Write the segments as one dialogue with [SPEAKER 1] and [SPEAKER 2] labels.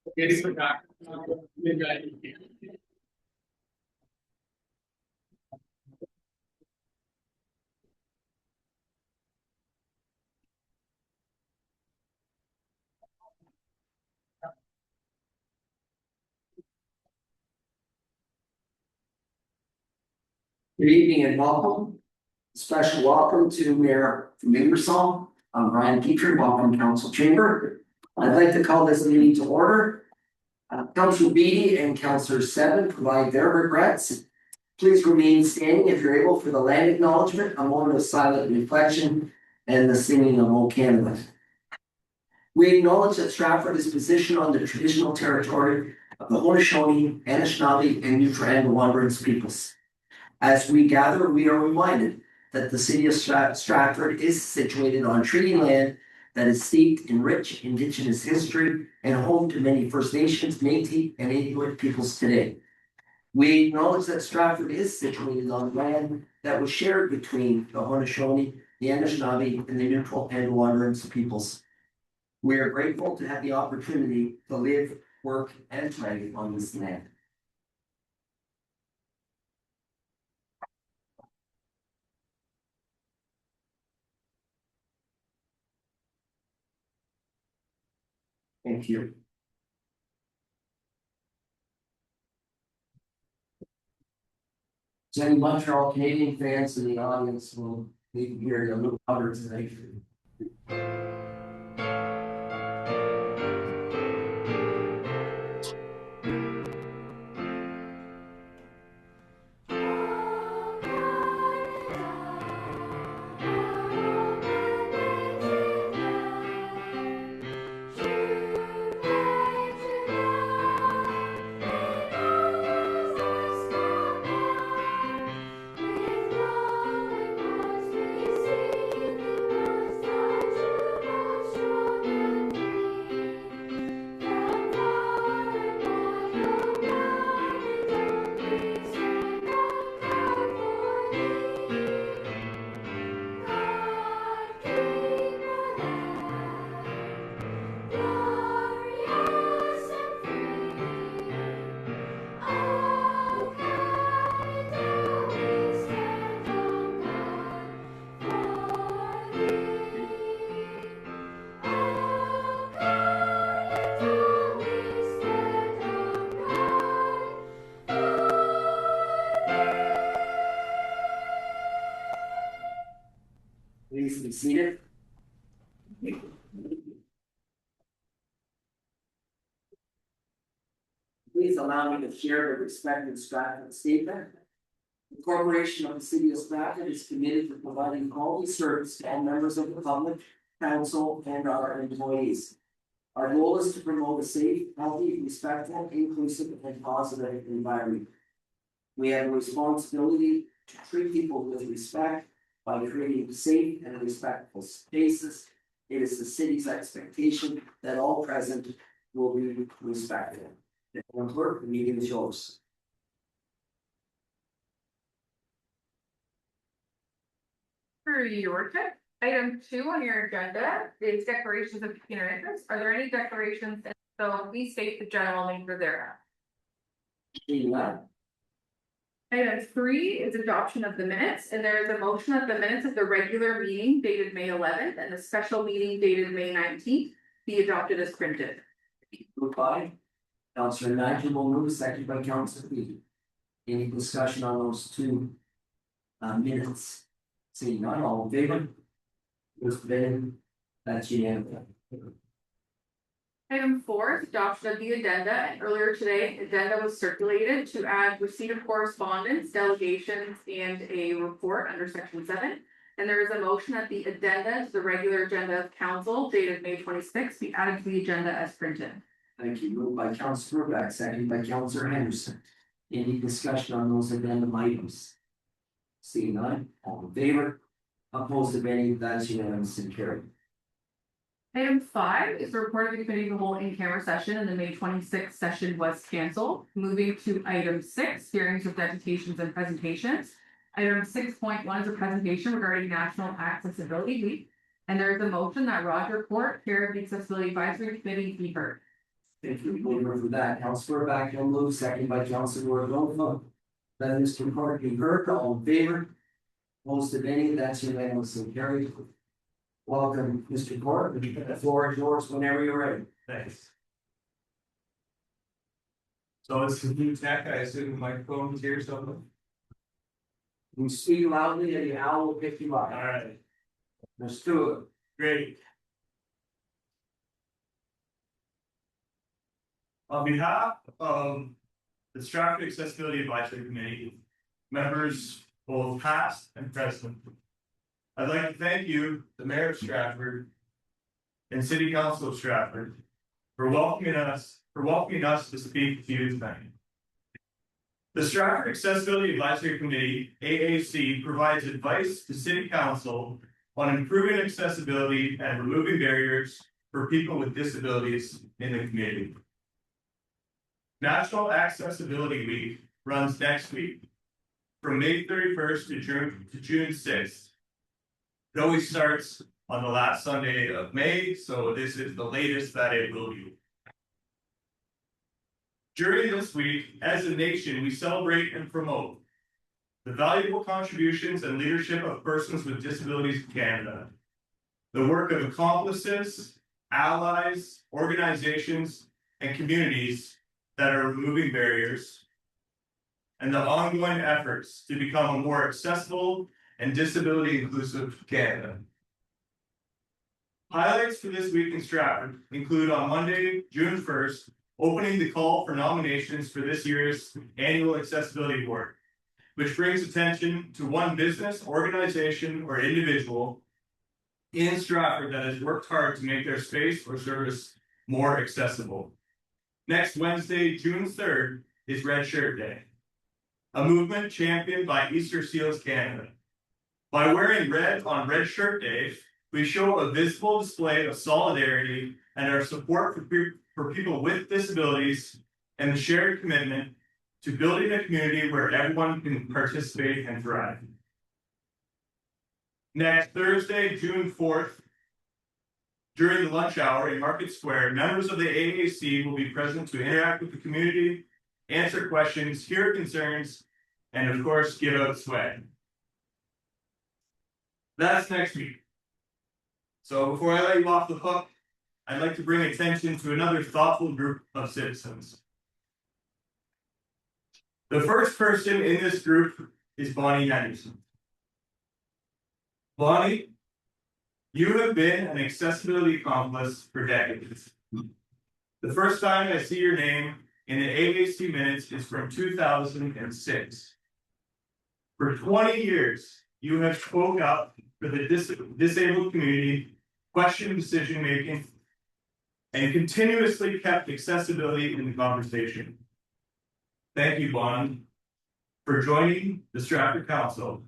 [SPEAKER 1] Good evening and welcome. Special welcome to Mayor from Ingersoll. I'm Brian Petrie, welcome Council Chamber. I'd like to call this meeting to order. Councilor Beatty and Councilor Seven provide their regrets. Please remain standing if you're able for the land acknowledgement, a moment of silent reflection, and the singing of O Canada. We acknowledge that Stratford is positioned on the traditional territory of the Haudenosaunee, Anishinaabe, and Newfoundland peoples. As we gather, we are reminded that the city of Stratford is situated on treaty land that is steeped in rich Indigenous history and home to many First Nations, Métis, and Inuit peoples today. We acknowledge that Stratford is situated on land that was shared between the Haudenosaunee, the Anishinaabe, and the Newfoundland peoples. We are grateful to have the opportunity to live, work, and play on this land. Thank you. So any Montreal Canadian fans in the audience will need to hear a little louder today. Please be seated. Please allow me to share the respected Stratford statement. The Corporation of the City of Stratford is committed to providing quality service to all members of the public, council, and our employees. Our goal is to promote a safe, healthy, respectful, inclusive, and positive environment. We have a responsibility to treat people with respect by creating safe and respectful spaces. It is the city's expectation that all present will be respected. The meeting is yours.
[SPEAKER 2] For your check, item 2 on your agenda is declarations of pecuniary interest. Are there any declarations? And so please state the general nature thereof. Item 3 is adoption of the minutes, and there is a motion that the minutes of the regular meeting dated May 11th and the special meeting dated May 19th be adopted as printed.
[SPEAKER 1] Moved by Councilor Nigel will move, seconded by Councilor Beatty. Any discussion on those two minutes? Seeing none, all in favor? Mr. Bennett, that's unanimous.
[SPEAKER 2] Item 4 is adoption of the addenda, and earlier today, addenda was circulated to add receipt of correspondence, delegations, and a report under section 7. And there is a motion that the addenda to the regular agenda of council dated May 26th be added to the agenda as printed.
[SPEAKER 1] Thank you. Moved by Councilor Beck, seconded by Councilor Henderson. Any discussion on those addendum items? Seeing none, all in favor? Opposed, if any, that's unanimous and carried.
[SPEAKER 2] Item 5 is the report of the committee of the whole in-camera session, and the May 26th session was canceled. Moving to item 6, hearings of deputations and presentations. Item 6.1 is a presentation regarding National Accessibility Week, and there is a motion that Roger Court, chair of the Accessibility Advisory Committee, be heard.
[SPEAKER 1] Thank you, Weaver, for that. Councilor back will move, second by Councilor Rodolfo. Then Mr. Clark, you heard, all in favor? Opposed to any, that's unanimously carried. Welcome, Mr. Clark, the floor is yours whenever you're ready.
[SPEAKER 3] Thanks. So it's a new tech, I assume the microphone is here somewhere?
[SPEAKER 1] You speak loudly and the owl will pick you up.
[SPEAKER 3] Alright,
[SPEAKER 1] Let's do it.
[SPEAKER 3] great. On behalf of the Stratford Accessibility Advisory Committee, members both past and present, I'd like to thank you, the Mayor of Stratford and City Council of Stratford, for welcoming us to speak to you tonight. The Stratford Accessibility Advisory Committee, AAC, provides advice to City Council on improving accessibility and removing barriers for people with disabilities in the community. National Accessibility Week runs next week, from May 31st to June 6th. It always starts on the last Sunday of May, so this is the latest that it will be. During this week, as a nation, we celebrate and promote the valuable contributions and leadership of persons with disabilities in Canada, the work of accomplices, allies, organizations, and communities that are removing barriers, and the ongoing efforts to become a more accessible and disability inclusive Canada. Highlights for this week in Stratford include on Monday, June 1st, opening the call for nominations for this year's annual accessibility award, which brings attention to one business, organization, or individual in Stratford that has worked hard to make their space or service more accessible. Next Wednesday, June 3rd, is Red Shirt Day, a movement championed by Easter Seals Canada. By wearing red on Red Shirt Day, we show a visible display of solidarity and our support for people with disabilities and the shared commitment to building a community where everyone can participate and thrive. Next Thursday, June 4th, during the lunch hour in Market Square, members of the AAC will be present to interact with the community, answer questions, hear concerns, and of course, give out swag. That's next week. So before I let you off the hook, I'd like to bring attention to another thoughtful group of citizens. The first person in this group is Bonnie Henderson. Bonnie, you have been an accessibility accomplice for decades. The first time I see your name in the AAC minutes is from 2006. For 20 years, you have spoke up for the disabled community, questioned decision making, and continuously kept accessibility in the conversation. Thank you, Bonnie, for joining the Stratford Council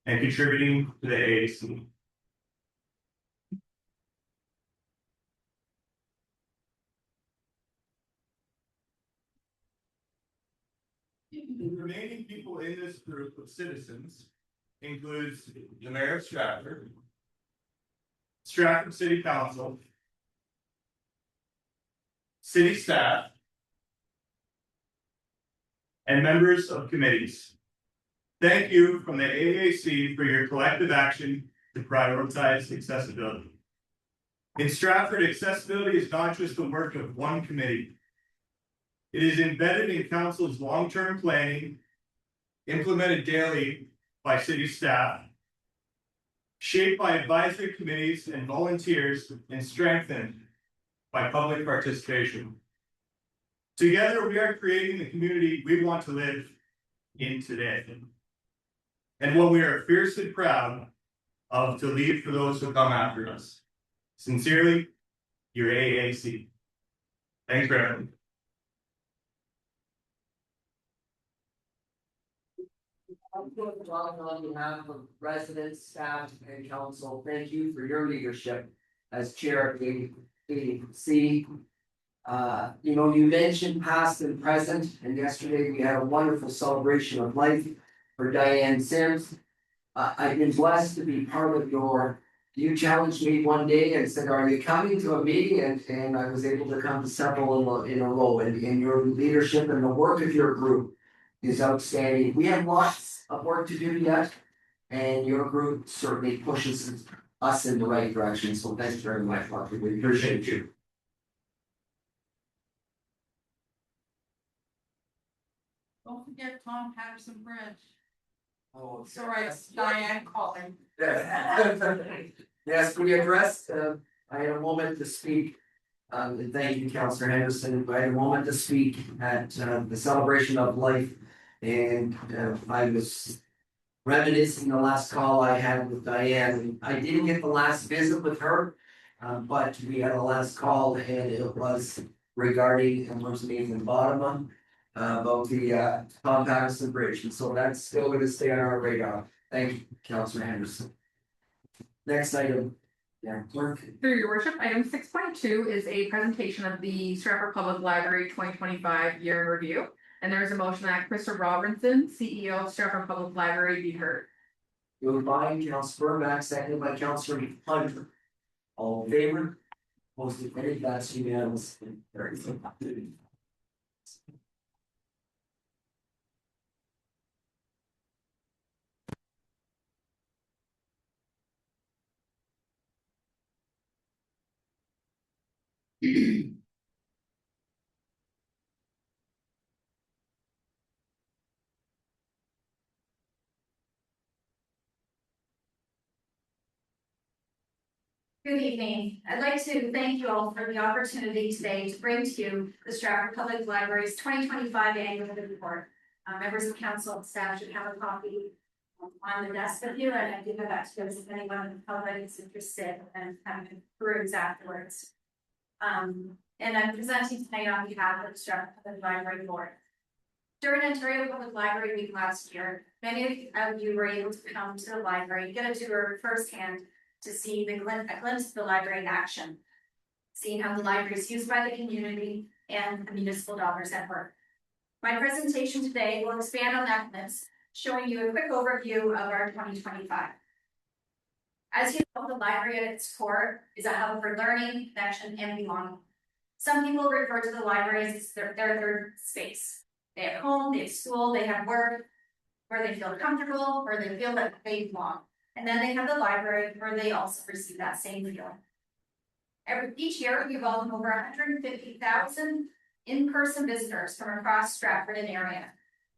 [SPEAKER 3] and contributing to the AAC. The remaining people in this group of citizens includes the Mayor of Stratford, Stratford City Council, city staff, and members of committees. Thank you from the AAC for your collective action to prioritize accessibility. In Stratford, accessibility is not just the work of one committee. It is embedded in Council's long-term planning, implemented daily by city staff, shaped by advisory committees and volunteers, and strengthened by public participation. Together, we are creating the community we want to live in today, and what we are fiercely proud of to leave for those who come after us. Sincerely, your AAC. Thanks for having me.
[SPEAKER 1] On behalf of residents, staff, and council, thank you for your leadership as chair of the AAC. You mentioned past and present, and yesterday we had a wonderful celebration of life for Diane Sims. I've been blessed to be part of your you challenged me one day and said, are you coming to a meeting? And I was able to come to several in a row, and your leadership and the work of your group is outstanding. We have lots of work to do yet, and your group certainly pushes us in the right direction, so thanks very much, Mark, we appreciate you.
[SPEAKER 4] Don't forget Tom Patterson Bridge.
[SPEAKER 1] Oh,
[SPEAKER 4] Sorry, it's Diane calling.
[SPEAKER 1] Yes, we addressed, I had a moment to speak, and thank you, Councillor Henderson, I had a moment to speak at, the celebration of life. And, I was reminiscing the last call I had with Diane, I didn't get the last visit with her. But we had a last call and it was regarding, and what's the name in Bottom, about the, Tom Patterson Bridge, and so that's still gonna stay on our radar. Thank you, Councillor Henderson. Next item, yeah, clerk.
[SPEAKER 2] Through your worship, item 6.2 is a presentation of the Stratford Public Library 2025 year in review. And there is a motion that Krista Robinson, CEO of Stratford Public Library, be heard.
[SPEAKER 1] Moved by Councillor Burmack, seconded by Councillor Hunter. All in favor? Motion carried, that's unanimous. Very good.
[SPEAKER 5] Good evening. I'd like to thank you all for the opportunity today to bring to you the Stratford Public Library's 2025 annual report. Members of council and staff should have a copy on the desk with you, and I do have that to you if anyone in the public is interested and kind of peruse afterwards. And I'm presenting tonight on behalf of the Stratford Public Library Board. During Ontario Public Library Week last year, many of you were able to come to the library, get a tour firsthand to see a glimpse of the library in action, seeing how the library is used by the community and the municipal dollars at work. My presentation today will expand on that glimpse, showing you a quick overview of our 2025. As you know, the library at its core is a hub for learning, connection, and belonging. Some people refer to the library as their third space. They have home, they have school, they have work, where they feel comfortable, where they feel that they belong. And then they have the library where they also receive that same feeling. Each year, we welcome over 150,000 in-person visitors from across Stratford and area.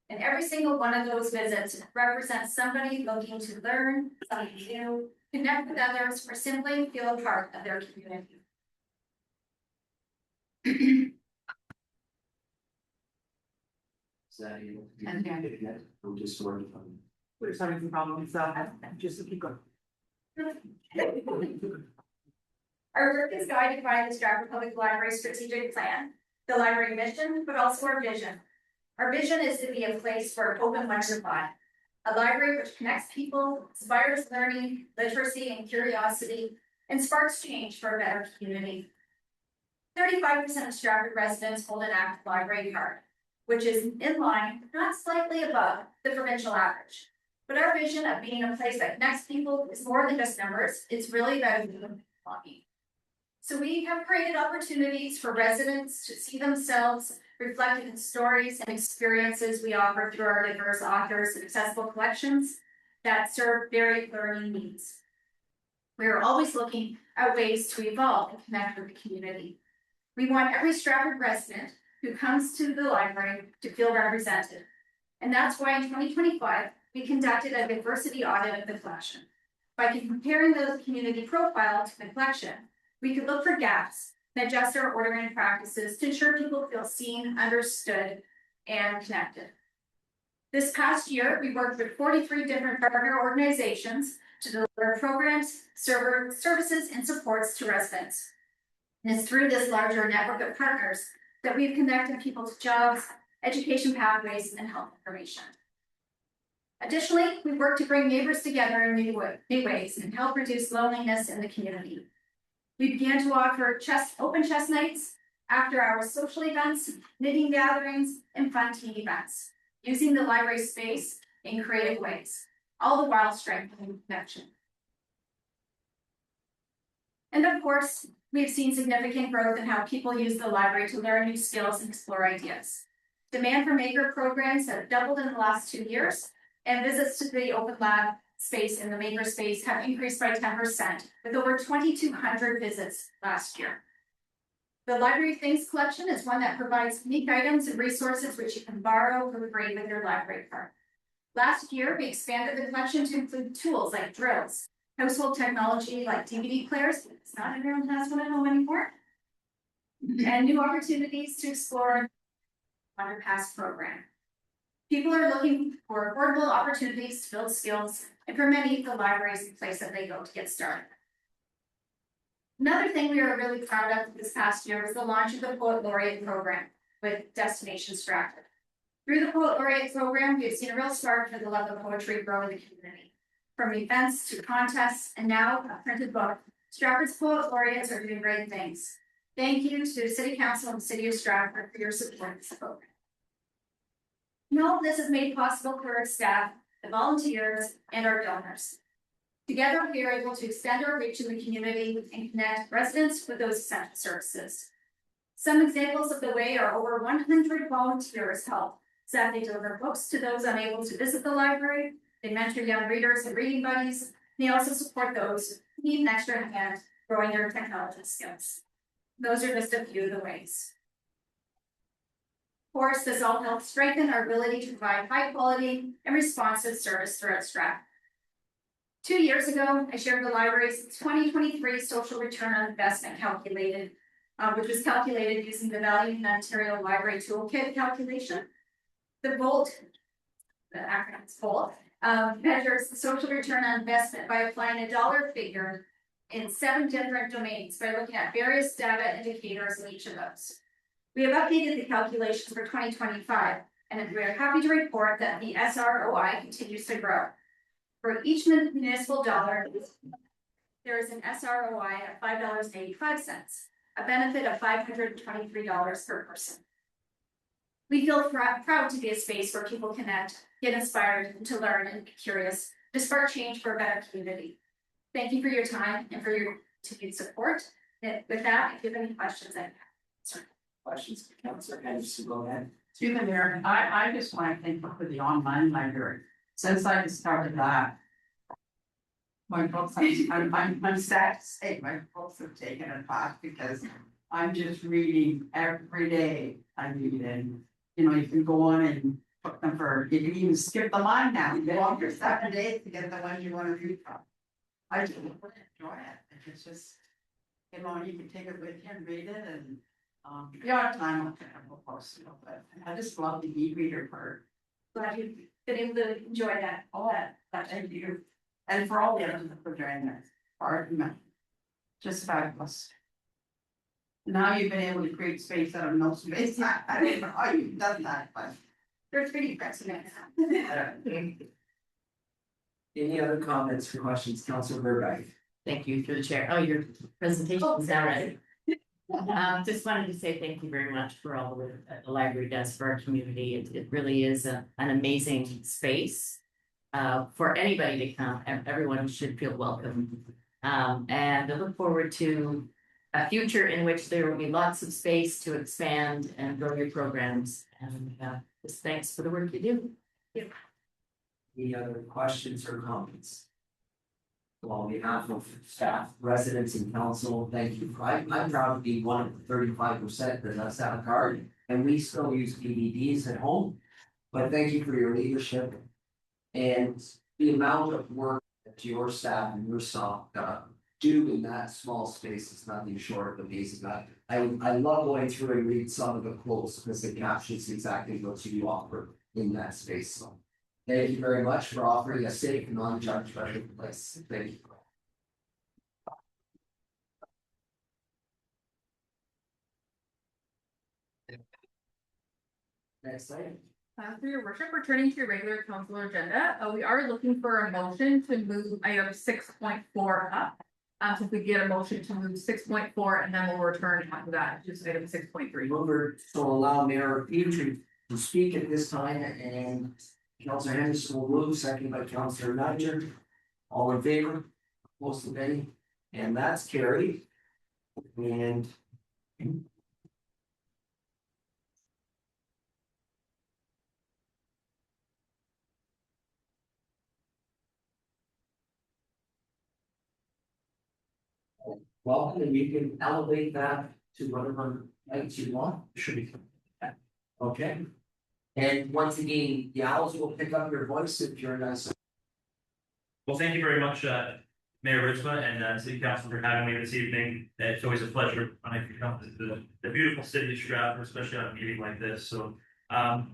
[SPEAKER 5] And every single one of those visits represents somebody looking to learn something new, connect with others, or simply feel a part of their community.
[SPEAKER 1] Is that you?
[SPEAKER 2] And
[SPEAKER 1] I'm just worried.
[SPEAKER 2] we're just having some problems, so just keep going.
[SPEAKER 5] Our work is guided by the Stratford Public Library strategic plan, the library mission, but also our vision. Our vision is to be a place for open lecture thought, a library which connects people, inspires learning, literacy, and curiosity, and sparks change for a better community. 35% of Stratford residents hold an active library card, which is in line, not slightly above, the provincial average. But our vision of being a place that connects people is more than just numbers, it's really about belonging. So we have created opportunities for residents to see themselves reflected in stories and experiences we offer through our diverse authors and accessible collections that serve varied learning needs. We are always looking at ways to evolve and connect with the community. We want every Stratford resident who comes to the library to feel represented. And that's why in 2025, we conducted a diversity audit of the collection. By comparing the community profile to the collection, we could look for gaps and adjust our ordering practices to ensure people feel seen, understood, and connected. This past year, we worked with 43 different partner organizations to deliver programs, services, and supports to residents. And it's through this larger network of partners that we've connected people to jobs, education pathways, and health information. Additionally, we work to bring neighbors together in new ways and help reduce loneliness in the community. We began to offer open chess nights, after-hour social events, knitting gatherings, and fun team events, using the library space in creative ways, all the while strengthening connection. course, we've seen significant growth in how people use the library to learn new skills and explore ideas. Demand for maker programs have doubled in the last 2 years, and visits to the open lab space in the maker space have increased by 10%, with over 2,200 visits last year. The Library Things collection is one that provides unique items and resources which you can borrow for free with your library card. Last year, we expanded the collection to include tools like drills, household technology like DVD players, because not everyone has one at home anymore, and new opportunities to explore Underpass program. People are looking for affordable opportunities to build skills, and for many, the library is the place that they go to get started. Another thing we are really proud of this past year was the launch of the Poet Laureate program with Destination Stratford. Through the Poet Laureate program, we have seen a real spark for the love of poetry grow in the community. From events to contests, and now a printed book, Stratford's Poet Laureates are doing great things. Thank you to the City Council and the City of Stratford for your support of this program. And all of this is made possible for our staff, the volunteers, and our donors. Together, we are able to extend our reach in the community and connect residents with those essential services. Some examples of the way are over 100 volunteers help, so that they deliver books to those unable to visit the library, they mentor young readers and reading buddies, and they also support those who need an extra hand growing their technology skills. Those are just a few of the ways. Of course, this all helps strengthen our ability to provide high quality and responsive service throughout Stratford. 2 years ago, I shared the library's 2023 social return on investment calculated, which was calculated using the Value in Ontario Library Toolkit calculation. The VOLT, the acronym is VOLT, measures the social return on investment by applying a dollar figure in 7 different domains by looking at various data indicators in each of those. We have updated the calculations for 2025, and we are happy to report that the SROI continues to grow. For each municipal dollar, there is an SROI of $5.85, a benefit of $523 per person. We feel proud to be a space where people connect, get inspired, to learn, and be curious, to spark change for a better community. Thank you for your time and for your continued support. And with that, if you have any questions, I have.
[SPEAKER 1] Questions, Councillor Henderson, go ahead.
[SPEAKER 4] Through the mayor, I just want to thank you for the online library. Since I discovered that, my books, I'm sad to say my books have taken a path because I'm just reading every day. I read, and you can go on and put them you can even skip the line now. You go on for 7 days to get the ones you want to read from. I just enjoy it. It's just, you can take it with you and read it, and if you have time, I'll kind of post it, but I just love the e-reader part.
[SPEAKER 5] Glad you've been able to enjoy that.
[SPEAKER 4] Thank you. And for all the others for joining us, argument, just fabulous. Now you've been able to create space out of no space. I don't know how you've done that, but
[SPEAKER 5] There's pretty precedent.
[SPEAKER 1] Any other comments or questions, Councillor Burbank?
[SPEAKER 6] Thank you through the chair. Oh, your presentation is now ready. Just wanted to say thank you very much for all the work that the library does for our community. It really is an amazing space for anybody to come. Everyone should feel welcome. And I look forward to a future in which there will be lots of space to expand and grow your programs. And just thanks for the work you do. Thank you.
[SPEAKER 1] Any other questions or comments? Well, on behalf of staff, residents, and council, thank you. I'm proud to be one of the 35% that does have a card, and we still use PDDs at home. But thank you for your leadership and the amount of work that your staff and yourself do in that small space is nothing short of amazing. I love going through and read some of the quotes because it captures exactly what you offer in that space. So thank you very much for offering a safe and non-judgmental place. Thank you. Next item.
[SPEAKER 2] For your worship, returning to your regular council agenda, we are looking for a motion to move item 6.4 up. So if we get a motion to move 6.4 and then we'll return after that, just item 6.3.
[SPEAKER 1] Mover to allow Mayor Petrie to speak at this time, and Councillor Henderson will move, second by Councillor Niger. All in favor? Most of any, and that's carried. And welcome, and you can elevate that to whatever heights you want.
[SPEAKER 7] Should be.
[SPEAKER 1] Okay. And once again, the owls will pick up your voice if you're nice.
[SPEAKER 7] Well, thank you very much, Mayor Richmond and City Council for having me this evening. It's always a pleasure when I can come to the beautiful city of Stratford, especially on a meeting like this. So I'm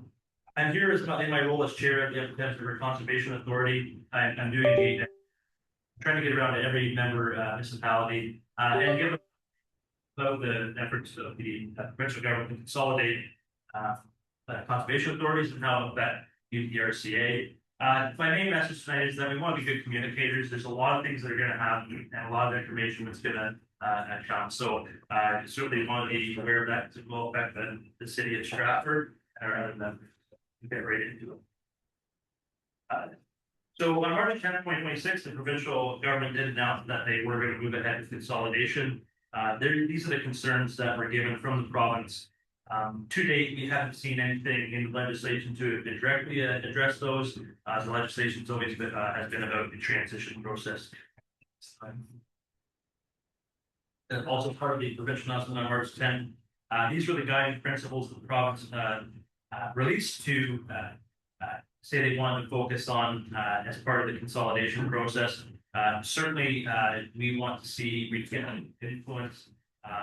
[SPEAKER 7] here as in my role as chair of the Stratford Conservation Authority. I'm doing trying to get around to every member municipality and give about the efforts of the provincial government to consolidate conservation authorities and how that UTRCA. My main message tonight is that we want to be good communicators. There's a lot of things that are going to happen and a lot of information that's going to come. So certainly want to be aware of that it will affect the city of Stratford rather than get right into it. So on March 10th, 2026, the provincial government did announce that they were going to move ahead with consolidation. These are the concerns that were given from the province. To date, we haven't seen anything in the legislation to directly address those. The legislation's always been has been about the transition process. And also part of the provincial announcement on March 10th. These were the guiding principles that the province released to say they wanted to focus on as part of the consolidation process. Certainly, we want to see retail influence.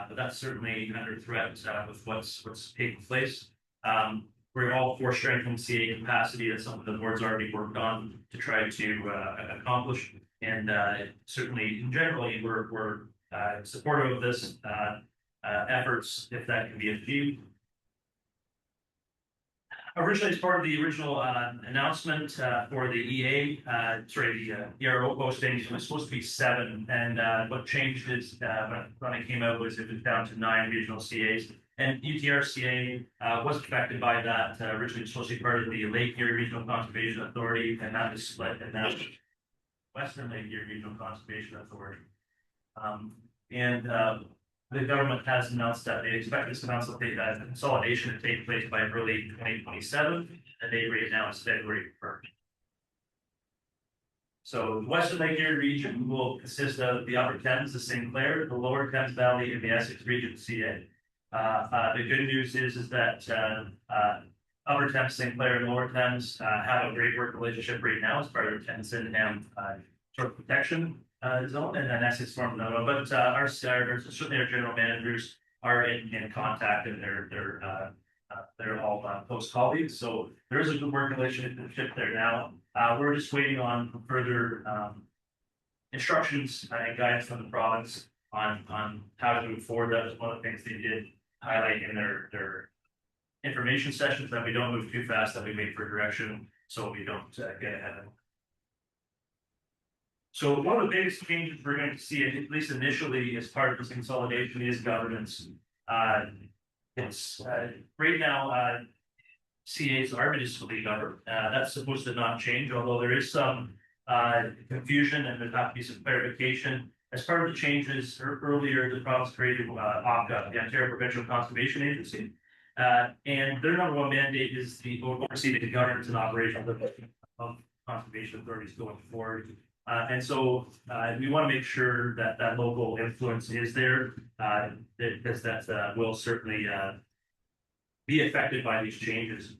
[SPEAKER 7] But that's certainly under threat with what's taking place. We're all for strengthening CA capacity. That's something the board's already worked on to try to accomplish. And certainly, in generally, we're supportive of this efforts if that can be achieved. Originally, as part of the original announcement for the the ERO postings, it was supposed to be 7, and what changed is when it came out was it was down to 9 regional CAs, and UTRCA was affected by that. Originally, it was supposed to be part of the Lake Erie Regional Conservation Authority, and that was split, and now Western Lake Erie Regional Conservation Authority. The government has announced that they expect this consolidation to take place by early 2027, and they rate now is February 1st. So the Western Lake Erie region will consist of the Upper Thames, the St. Clair, the Lower Thames Valley, and the Essex Region CA. The good news is that Upper Thames, St. Clair, and Lower Thames have a great work relationship right now as part of the Tennyson sort of protection zone, and then Essex form another one. But our certainly our general managers are in contact, and they're all close colleagues. So there is a good working relationship there now. We're just waiting on further instructions and guidance from the province on how to move forward. That was one of the things they did highlight in their information sessions, that we don't move too fast, that we wait for direction so we don't get ahead of it. So one of the biggest changes we're going to see, at least initially, as part of this consolidation, is governance. It's right now CAs are municipally governed. That's supposed to not change, although there is some confusion and there's have to be some clarification. As part of the changes earlier, the province created OPCA, the Ontario Provincial Conservation Agency, and their number one mandate is to oversee the governance and operation of conservation authorities going forward. And so we want to make sure that that local influence is there, because that will certainly be affected by these changes.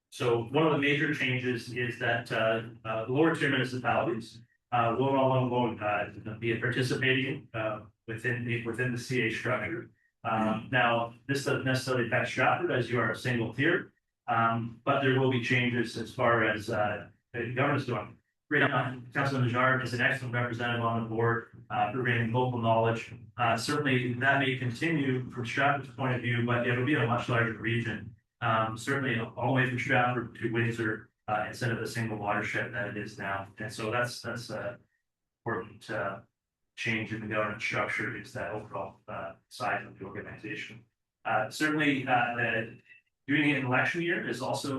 [SPEAKER 7] So one of the major changes is that lower tier municipalities will no longer be participating within the CA structure. Now, this doesn't necessarily affect Stratford, as you are a single tier, but there will be changes as far as the governance going. Right now, Councilor Najjar is an excellent representative on the board, bringing local knowledge. Certainly, that may continue from Stratford's point of view, but it will be a much larger region. Certainly, all the way from Stratford to Windsor, instead of a single watershed that it is now. And so that's an important change in the governance structure, is that overall size of the organization. Certainly, doing it in election year is also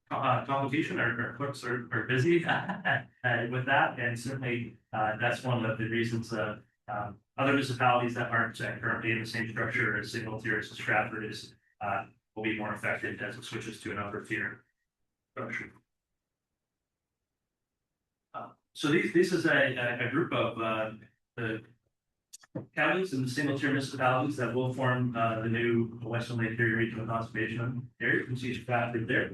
[SPEAKER 7] complication. Our clerks are busy with that, and certainly that's one of the reasons Other municipalities that aren't currently in the same structure as single tier as Stratford is, will be more affected as it switches to an upper tier structure. So this is a group of the counties and the single tier municipalities that will form the new Western Lake Erie Regional Conservation Area. You can see Stratford there.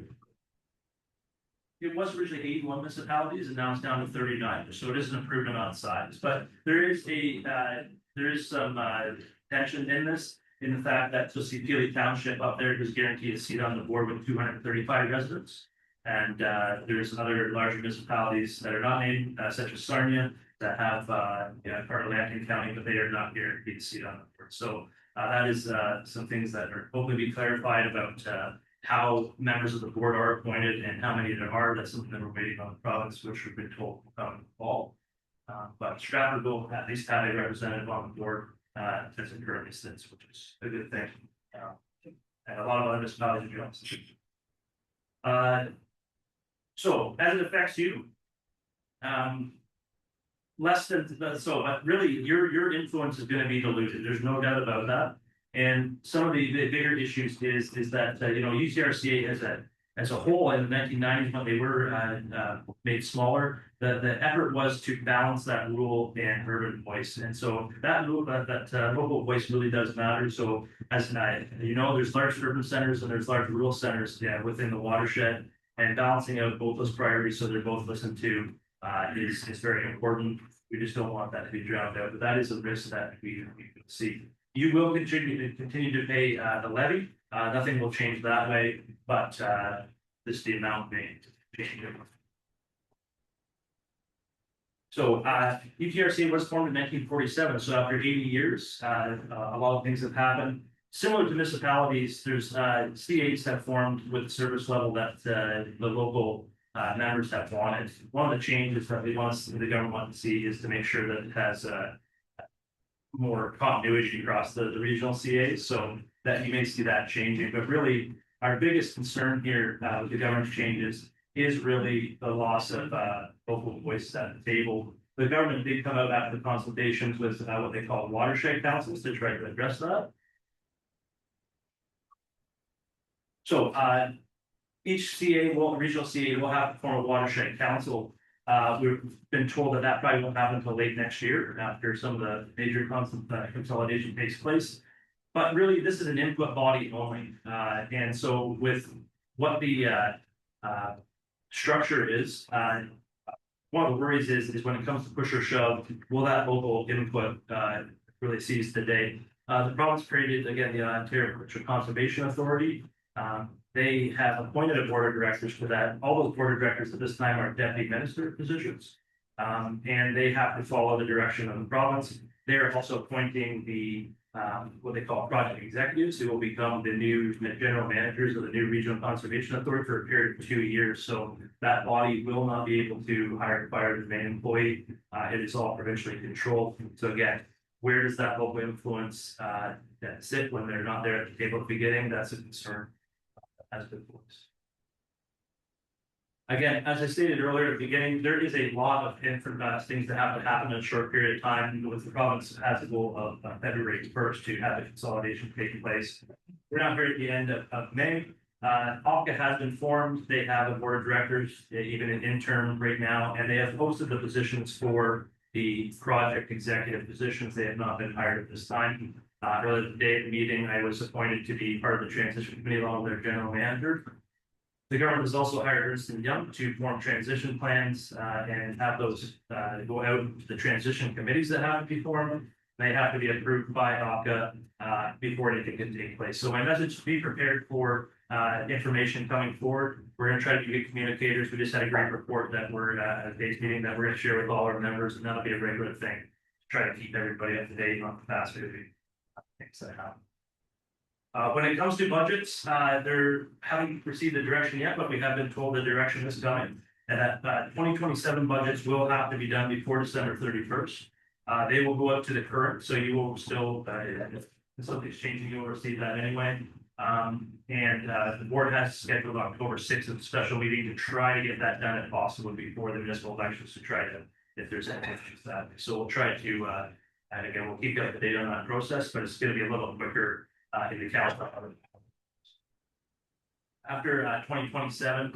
[SPEAKER 7] It was originally 81 municipalities and now it's down to 39, so it is an improvement on size. But there is some tension in this, in the fact that you'll see Peely Township up there is guaranteed a seat on the board with 235 residents. And there's other larger municipalities that are not named, such as Sarnia, that have part of Lambton County, but they are not guaranteed a seat on the board. So that is some things that are hopefully be clarified about how members of the board are appointed and how many there are. That's something that we're waiting on the province, which we've been told will come in the fall. But Stratford will at least have a representative on the board as it currently sits, which is a good thing. And a lot of other municipalities are doing. So as it affects you, less than so, but really your influence is going to be diluted. There's no doubt about that. And some of the bigger issues is that UCRCA as a whole in the 1990s when they were made smaller, the effort was to balance that rural and urban voice. And so that local voice really does matter. So as there's large urban centers and there's large rural centers within the watershed, and balancing out both those priorities so they're both listened to is very important. We just don't want that to be drowned out, but that is a risk that we see. You will continue to pay the levy. Nothing will change that way, but the amount may change. So UTRC was formed in 1947. So after 80 years, a lot of things have happened. Similar to municipalities, there's C8s have formed with the service level that the local members have wanted. One of the changes that the government wants to see is to make sure that it has more continuity across the regional CAs, so that you may see that changing. But really, our biggest concern here with the government changes is really the loss of local voice at the table. The government did come out after the consultations with what they call watershed councils to try to address that. So each regional CA will have to form a watershed council. We've been told that probably won't happen until late next year after some of the major consolidation takes place. But really, this is an input body only. And so with what the structure is, one of the worries is when it comes to push or shove, will that local input really seize the day? The province created, again, the Ontario Conservation Authority. They have appointed a board of directors for that. All those board of directors at this time are deputy minister positions. And they have to follow the direction of the province. They're also appointing the what they call project executives, who will become the new general managers of the new regional conservation authority for a period of 2 years. So that body will not be able to fire the main employee. It is all provincially controlled. So again, where does that local influence sit when they're not there at the table at the beginning? That's a concern as the voice. Again, as I stated earlier at the beginning, there is a lot of different things that have to happen in a short period of time. With the province has a goal of February 1st to have the consolidation taking place. We're not here at the end of May. OPCA has been formed. They have a board of directors, even an intern right now, and they have posted the positions for the project executive positions. They have not been hired at this time. Earlier today at the meeting, I was appointed to be part of the transition committee along with their general manager. The government has also hired Ernst & Young to form transition plans and have those go out to the transition committees that have to be formed. They have to be approved by OPCA before anything can take place. So my message is be prepared for information coming forward. We're going to try to be good communicators. We just had a great report that we're at a day's meeting that we're going to share with all our members, and that'll be a regular thing to try to keep everybody up to date on the fast moving things that happen. When it comes to budgets, they haven't received the direction yet, but we have been told the direction is coming. And that 2027 budgets will have to be done before December 31st. They will go up to the current, so you will still, if something's changing, you will receive that anyway. The board has scheduled October 6th a special meeting to try to get that done if possible before the municipal elections, to try to, if there's any issues that. So we'll try to And again, we'll keep you up to date on that process, but it's gonna be a little quicker in the council. After 2027,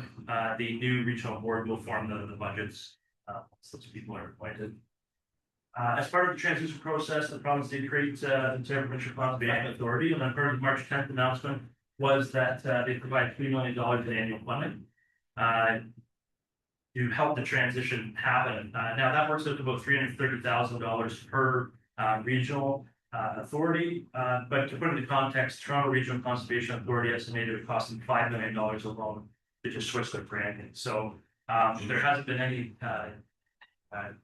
[SPEAKER 7] the new regional board will form the budgets, such people are appointed. As part of the transition process, the province did create the Ontario Provincial Conservation Authority, and then part of the March 10th announcement was that they provide $3 million in annual funding to help the transition happen. Now that works out to about $330,000 per regional authority, but to put it into context, Toronto Regional Conservation Authority estimated it cost them $5 million alone to just switch their branding. So there hasn't been any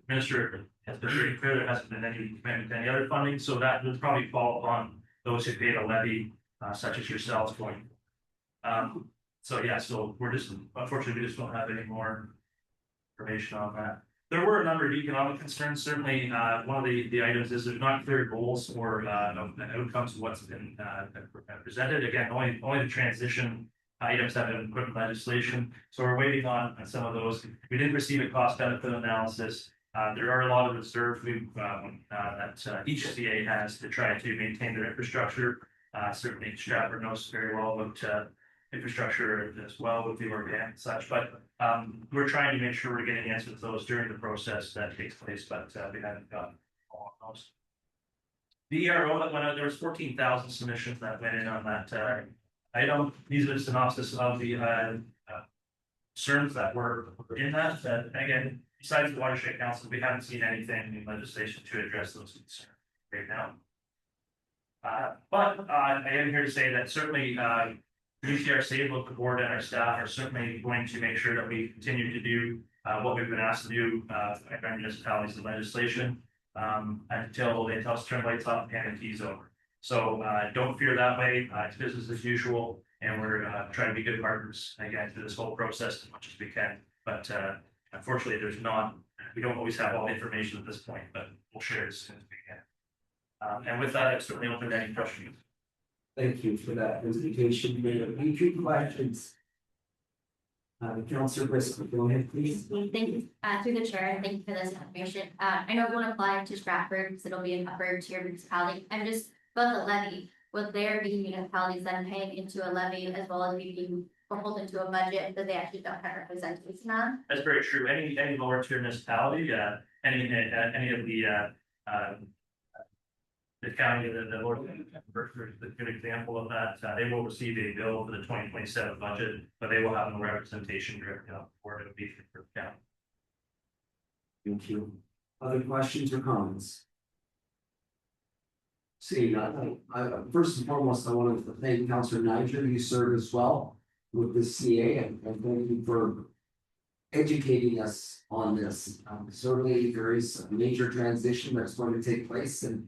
[SPEAKER 7] minister has been very clear there hasn't been any commitment to any other funding, so that would probably fall upon those who paid a levy, such as yourselves going. So yeah, so we're just unfortunately we just don't have any more information on that. There were a number of economic concerns. Certainly, one of the items is there's not clear goals or outcomes of what's been presented. Again, only the transition items have been put in legislation. So we're waiting on some of those. We didn't receive a cost benefit analysis. There are a lot of reserves that each CA has to try to maintain their infrastructure. Certainly, Stratford knows very well about infrastructure as well with the organ and such, but we're trying to make sure we're getting answers to those during the process that takes place, but we haven't gotten all of those. The ERO that went out, there was 14,000 submissions that went in on that item. These are the synopsis of the concerns that were in that. Again, besides the Watershed Council, we haven't seen anything in legislation to address those concerns right now. But I am here to say that certainly UCRC, local board, and our staff are certainly going to make sure that we continue to do what we've been asked to do by our municipalities and legislation until they tell us to turn lights off and the keys over. So don't fear that way. It's business as usual, and we're trying to be good partners again through this whole process as much as we can. But unfortunately, we don't always have all the information at this point, but we'll share it as soon as we can. And with that, I certainly open to any questions.
[SPEAKER 1] Thank you for that presentation. Any questions? Councillor Bristol, go ahead, please.
[SPEAKER 8] Thank you, through the chair, and thank you for this information. I know it won't apply to Stratford because it'll be an upper tier municipality. I'm just about the levy. Would there be municipalities then paying into a levy as well as being beholden to a budget that they actually don't have representation on?
[SPEAKER 7] That's very true. Any lower tier municipality, any of the county, the Lord, the good example of that, they will receive a bill for the 2027 budget, but they will have no representation directly on the board. It would be for the county.
[SPEAKER 1] Thank you. Other questions or comments? See, first and foremost, I wanted to thank Councillor Niger. You served as well with the CA, and thank you for educating us on this. Certainly, there is a major transition that's going to take place, and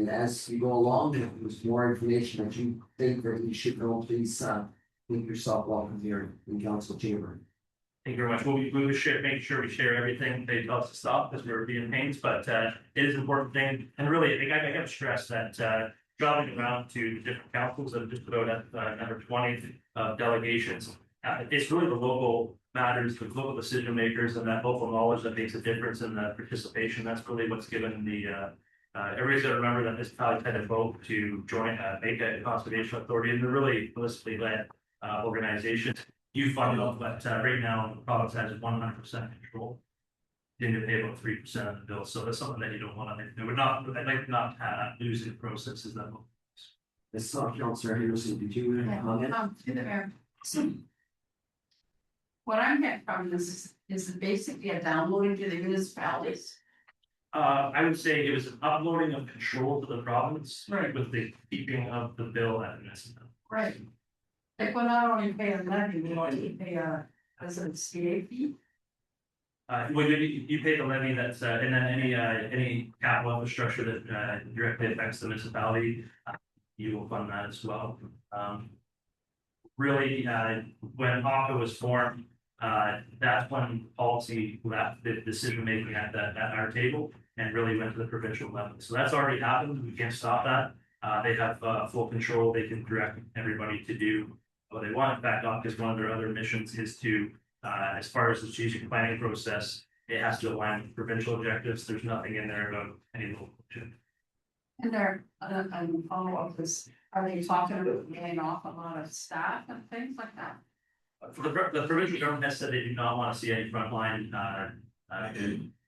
[SPEAKER 1] as you go along, if there's more information that you think that you should know, please make yourself welcome here in council chamber.
[SPEAKER 7] Thank you very much. We will share, make sure we share everything they tell us to stop because we're being pains, but it is an important thing. And really, I got to stress that traveling around to the different councils and just about at number 20 delegations, it's really the local matters, the local decision makers, and that local knowledge that makes a difference in the participation. That's really what's given the everybody's got to remember that this probably had a vote to join make a conservation authority, and they're really municipally led organizations. You fund them, but right now the province has 100% control. Then you pay about 3% of the bill, so that's something that you don't want to. It would not. I'd like not lose the processes that.
[SPEAKER 1] This Councillor Henderson, did you have a comment?
[SPEAKER 4] To the mayor. So what I'm getting from this is basically a downloading to the municipalities.
[SPEAKER 7] I would say it was an uploading of control to the province,
[SPEAKER 4] Right.
[SPEAKER 7] with the keeping of the bill at the municipal.
[SPEAKER 4] Right. Like, well, not only pay a levy, we want to pay as a CA fee.
[SPEAKER 7] Well, you pay the levy that's, and then any capital infrastructure that directly affects the municipality, you will fund that as well. Really, when ACA was formed, that's when policy left the decision making at our table and really went to the provincial level. So that's already happened. We can't stop that. They have full control. They can direct everybody to do what they want. In fact, ACA is one of their other missions is to, as far as the strategic planning process, it has to align with provincial objectives. There's nothing in there about any local objective.
[SPEAKER 4] And there, and follow up is, are they talking about laying off a lot of staff and things like that?
[SPEAKER 7] For the provincial government has said they do not want to see any frontline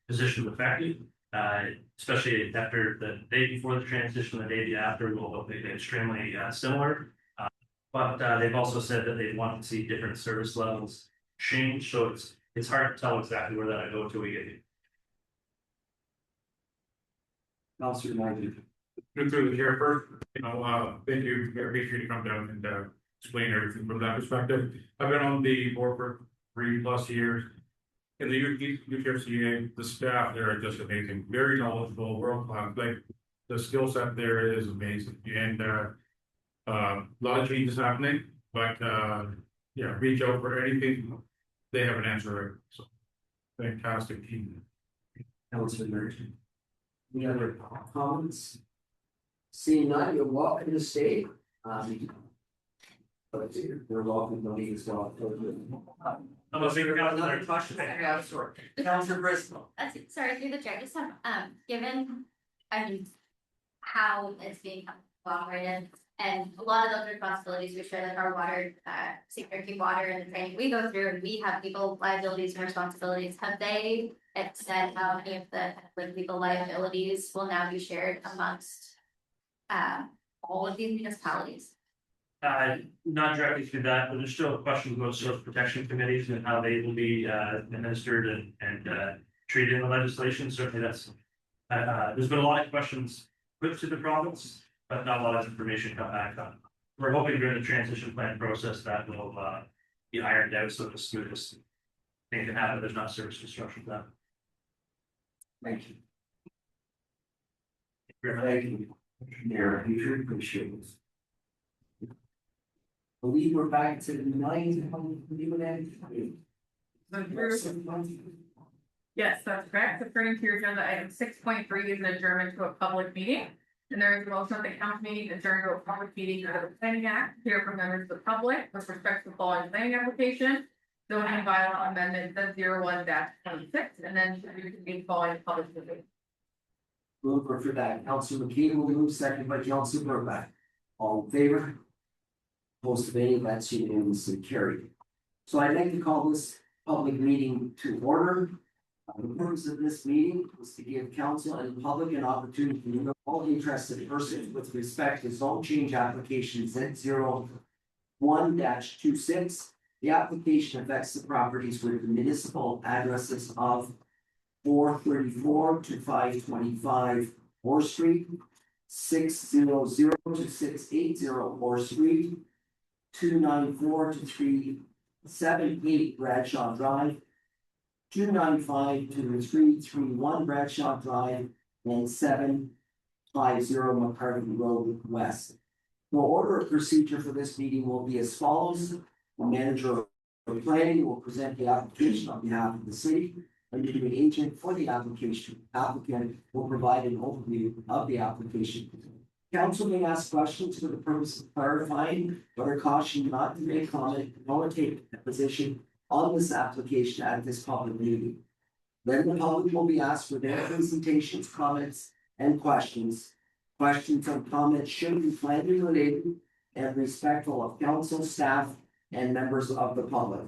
[SPEAKER 7] positions affected. Especially after the day before the transition, the day after will be extremely similar. But they've also said that they want to see different service levels change, so it's hard to tell exactly where that go until we get it.
[SPEAKER 1] Councilor Maggie.
[SPEAKER 9] Through the chair first, thank you, I appreciate you come down and explain everything from that perspective. I've been on the board for 3+ years. In the UTFCA, the staff there are just amazing, very knowledgeable, world class, like the skill set there is amazing, and a lot of changes happening, but yeah, reach out for anything, they have an answer, so fantastic team.
[SPEAKER 1] Councilor Merchant. Any other comments? Seeing none, you're welcome to stay. But you're welcome to leave as well. Another question. Yeah, sure. Councilor Bristol.
[SPEAKER 8] That's it, sorry, through the chair, just have, given, I mean, how it's being operated, and a lot of those responsibilities we share, like our water, security water and the training we go through, and we have legal liabilities and responsibilities, have they said how any of the like legal liabilities will now be shared amongst all of these municipalities?
[SPEAKER 7] Not directly through that, but there's still questions about source protection committees and how they will be administered and treated in the legislation. Certainly that's there's been a lot of questions put to the province, but not a lot of information come back on. We're hoping during the transition plan process that will be ironed out so the smoothest thing can happen. There's not service disruption to that.
[SPEAKER 1] Thank you. Thank you. Mayor, you should appreciate this. I believe we're back to the 9.
[SPEAKER 2] Yes, that's correct. According to your agenda, item 6.3 is an adjournment to a public meeting. And there is a motion that the council meeting adjourned to a public meeting under the Planning Act, to hear from members of the public with respect to the following planning application. Zoning bylaw amendment 01-26, and then to reconvene following the public meeting.
[SPEAKER 1] Mover for that, Councilor McKee will move, second by Councilor Burback. All in favor? Opposed to any, that's unanimously carried. So I'd like to call this public meeting to order. The purpose of this meeting was to give council and the public an opportunity to know all interested persons with respect to zone change application Z01-26. The application affects the properties with the municipal addresses of 434 to 525 Orr Street, 600 to 680 Orr Street, 294 to 378 Bradshaw Drive, 295 to 331 Bradshaw Drive, and 750 McCarthy Road West. The order of procedure for this meeting will be as follows. The manager of planning will present the application on behalf of the city, and the agent for the application. Applicant will provide an overview of the application. Council may ask questions for the purpose of clarifying, but are cautioned not to make comment nor take a position on this application at this public meeting. Then the public will be asked for their presentations, comments, and questions. Questions and comments should be planning related and respectful of council, staff, and members of the public.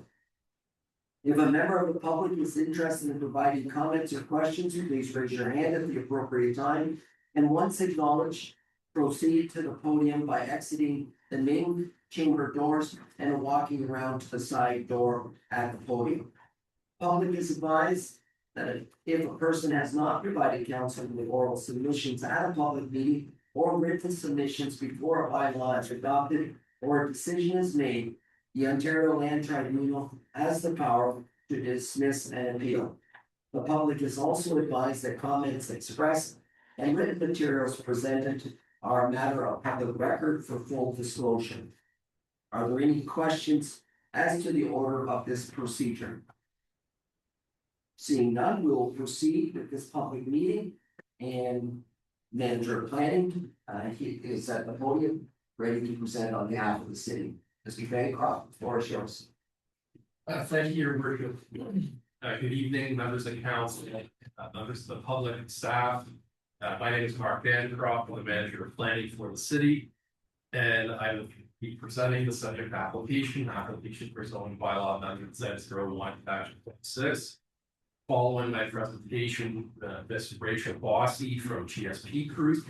[SPEAKER 1] If a member of the public is interested in providing comments or questions, please raise your hand at the appropriate time. And once acknowledged, proceed to the podium by exiting the main chamber doors and walking around to the side door at the podium. Public is advised that if a person has not provided counsel with oral submissions at a public meeting or written submissions before a bylaw is adopted or a decision is made, the Ontario Land Tribunal has the power to dismiss an appeal. The public is also advised that comments expressed and written materials presented are a matter of public record for full disclosure. Are there any questions as to the order of this procedure? Seeing none, we will proceed with this public meeting, and manager of planning, he is at the podium, ready to present on behalf of the city. Mr. Bancroft, the floor is yours.
[SPEAKER 10] Thank you, your worship. Good evening, members of council, members of the public and staff. My name is Mark Bancroft, I'm the manager of planning for the city. And I will be presenting the subject application for zoning bylaw amendment Z01-26. Following my presentation, Ms. Rachel Bossy from GSP Group,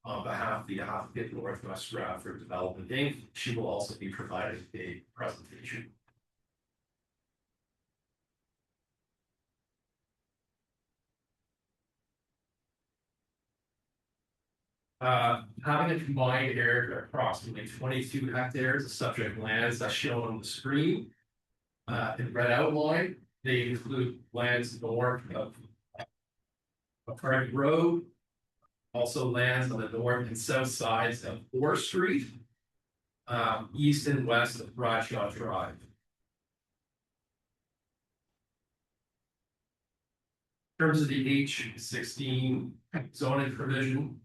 [SPEAKER 10] on behalf of the applicant Northwest Stratford Development Inc., she will also be providing a presentation. Having a combined area of approximately 22 hectares of subject lands as shown on the screen. In red outline, they include lands north of Park Road, also lands on the north and south sides of 4th Street, east and west of Bradshaw Drive. In terms of the H16 zoning provision,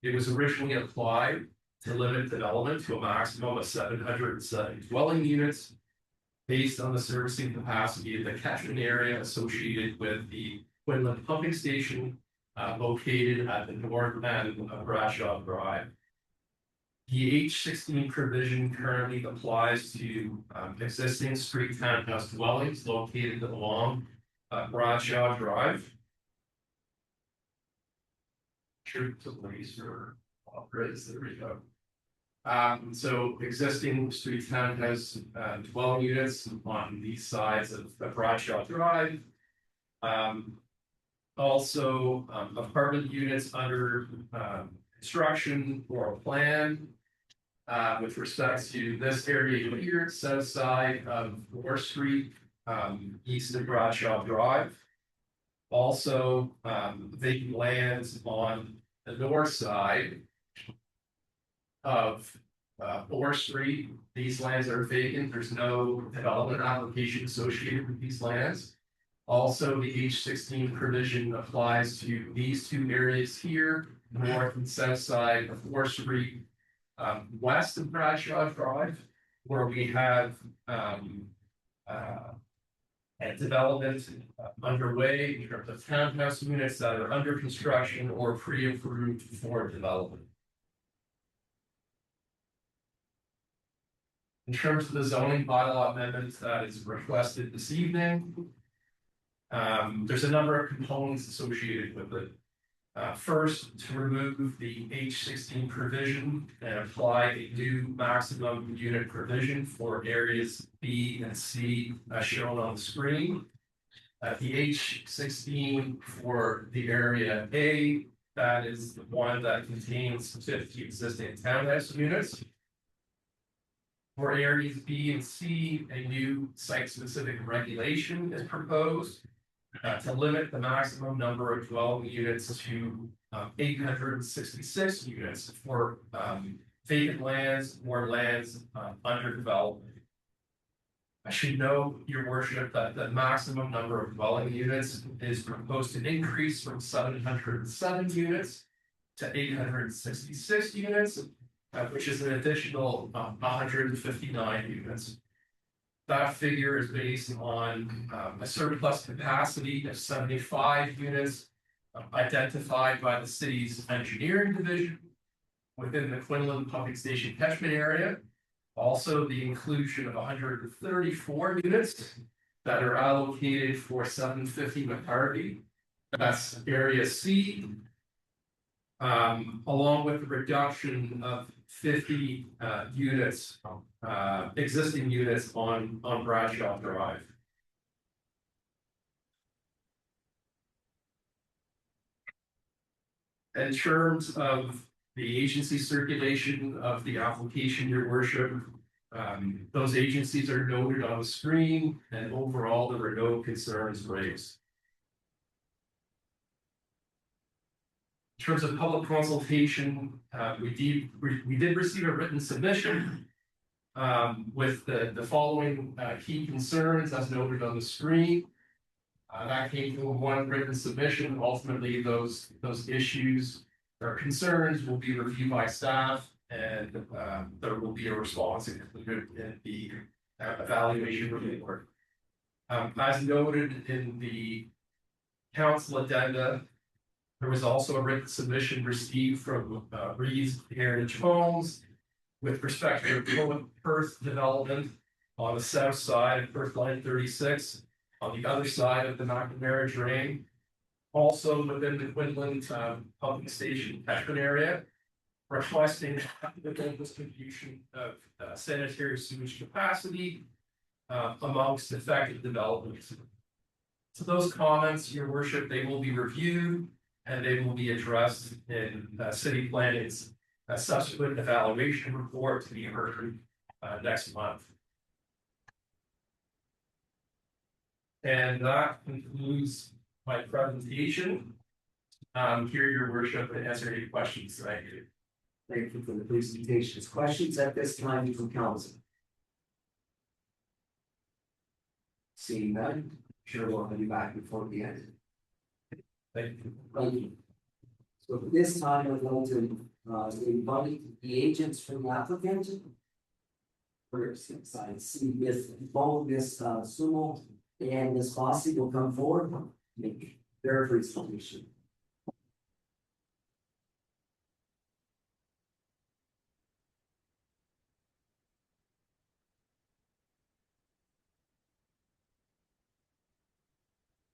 [SPEAKER 10] it was originally applied to limit development to a maximum of 770 dwelling units based on the servicing capacity of the catchment area associated with the Quinlan pumping station located at the north end of Bradshaw Drive. The H16 provision currently applies to existing street townhouse dwellings located along Bradshaw Drive. There we go. So existing street townhouse dwelling units on these sides of Bradshaw Drive. Also apartment units under construction or plan with respect to this area here, south side of 4th Street, east of Bradshaw Drive. Also vacant lands on the north side of 4th Street. These lands are vacant. There's no development application associated with these lands. Also, the H16 provision applies to these two areas here, north and south side of 4th Street, west of Bradshaw Drive, where we have development underway in terms of townhouse units that are under construction or pre-approved for development. In terms of the zoning bylaw amendment that is requested this evening, there's a number of components associated with it. First, to remove the H16 provision and apply a new maximum unit provision for areas B and C as shown on the screen. The H16 for the area A, that is the one that contains 50 existing townhouse units. For areas B and C, a new site-specific regulation is proposed to limit the maximum number of dwelling units to 866 units for vacant lands or lands under development. I should note, Your Worship, that the maximum number of dwelling units is proposed to increase from 707 units to 866 units, which is an additional 159 units. That figure is based on a surplus capacity of 75 units identified by the city's engineering division within the Quinlan pumping station catchment area. Also, the inclusion of 134 units that are allocated for 750 McCarthy. That's area C. Along with the reduction of 50 units, existing units on Bradshaw Drive. In terms of the agency circulation of the application, Your Worship, those agencies are noted on the screen, and overall there were no concerns raised. In terms of public consultation, we did receive a written submission with the following key concerns as noted on the screen. That came from one written submission. Ultimately, those issues or concerns will be reviewed by staff, and there will be a response included in the evaluation report. As noted in the council addenda, there was also a written submission received from Reed's Heritage Homes with respect to the Perth development on the south side of Perth Line 36, on the other side of the McNamara Drain. Also within the Quinlan pumping station catchment area, requesting the distribution of sanitary sewage capacity amongst affected developments. So those comments, your worship, they will be reviewed and they will be addressed in city planning's subsequent evaluation report to be heard next month. And that concludes my presentation. Here, your worship, to answer any questions that I do.
[SPEAKER 1] Thank you for the presentations. Questions at this time from council? Seeing none, sure we'll have you back before the end.
[SPEAKER 10] Thank you.
[SPEAKER 1] Thank you. So at this time, we're going to invite the agents from the applicant. First, I see both Miss Sumo and Miss Fossey will come forward, make their presentation.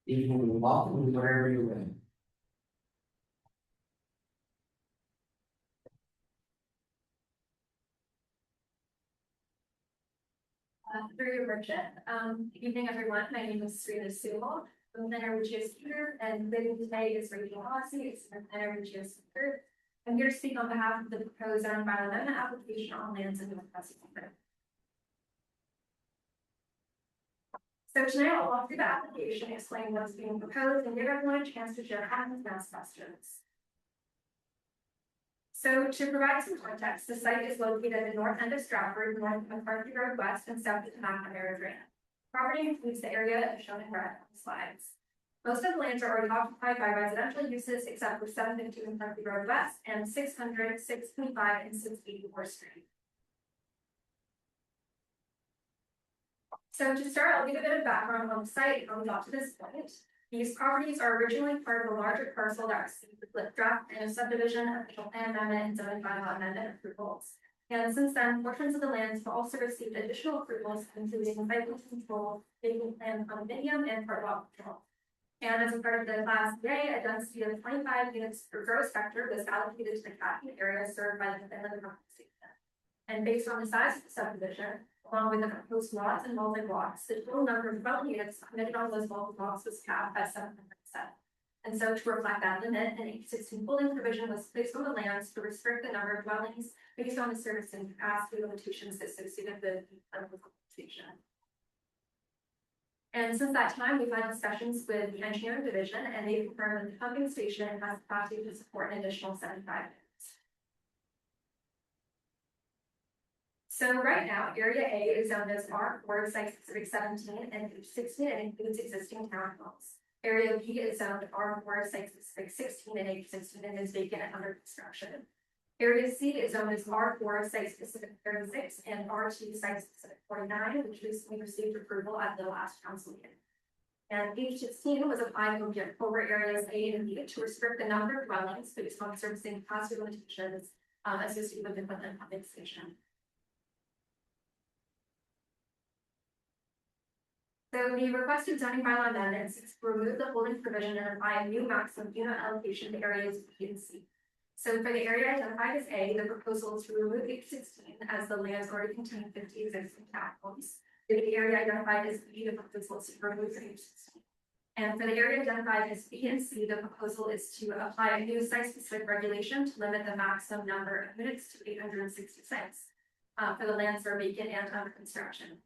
[SPEAKER 1] Evening and welcome wherever you're ready.
[SPEAKER 5] Through your worship, good evening everyone, my name is Serena Sewell, I'm the Energy Speaker, and living today is Rachel Rossi, it's an Energy Speaker. I'm here to speak on behalf of the proposed zoning bylaw amendment application on lands in North Weston. So tonight I'll walk through the application, explain what's being proposed, and give everyone a chance to share comments and ask questions. So to provide some context, the site is located at the north end of Stratford, north of McCarthy Road West and south of the McNamara Drain. Property includes the area shown in red on the slides. Most of the lands are already occupied by residential uses except for 752 McCarthy Road West and 600, 625, and 684 Street. So to start, I'll give a bit of background on the site and how we got to this point. These properties are originally part of a larger parcel that received the flip draft and a subdivision, official plan amendment, and zoning bylaw amendment approvals. And since then, portions of the lands have also received additional approvals, including site plan control, vacant plan condominium, and part lot control. And as a part of the Class A, a density of 25 units per gross hectare was allocated to the catchment area served by the Quinlan pumping station. And based on the size of the subdivision, along with the proposed lots and multi-blocks, the total number of dwelling units permitted on those multi-blocks was capped at 700%. And so to reflect that limit, an 816 building provision was placed on the lands to restrict the number of dwellings based on the service and capacity limitations associated with the station. And since that time, we've had discussions with the engineering division, and they confirmed that the pumping station has capacity to support an additional 75 units. So right now, Area A is zoned as R4, site-specific 17, and H16, and includes existing townhomes. Area B is zoned R4, site-specific 16, and H16, and is vacant and under construction. Area C is zoned as R4, site-specific 36, and R2, site-specific 49, which recently received approval at the last council meeting. And H16 was applied over areas A and B to restrict the number of dwellings based on servicing capacity limitations associated with the Quinlan pumping station. So the requested zoning bylaw amendments is to remove the holding provision and apply a new maximum unit allocation to areas B and C. So for the area identified as A, the proposal is to remove H16 as the lands already contain 50 existing townhomes. For the area identified as B, the proposal is to remove H16. And for the area identified as B and C, the proposal is to apply a new site-specific regulation to limit the maximum number of units to 866 for the lands that are vacant and under construction.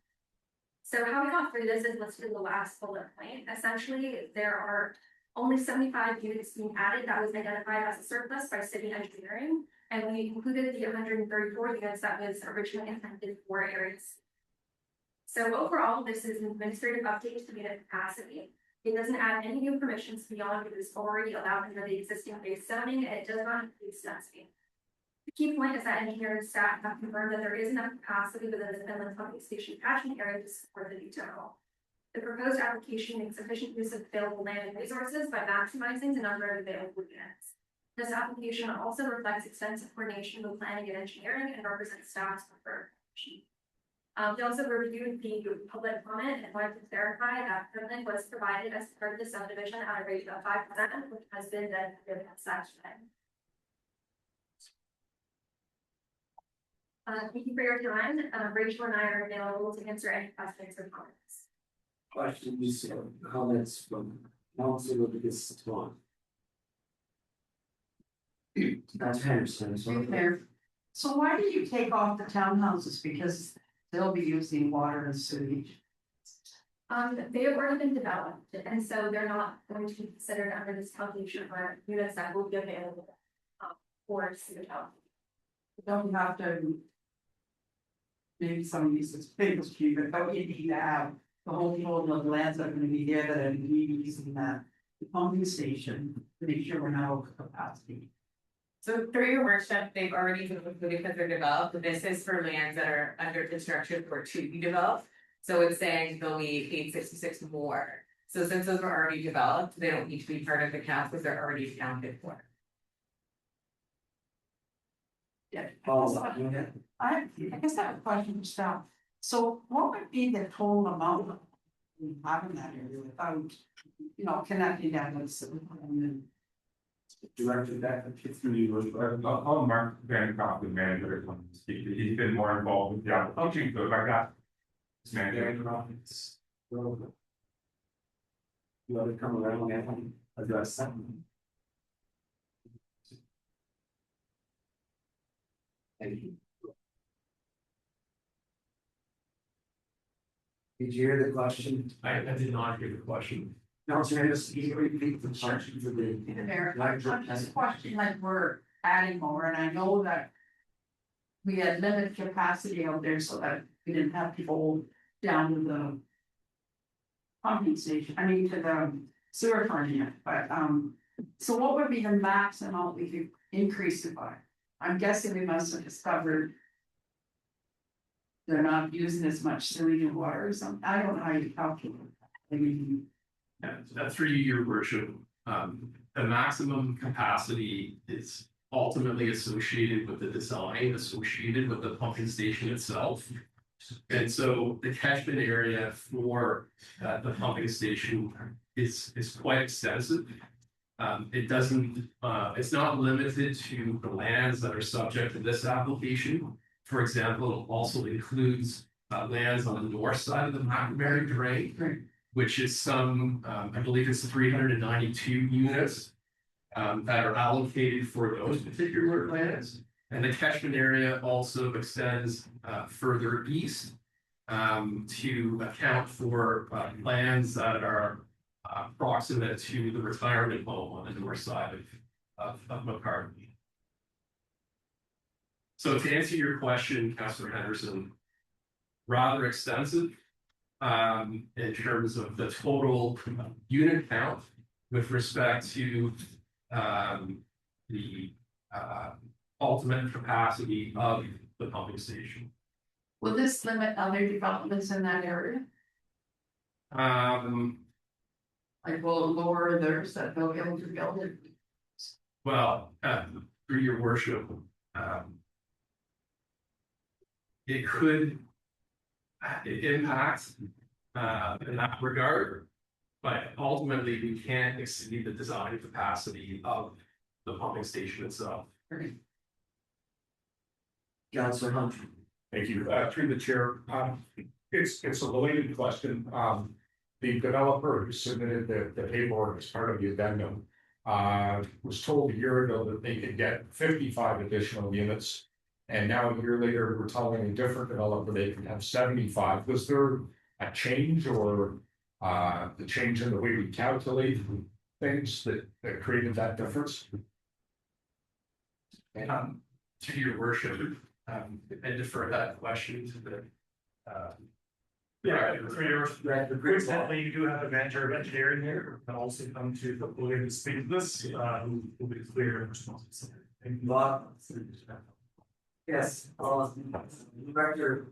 [SPEAKER 5] So how we got through this is listed in the last bullet point. Essentially, there are only 75 units being added that was identified as a surplus by city engineering, and we included the 134 units that was originally intended for areas. So overall, this is an administrative update to unit capacity. It doesn't add any new permissions beyond what is already allowed under the existing base zoning, and it does not include density. The key point is that engineering staff have confirmed that there is enough capacity within the Quinlan pumping station catchment area to support the new total. The proposed application makes sufficient use of available land and resources by maximizing the number of available units. This application also reflects extensive coordination with planning and engineering and represents staff's preferred approach. We also reviewed the public comment and wanted to clarify that permit was provided as part of the subdivision at a rate of 5%, which has been the section. Thank you for your time. Rachel and I are available to answer any questions or comments.
[SPEAKER 1] Questions or comments from council of this one? That's Henderson, so.
[SPEAKER 4] There. So why did you take off the townhouses? Because they'll be using water and sewage.
[SPEAKER 5] They have already been developed, and so they're not going to be considered under this calculation for units that will be available for sewage out.
[SPEAKER 4] Don't have to. Maybe some of these things cheap, but don't you need to have the whole total of lands that are gonna be there that are gonna be using that pumping station to make sure we're not over capacity.
[SPEAKER 6] So through your workshop, they've already been included because they're developed, but this is for lands that are under construction or to be developed. So it's saying they'll need 866 more. So since those were already developed, they don't need to be part of the count because they're already accounted for.
[SPEAKER 4] Yeah.
[SPEAKER 1] Oh,
[SPEAKER 4] I guess I have a question for staff. So what would be the total amount of having that area without, you know, connecting that with and
[SPEAKER 1] Director that.
[SPEAKER 9] I'll Mark Bancroft, the manager, he's been more involved with the application, so I got. His manager.
[SPEAKER 1] You want to come around and address something? Thank you. Did you hear the question?
[SPEAKER 10] I did not hear the question.
[SPEAKER 1] No, sir, just you repeat the question for the.
[SPEAKER 4] there, I'm just questioning, like, we're adding more, and I know that. We had limited capacity out there so that we didn't have people down to the. Pumping station, I mean, to the sewer front yet, but, so what would be the max amount we could increase it by? I'm guessing we must have discovered. They're not using as much sewage and water or something, I don't know how you calculate. I mean,
[SPEAKER 10] Yeah, through your worship, the maximum capacity is ultimately associated with the design, associated with the pumping station itself. And so the catchment area for the pumping station is quite extensive. It doesn't, it's not limited to the lands that are subject to this application. For example, it also includes lands on the north side of the McNamara Drain, which is some, I believe it's 392 units that are allocated for those particular lands. And the catchment area also extends further east to account for lands that are proximate to the retirement home on the north side of McCartney. So to answer your question, Councillor Henderson, rather extensive in terms of the total unit count with respect to the ultimate capacity of the pumping station.
[SPEAKER 4] will this limit other developments in that area? Like, will it lower theirs that they'll be able to build it?
[SPEAKER 10] Well, through your worship, it could impact in that regard, but ultimately we can't exceed the design capacity of the pumping station itself.
[SPEAKER 1] Councilor Humphrey.
[SPEAKER 9] Thank you, through the chair, it's a related question, the developer who submitted the paperwork as part of the addendum. Was told a year ago that they could get 55 additional units. And now a year later, we're telling a different developer they can have 75. Was there a change or the change in the way we calculate things that created that difference?
[SPEAKER 10] To your worship, and defer that question to the
[SPEAKER 11] Yeah, for your, coincidentally, you do have a manager of engineering here, and also come to the podium to speak to this, who will be clear in response.
[SPEAKER 1] Bob. Yes, Director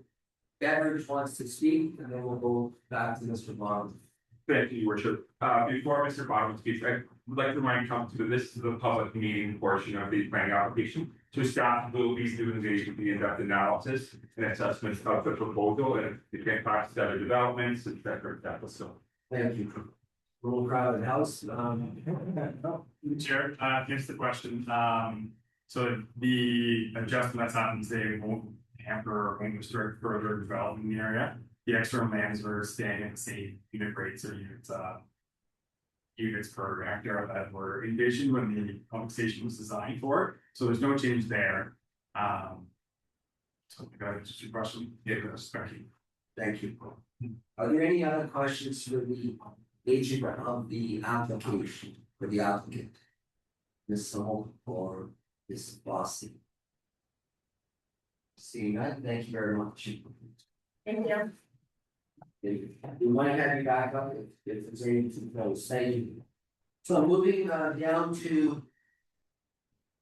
[SPEAKER 1] Beveridge wants to speak, and then we'll go back to Mr. Bottom.
[SPEAKER 9] Thank you, your worship. Before Mr. Bottom speaks, I would like to remind council that this is the public meeting portion of the planning application. So staff will be doing the in-depth analysis and assessment of the proposal and the impacts to other developments, et cetera, et cetera. So.
[SPEAKER 1] Thank you. Little crowded house,
[SPEAKER 11] Chair, here's the question. So the adjustment that's happened today won't hamper or won't restrict further development in the area. The external lands are staying at the same unit rates or units per hectare that were envisioned when the compensation was designed for. So there's no change there. So just your question. Yeah, thank you.
[SPEAKER 1] thank you. Are there any other questions for the agent of the application, for the applicant? Ms. Hall or Ms. Bossy? Seeing that, thank you very much.
[SPEAKER 5] Thank you.
[SPEAKER 1] We might have you back up if there's anything else. Thank you. So moving down to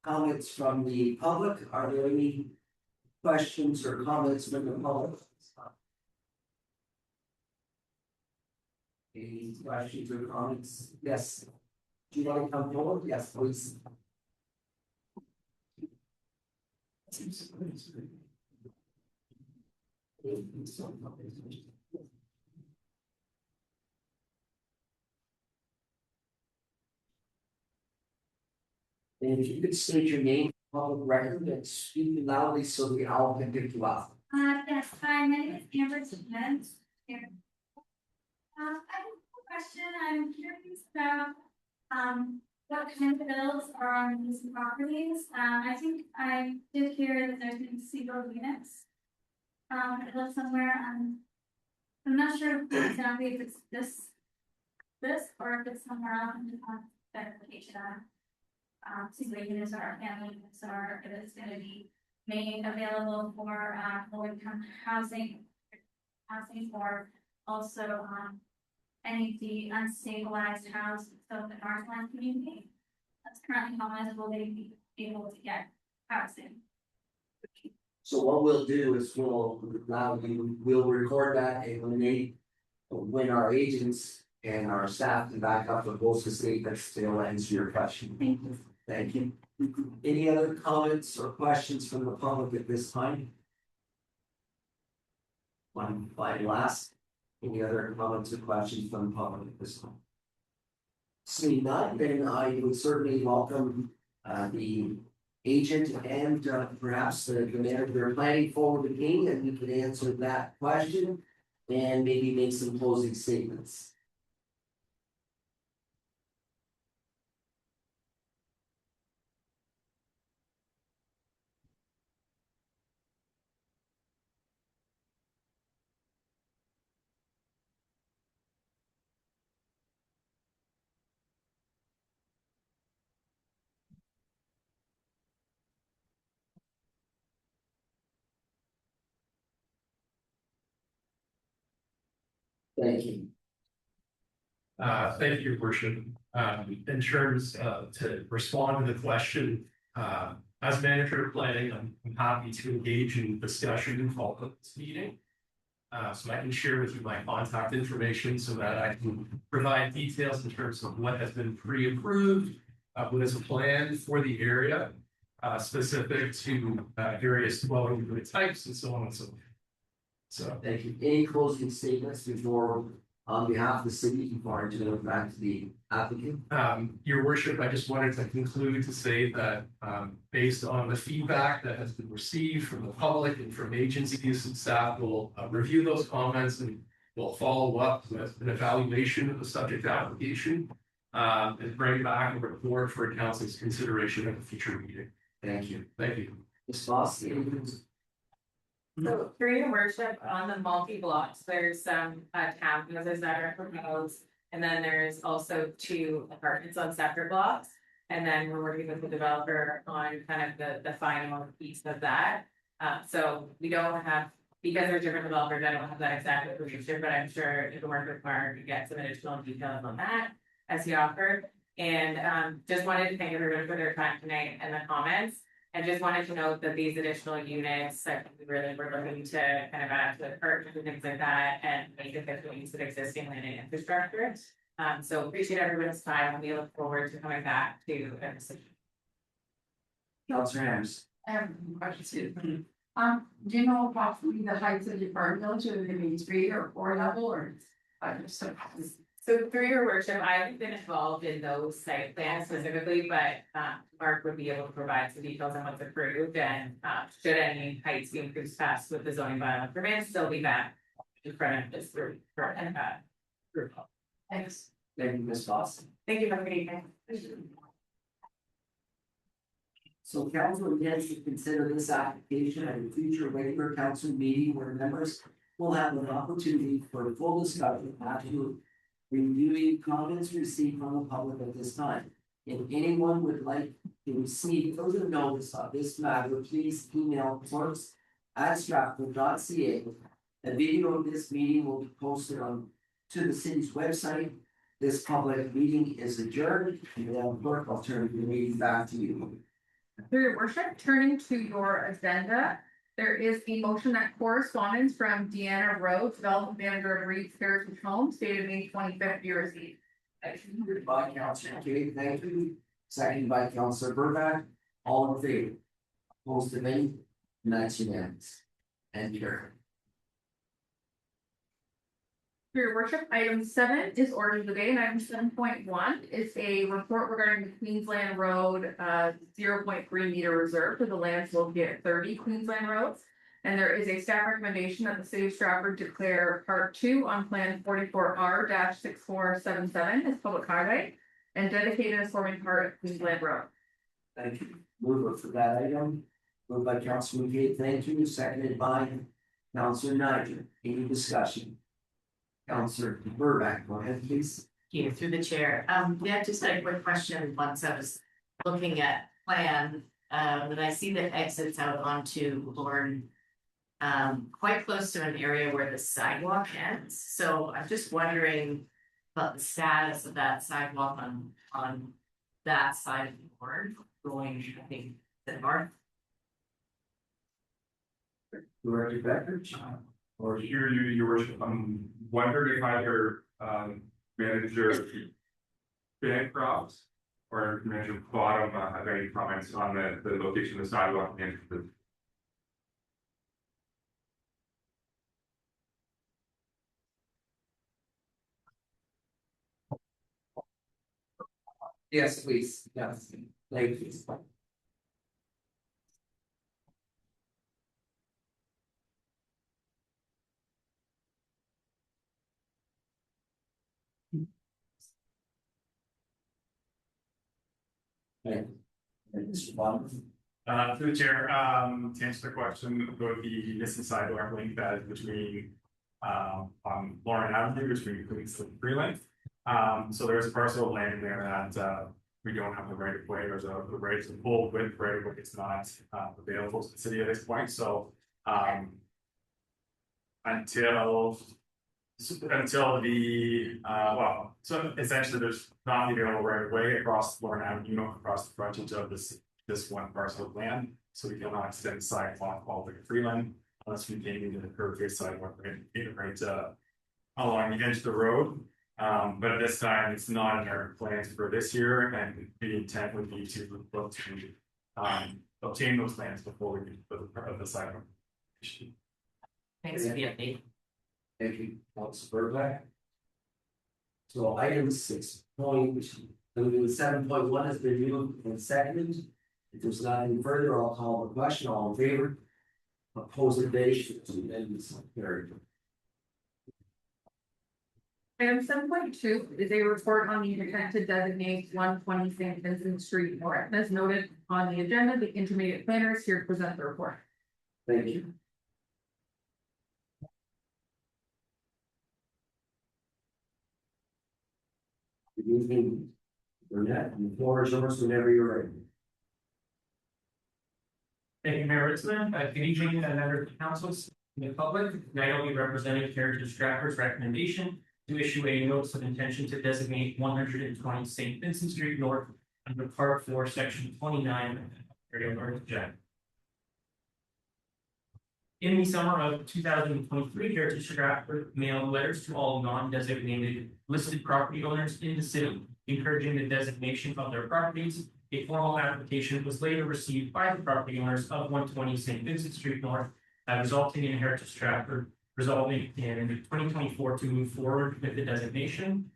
[SPEAKER 1] comments from the public. Are there any questions or comments from the public? Any questions or comments? Yes. Do you want to come forward? Yes, please. And if you could state your name, public record, and speak loudly so the owl can pick you up.
[SPEAKER 5] Yes, hi, my name is Amber Smith. I have a question. I'm curious about, what kind of bills are on these properties. I think I did hear that there's been single units. I live somewhere, I'm not sure exactly if it's this, or if it's somewhere else in the identification. Single units or family units, or if it's gonna be made available for, low income housing for also, any of the unstabilized houses of the Northland community. That's currently homeless, will they be able to get housing?
[SPEAKER 1] So what we'll do is we'll record that and when our agents and our staff can back up with both the statements, still answer your question.
[SPEAKER 5] Thank you.
[SPEAKER 1] Thank you. Any other comments or questions from the public at this time? One last. Any other comments or questions from the public at this time? Seeing none, then I would certainly welcome the agent and perhaps the manager planning forward again, and we can answer that question and maybe make some closing statements. Thank you.
[SPEAKER 10] Thank you, your worship. In terms of to respond to the question, as manager of planning, I'm happy to engage in discussion and follow up this meeting. So I can share with you my contact information so that I can provide details in terms of what has been pre-approved, what is planned for the area, specific to various dwelling unit types and so on and so forth. So
[SPEAKER 1] thank you. Any closing statements before, on behalf of the city, before I turn it back to the applicant?
[SPEAKER 10] Your worship, I just wanted to conclude to say that based on the feedback that has been received from the public and from agencies and staff, will review those comments and will follow up with an evaluation of the subject application and bring back a report for council's consideration at a future meeting.
[SPEAKER 1] Thank you.
[SPEAKER 10] Thank you.
[SPEAKER 1] Ms. Foss,
[SPEAKER 2] So through your worship, on the multi-blocks, there's some townhouses that are proposed. And then there's also 2 apartments on separate blocks. And then we're working with the developer on kind of the final piece of that. So we don't have, because they're different developers, I don't have that exact information, but I'm sure if the work required, you get some additional details on that as he offered. And just wanted to thank everyone for their time tonight and the comments.
[SPEAKER 6] I just wanted to note that these additional units, that we really were looking to kind of add to the park and things like that, and make efficient use of existing land and infrastructure. So appreciate everyone's time, and we look forward to coming back to a decision.
[SPEAKER 1] Councillor Hams.
[SPEAKER 4] I have a question too. Do you know approximately the heights of the apartment buildings, whether they be 3 or 4 level or? Just
[SPEAKER 6] So through your worship, I haven't been involved in those site plans specifically, but Mark would be able to provide some details on what's approved and should any heights be increased past with the zoning bylaw permits, they'll be back in front of this group for group.
[SPEAKER 4] Thanks.
[SPEAKER 1] Thank you, Ms. Foss.
[SPEAKER 6] Thank you, have a good evening.
[SPEAKER 1] So council intends to consider this application at a future regular council meeting where members will have an opportunity for a full discussion after reviewing comments received from the public at this time. If anyone would like to receive further notice of this matter, please email clerks@stratford.ca. A video of this meeting will be posted to the city's website. This public meeting is adjourned, and then clerk, I'll turn the meeting back to you.
[SPEAKER 2] Through your worship, turning to your agenda, there is a motion that correspondence from Deanna Rowe, Development Manager of Reed's Heritage Homes, dated May 25th, year Eve.
[SPEAKER 1] Moved by Councillor Kay, thank you. Seconded by Councillor Burback, all in favor. Opposed to any, and that's unanimous. And carried.
[SPEAKER 2] For your worship, item 7 is order of the day, and item 7.1 is a report regarding the Queensland Road 0.3 meter reserve for the lands located at 30 Queensland Roads. And there is a staff recommendation that the city of Stratford declare part 2 on plan 44R-6477 as public highway and dedicated as forming part of Queensland Road.
[SPEAKER 1] Thank you. Mover for that item. Moved by Councillor McKay, thank you. Seconded by Councillor Niger. Any discussion? Councillor Burback, go ahead, please.
[SPEAKER 6] You through the chair. Yeah, just a quick question. Once I was looking at plan, and I see that exits out onto Lorne. Quite close to an area where the sidewalk ends. So I'm just wondering about the status of that sidewalk on that side of the board going, I think, the north.
[SPEAKER 1] Director Becker.
[SPEAKER 11] Or here, your worship, I'm wondering if either manager Bancroft or manager Bottom have any comments on the location of the sidewalk and the.
[SPEAKER 1] Yes, please. Yes. Thank you. Mr. Bottom.
[SPEAKER 11] Through the chair, to answer the question about the missing sidewalk link that is between on Lauren Avenue between Queensland and Freeland. So there's a parcel of land there that we don't have the right of way or the right to pull with right of way. It's not available to the city at this point. So until the well, so essentially there's not the available right of way across Lauren Avenue, across the frontage of this one parcel of land. So we cannot extend the sidewalk all the way to Freeland unless we came into the curved sidewalk right along the edge of the road. But at this time, it's not in our plans for this year, and the intent would be to look to obtain those plans before we can put the sidewalk.
[SPEAKER 6] Thanks for the update.
[SPEAKER 1] Thank you, Councilor Burback. So item 7.1 has been moved and seconded. If there's nothing further, I'll call the question. All in favor? Opposed, and carried.
[SPEAKER 2] Item 7.2 is a report on the intent to designate 120 St. Vincent Street North. As noted on the agenda, the intermediate planner is here to present the report.
[SPEAKER 1] Thank you. Good evening, Burnett, and the floor is yours whenever you're ready.
[SPEAKER 12] Thank you, Mayor Ritzman. Good evening, members of the councils and the public. Tonight I'll be representing Heritage Stratford's recommendation to issue a notice of intention to designate 120 St. Vincent Street North under Part 4, Section 29 Area North Jack. In the summer of 2023, Heritage Stratford mailed letters to all non-designated listed property owners in the city, encouraging the designation of their properties. A formal application was later received by the property owners of 120 St. Vincent Street North, resulting in Heritage Stratford resolving in 2024 to move forward with the designation.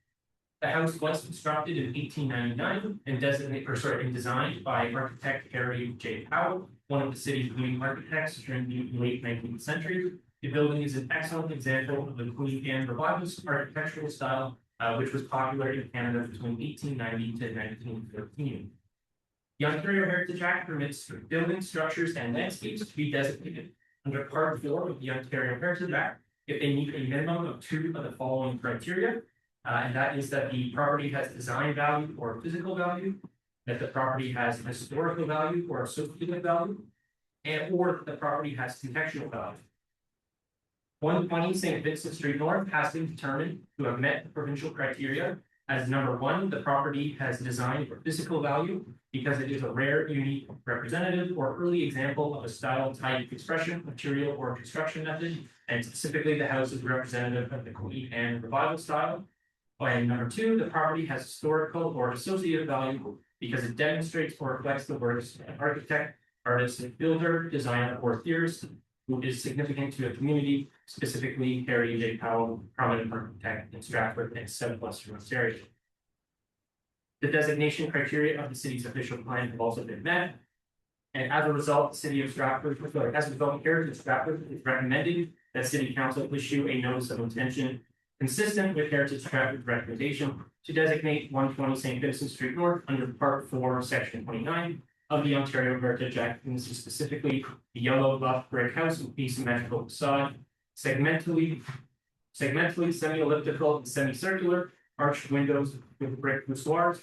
[SPEAKER 12] The house was constructed in 1899 and designed by architect Harry J. Powell, one of the city's leading architects during the late 19th century. The building is an excellent example of the Queen Anne Revivalist architectural style, which was popular in Canada between 1890 to 1913. The Ontario Heritage Act permits buildings, structures, and landscapes to be designated under Part 4 of the Ontario Heritage Act if they meet a minimum of 2 of the following criteria. And that is that the property has design value or physical value, that the property has historical value or associative value, and or that the property has contextual value. 120 St. Vincent Street North has been determined to have met the provincial criteria as number 1, the property has design or physical value because it is a rare, unique, representative, or early example of a style, type, expression, material, or construction method, and specifically the house is representative of the Queen Anne Revival style. And number 2, the property has historical or associative value because it demonstrates or reflects the works of an architect, artist, builder, designer, or theorist who is significant to a community, specifically Harry J. Powell, prominent architect in Stratford and Southwestern Ontario. The designation criteria of the city's official plan have also been met. And as a result, the city of Stratford, Heritage Stratford is recommending that City Council issue a notice of intention consistent with Heritage Stratford's recommendation to designate 120 St. Vincent Street North under Part 4, Section 29 of the Ontario Heritage Act, and this is specifically the yellow buff brick house with asymmetrical facade, segmentally semi-elliptical and semicircular arched windows with brick voussoirs,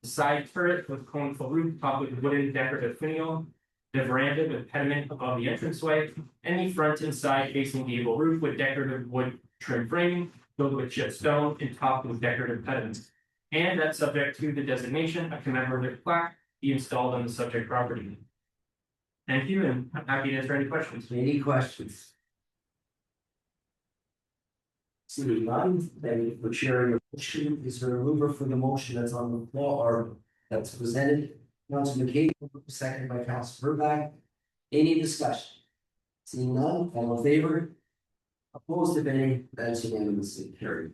[SPEAKER 12] the side turret with conical roof topped with wooden decorative finial, the veranda with pediment above the entranceway, and the front and side facing gable roof with decorative wood trim framing filled with chipped stone and topped with decorative pediments. And that subject to the designation, a commemorative plaque be installed on the subject property. Thank you, and I'm happy to answer any questions.
[SPEAKER 1] Any questions? Seeing none, thank you for sharing your motion. Is there a mover for the motion that's on the floor or that's presented? Councilor McCabe, seconded by Councilor Burbach. Any discussion? Seeing none, all in favor? Opposed, if any, that's unanimously carried.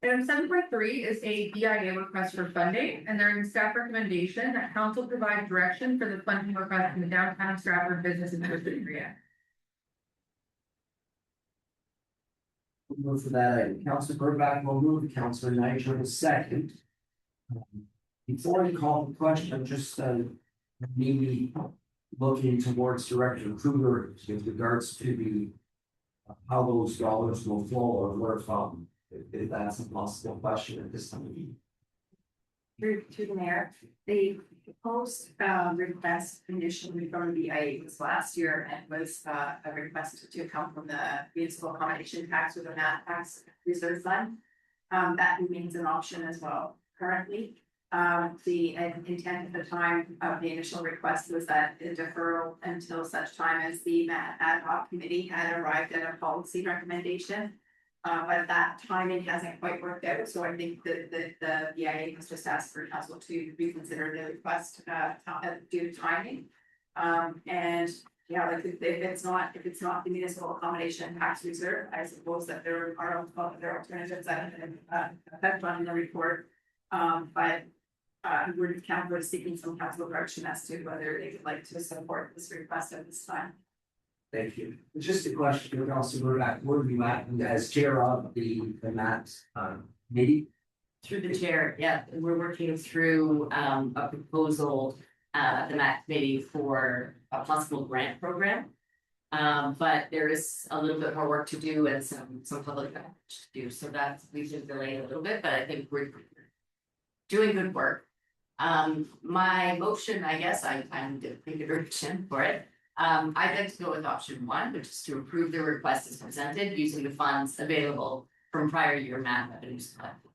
[SPEAKER 2] Item 7.3 is a BIA request for funding, and there is staff recommendation that council provide direction for the funding request in the downtown Stratford business and industry area.
[SPEAKER 1] We'll move for that item. Councilor Burbach will move, Councilor Nigel will second. Before we call the question, just maybe looking towards Director Kruger with regards to the how those dollars will flow or where from. If that's a possible question at this time.
[SPEAKER 4] Through to the mayor, the proposed request initially from the BIA was last year and was a request to come from the municipal accommodation tax with a MAT tax reserve fund. That remains an option as well currently. The intent at the time of the initial request was that the deferral until such time as the MAT ad hoc committee had arrived at a policy recommendation. But that timing hasn't quite worked out, so I think that the BIA has just asked for council to reconsider the request due to timing. And yeah, like if it's not the municipal accommodation tax reserve, I suppose that there are alternatives that have effect on the report. But we're council seeking some council direction as to whether they would like to support this request at this time.
[SPEAKER 1] Thank you. Just a question, but also we're at, where are you at as chair of the MAT committee?
[SPEAKER 6] Through the chair, yeah, we're working through a proposal at the MAT committee for a possible grant program. But there is a little bit more work to do and some public outreach to do. So that's we've been delayed a little bit, but I think we're doing good work. My motion, I guess I'm the direction for it. I'd like to go with option 1, which is to approve the request as presented using the funds available from prior year MAP revenues collected.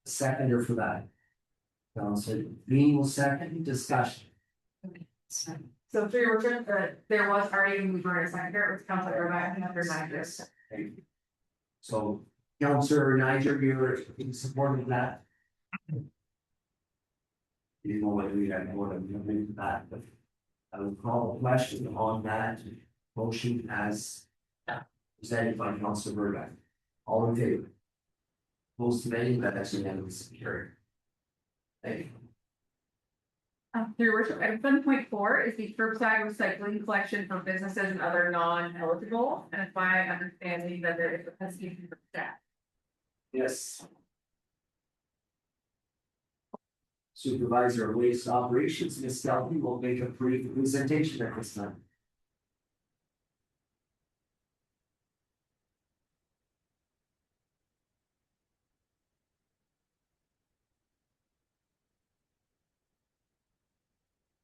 [SPEAKER 1] Seconder for that. Council Bean will second, discussion.
[SPEAKER 2] So for your worship, there was already a mover and a seconder, it was Councilor Irvine and other managers.
[SPEAKER 1] So, Councilor Niger, you're in support of that? You know what we had more than that, but I will call a question on that motion as presented by Councilor Burbank. All in favor? Most many, but that's unanimous carried. Thank you.
[SPEAKER 2] Your worship, item 7.4 is the curbside recycling collection for businesses and other non-eligible, and it's my understanding that there is a hesitation for staff.
[SPEAKER 1] Yes. Supervisor of Waste Operations, Ms. Skelton, will make a brief presentation at this time.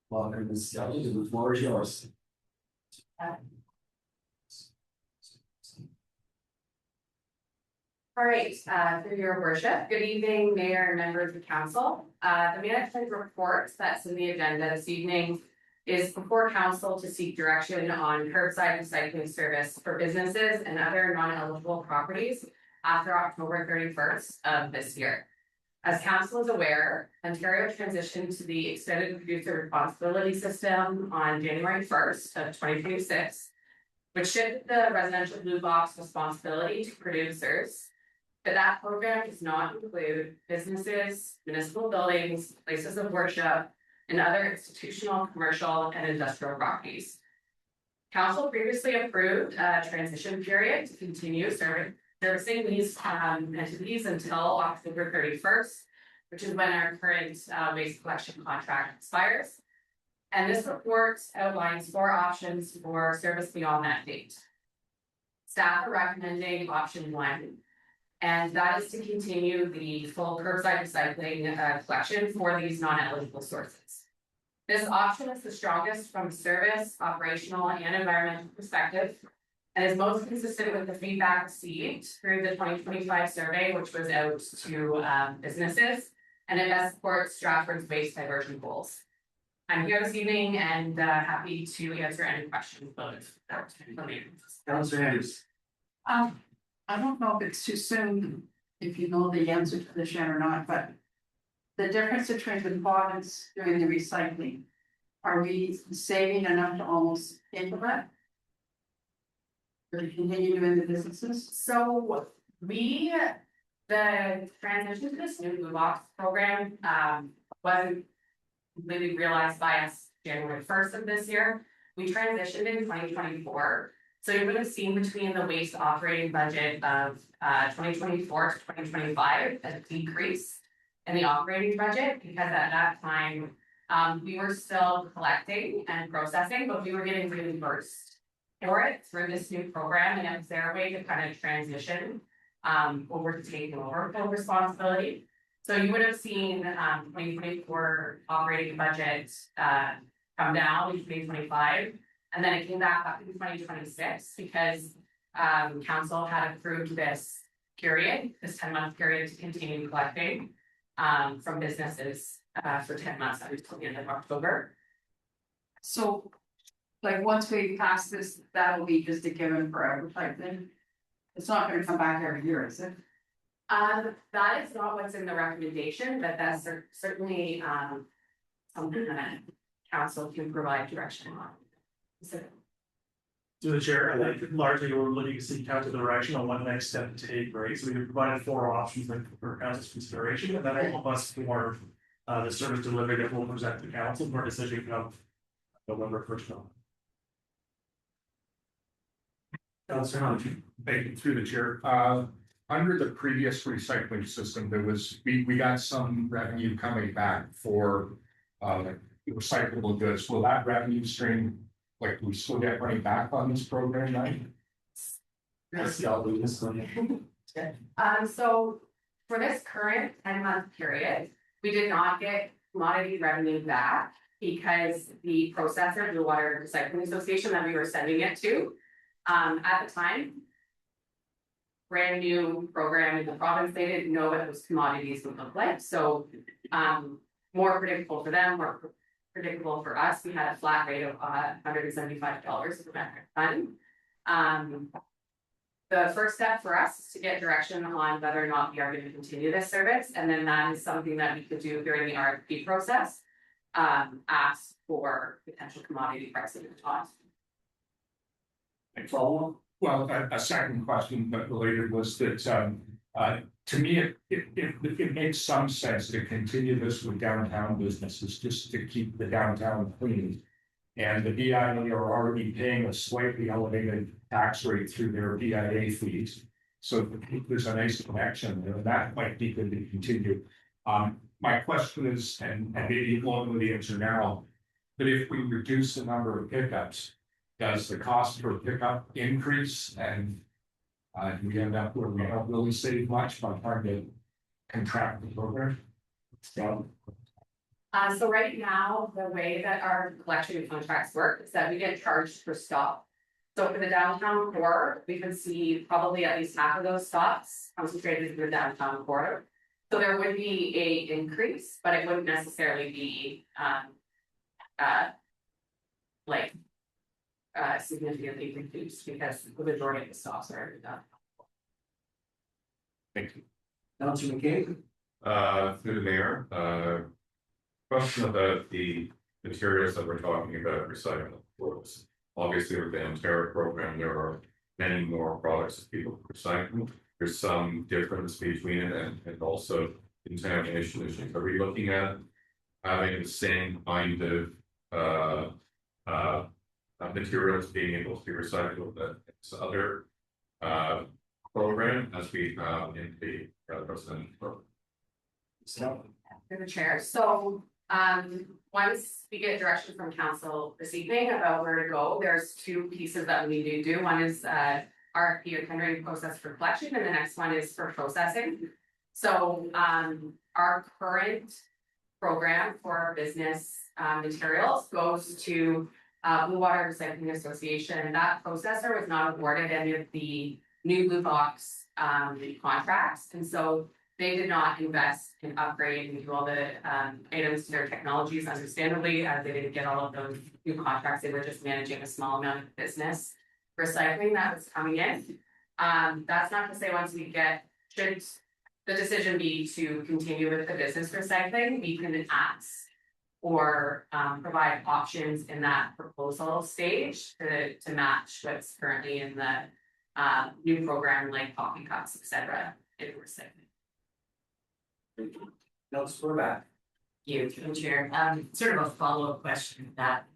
[SPEAKER 1] Welcome, Ms. Skelton, the floor is yours.
[SPEAKER 13] All right, through your worship, good evening, Mayor and members of council. The management report that's in the agenda this evening is before council to seek direction on curbside recycling service for businesses and other non-eligible properties after October 31st of this year. As council is aware, Ontario transitioned to the extended producer responsibility system on January 1st of 2026, which shifted the residential blue box responsibility to producers. But that program does not include businesses, municipal buildings, places of worship, and other institutional, commercial, and industrial properties. Council previously approved a transition period to continue servicing these entities until October 31st, which is when our current waste collection contract expires. And this report outlines 4 options for service beyond that date. Staff are recommending option 1. And that is to continue the full curbside recycling collection for these non-eligible sources. This option is the strongest from a service, operational, and environmental perspective, and is most consistent with the feedback received through the 2025 survey, which was out to businesses, and it best supports Stratford's waste diversion goals. I'm here this evening and happy to answer any questions about it.
[SPEAKER 1] Councilor Andrews.
[SPEAKER 4] I don't know if it's too soon, if you know the answer to this yet or not, but the difference between the province doing the recycling, are we saving enough to almost pay for that? Or to continue doing the businesses?
[SPEAKER 13] So the transition to this new blue box program wasn't completely realized by us January 1st of this year. We transitioned in 2024. So you would have seen between the waste operating budget of 2024 to 2025 a decrease in the operating budget, because at that time we were still collecting and processing, but we were getting reimbursed for it through this new program, and it was their way to kind of transition over to taking over full responsibility. So you would have seen 2024 operating budget come down in 2025. And then it came back up in 2026 because council had approved this period, this 10-month period to continue collecting from businesses for 10 months until the end of October.
[SPEAKER 4] So, like, once we pass this, that'll be just a given forever type thing. It's not gonna come back every year, is it?
[SPEAKER 13] That is not what's in the recommendation, but that's certainly something that council can provide direction on. So,
[SPEAKER 11] To the chair, I think largely we're looking to seek council direction on what next step to take, right? So we provided 4 options for council's consideration, and then will help us for the service delivery that will present to council for decision of November 1st.
[SPEAKER 1] Councilor Hunt.
[SPEAKER 9] Thank you, through the chair. Under the previous recycling system, we got some revenue coming back for recyclable goods. Will that revenue stream, like, we still get money back on this program, right?
[SPEAKER 1] Yes, I'll do this one.
[SPEAKER 13] So for this current 10-month period, we did not get commodity revenue back because the processor, the Water Recycling Association that we were sending it to, at the time, brand new program in the province. They didn't know what those commodities would look like, so more predictable for them, more predictable for us. We had a flat rate of $175 per metric ton. The first step for us is to get direction on whether or not we are going to continue this service, and then that is something that we could do during the RFP process. Ask for potential commodity pricing response.
[SPEAKER 1] Follow.
[SPEAKER 9] Well, a second question, but related was that, to me, it makes some sense to continue this with downtown businesses, just to keep the downtown clean. And the BIA are already paying a slightly elevated tax rate through their BIA fees. So there's a nice connection there, and that might be good to continue. My question is, and maybe one with the answer now, but if we reduce the number of pickups, does the cost per pickup increase, and do we end up where we don't really save much by trying to contract the program?
[SPEAKER 13] So right now, the way that our collection contracts work is that we get charged per stop. So for the downtown core, we can see probably at least half of those stops concentrated in the downtown core. So there would be a increase, but it wouldn't necessarily be significantly reduced because the majority of the stops are done.
[SPEAKER 9] Thank you.
[SPEAKER 1] Councilor McCabe.
[SPEAKER 14] Through the mayor, question about the materials that we're talking about recycling. Obviously, with the Ontario program, there are many more products that people recycle. There's some difference between it and also contamination issues. Are we looking at having the same kind of materials being able to be recycled that this other program as we have in the president program?
[SPEAKER 13] Through the chair. So once we get direction from council this evening about where to go, there's two pieces that we need to do. One is RFP or tendering process for collection, and the next one is for processing. So our current program for our business materials goes to Blue Water Recycling Association. That processor was not awarded any of the new Blue Box contracts, and so they did not invest in upgrading and do all the items to their technologies, understandably, as they didn't get all of those new contracts. They were just managing a small amount of business recycling that was coming in. That's not to say once we get, should the decision be to continue with the business recycling, we can ask or provide options in that proposal stage to match what's currently in the new program, like coffee cups, etc. in recycling.
[SPEAKER 1] Councilor back.
[SPEAKER 6] You, through the chair, sort of a follow-up question to that.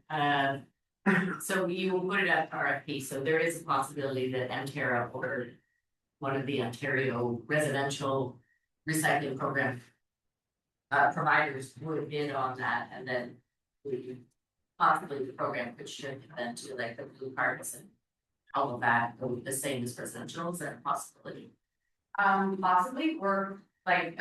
[SPEAKER 6] So you will put it at RFP, so there is a possibility that Ontario or one of the Ontario residential recycling program providers would bid on that, and then we possibly the program could shift then to like the blue cards and all of that, the same as residential. Is that a possibility?
[SPEAKER 13] Possibly, we're like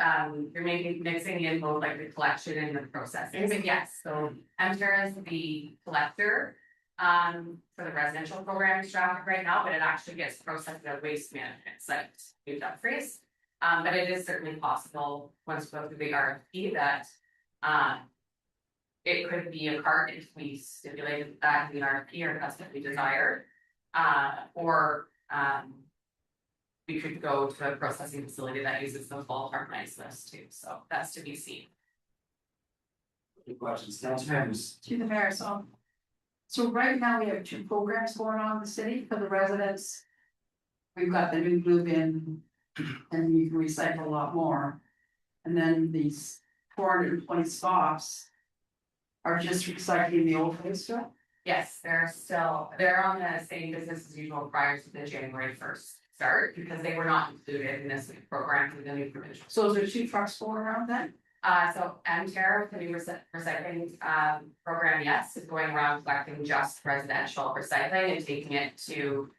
[SPEAKER 13] you're maybe mixing in both like the collection and the processing, but yes, so Ontario is the collector for the residential program in Stratford right now, but it actually gets processed at a waste management site, New Dumfries. But it is certainly possible once we go through the RFP that it could be a cart if we stipulated that in the RFP or that's what we desired, or we could go to a processing facility that uses the full harmonized list too. So that's to be seen.
[SPEAKER 1] Any questions, Councilor Henderson?
[SPEAKER 4] To the mayor, so right now we have two programs going on in the city for the residents. We've got the new blue bin, and you can recycle a lot more. And then these 420 stops are just recycling the old waste stuff.
[SPEAKER 13] Yes, they're on the same business as usual prior to the January 1st start because they were not included in this program through the new provision.
[SPEAKER 4] So is there two trucks going around then?
[SPEAKER 13] So MTER, the new recycling program, yes, is going around collecting just residential recycling and taking it to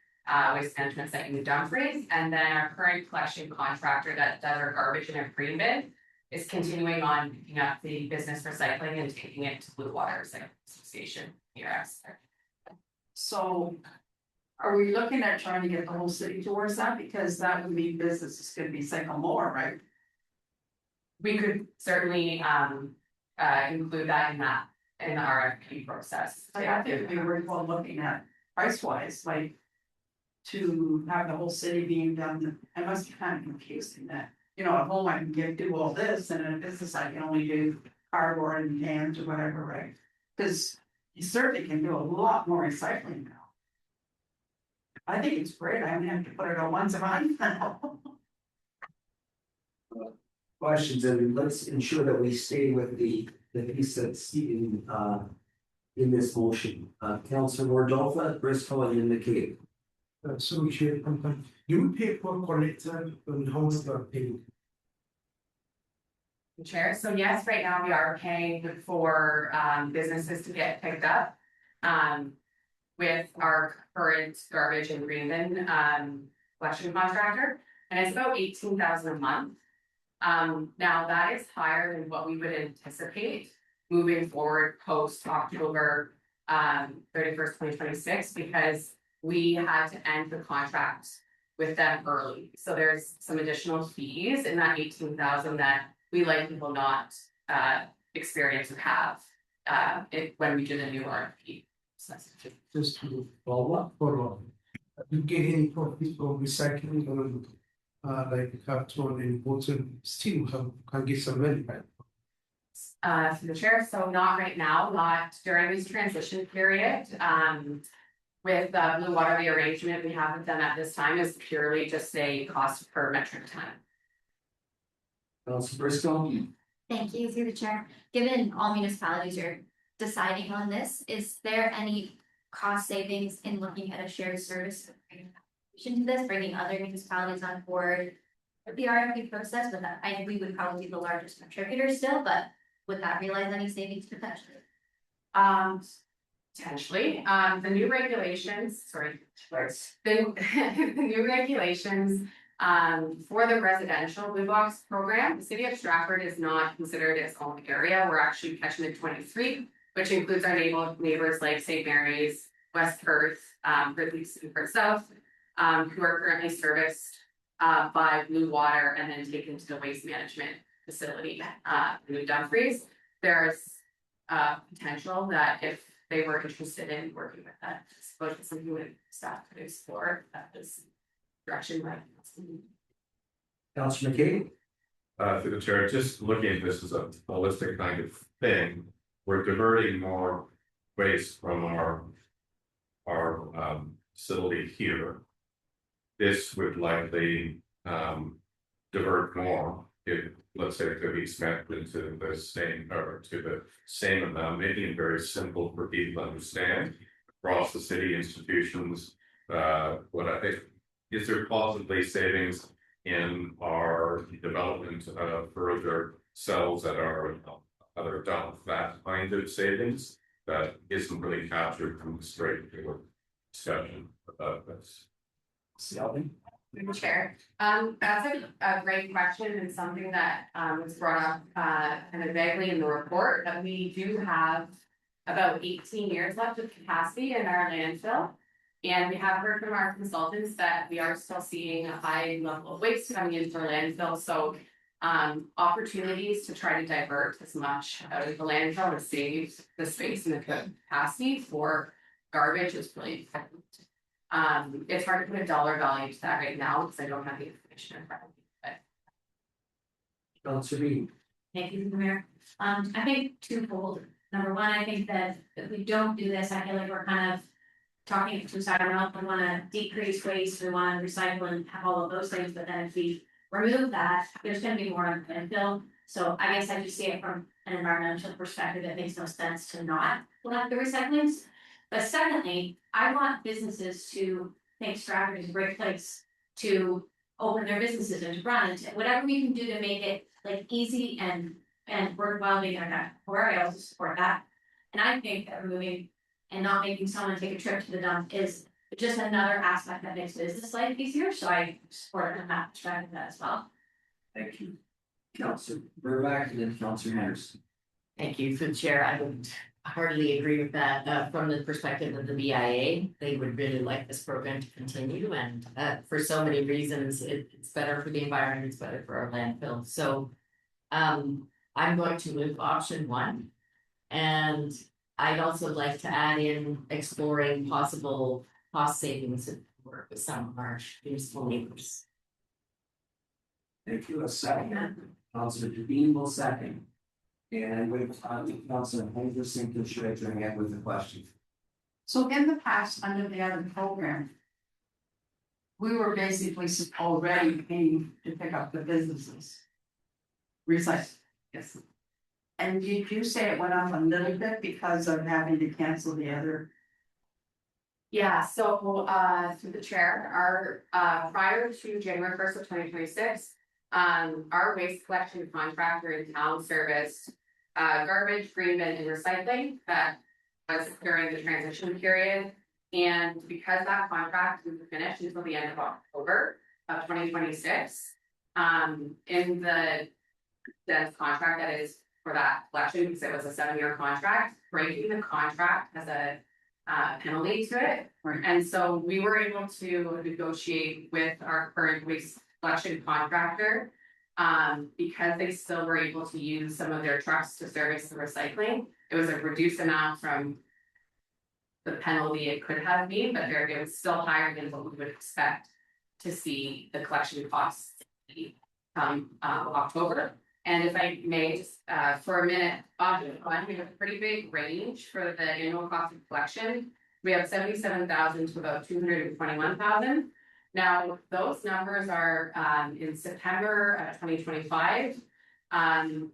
[SPEAKER 13] waste management site in New Dumfries. And then our current collection contractor that does our garbage in a green bin is continuing on picking up the business recycling and taking it to Blue Water Recycling Association here.
[SPEAKER 4] So Are we looking at trying to get the whole city towards that? Because that would mean businesses could be single more, right?
[SPEAKER 13] We could certainly include that in the RFP process.
[SPEAKER 4] I think it'd be worthwhile looking at price wise, like. To have the whole city being done, it must be kind of confusing that, you know, at home I can do all this, and in a business I can only do cardboard and cans or whatever, right? Cause you certainly can do a lot more recycling now. I think it's great, I don't have to put it on once a month now.
[SPEAKER 1] Questions, and let's ensure that we stay with the piece that's in this motion. Councilor Rodolfo, Bristol, and McCabe.
[SPEAKER 15] So we should, do we pay for collector and how much are paid?
[SPEAKER 13] Chair, so yes, right now we are paying for businesses to get picked up. With our current garbage and green bin collection contractor, and it's about 18,000 a month. Now that is higher than what we would anticipate moving forward post October 31st, 2026, because we had to end the contract with them early. So there's some additional fees in that 18,000 that we likely will not experience or have when we do the new RFP.
[SPEAKER 15] Just to follow up for, you get any profit from recycling or like carton and bottle, still can get some value back?
[SPEAKER 13] Through the chair, so not right now, not during this transition period. With Blue Water, the arrangement we have with them at this time is purely just a cost per metric ton.
[SPEAKER 1] Councilor Bristol.
[SPEAKER 8] Thank you, through the chair. Given all municipalities are deciding on this, is there any cost savings in looking at a shared service? To this, bringing other municipalities on board with the RFP process, but we would probably be the largest contributor still, but would that realize any savings potentially?
[SPEAKER 13] Potentially, the new regulations, the new regulations for the residential blue box program, the city of Stratford is not considered its own area. We're actually catchment 23, which includes our neighbors like St. Mary's, West Perth, Ridley, and Perth South, who are currently serviced by Blue Water and then taken to the waste management facility, New Dumfries. There's potential that if they were interested in working with that, I suppose it's something that staff could explore that this direction might.
[SPEAKER 1] Councilor McCabe.
[SPEAKER 14] Through the chair, just looking at this as a holistic kind of thing, we're diverting more waste from our facility here. This would likely divert more if, let's say, it could be spent into the same or to the same amount, making it very simple for people to understand across the city institutions. What I think is there possibly savings in our development of further cells that are done with that kind of savings that isn't really captured from the straight discussion about this.
[SPEAKER 1] Selvin.
[SPEAKER 13] Chair, that's a great question and something that was brought up kind of vaguely in the report, but we do have about 18 years left of capacity in our landfill. And we have heard from our consultants that we are still seeing a high level of waste coming into our landfill. So opportunities to try to divert as much out of the landfill and save the space and the capacity for garbage is really important. It's hard to put a dollar value to that right now because I don't have the information in front of me. But
[SPEAKER 1] Councilor Reid.
[SPEAKER 8] Thank you, Mayor. I think twofold. Number one, I think that if we don't do this, I feel like we're kind of talking to side mouth. We want to decrease waste, we want to recycle and have all of those things, but then if we remove that, there's going to be more in the landfill. So I guess I just see it from an environmental perspective. It makes no sense to not let the recyclings. But secondly, I want businesses to think Stratford is a great place to open their businesses and to run and whatever we can do to make it like easy and worthwhile being where I also support that. And I think that removing and not making someone take a trip to the dump is just another aspect that makes business life easier. So I support it in that perspective as well.
[SPEAKER 1] Thank you. Councilor Burback and then Councilor Henderson.
[SPEAKER 6] Thank you, through the chair. I would heartily agree with that, from the perspective of the BIA, they would really like this program to continue, and, for so many reasons, it's better for the environment, it's better for our landfill, so. I'm going to move option 1. And I'd also like to add in exploring possible cost savings and work with some of our municipal neighbors.
[SPEAKER 1] Thank you. A second. Councilor Devine will second. And with Councilor Henderson, can you raise your hand with the question?
[SPEAKER 4] So in the past, under the other program, we were basically already paying to pick up the businesses. Recycle, yes. And did you say it went up a little bit because of having to cancel the other?
[SPEAKER 13] Yeah, so through the chair, our prior to January 1st of 2026, our waste collection contractor in town serviced garbage, green bin, and recycling. That was during the transition period. And because that contract was finished until the end of October of 2026, in the contract that is for that collection, because it was a 7-year contract, breaking the contract has a penalty to it.
[SPEAKER 4] Right.
[SPEAKER 13] And so we were able to negotiate with our current waste collection contractor, because they still were able to use some of their trucks to service the recycling. It was a reduced amount from the penalty it could have been, but it was still higher than what we would expect to see the collection costs come October. And if I may, just for a minute, option 1, we have a pretty big range for the annual cost of collection. We have 77,000 to about 221,000. Now, those numbers are in September of 2025.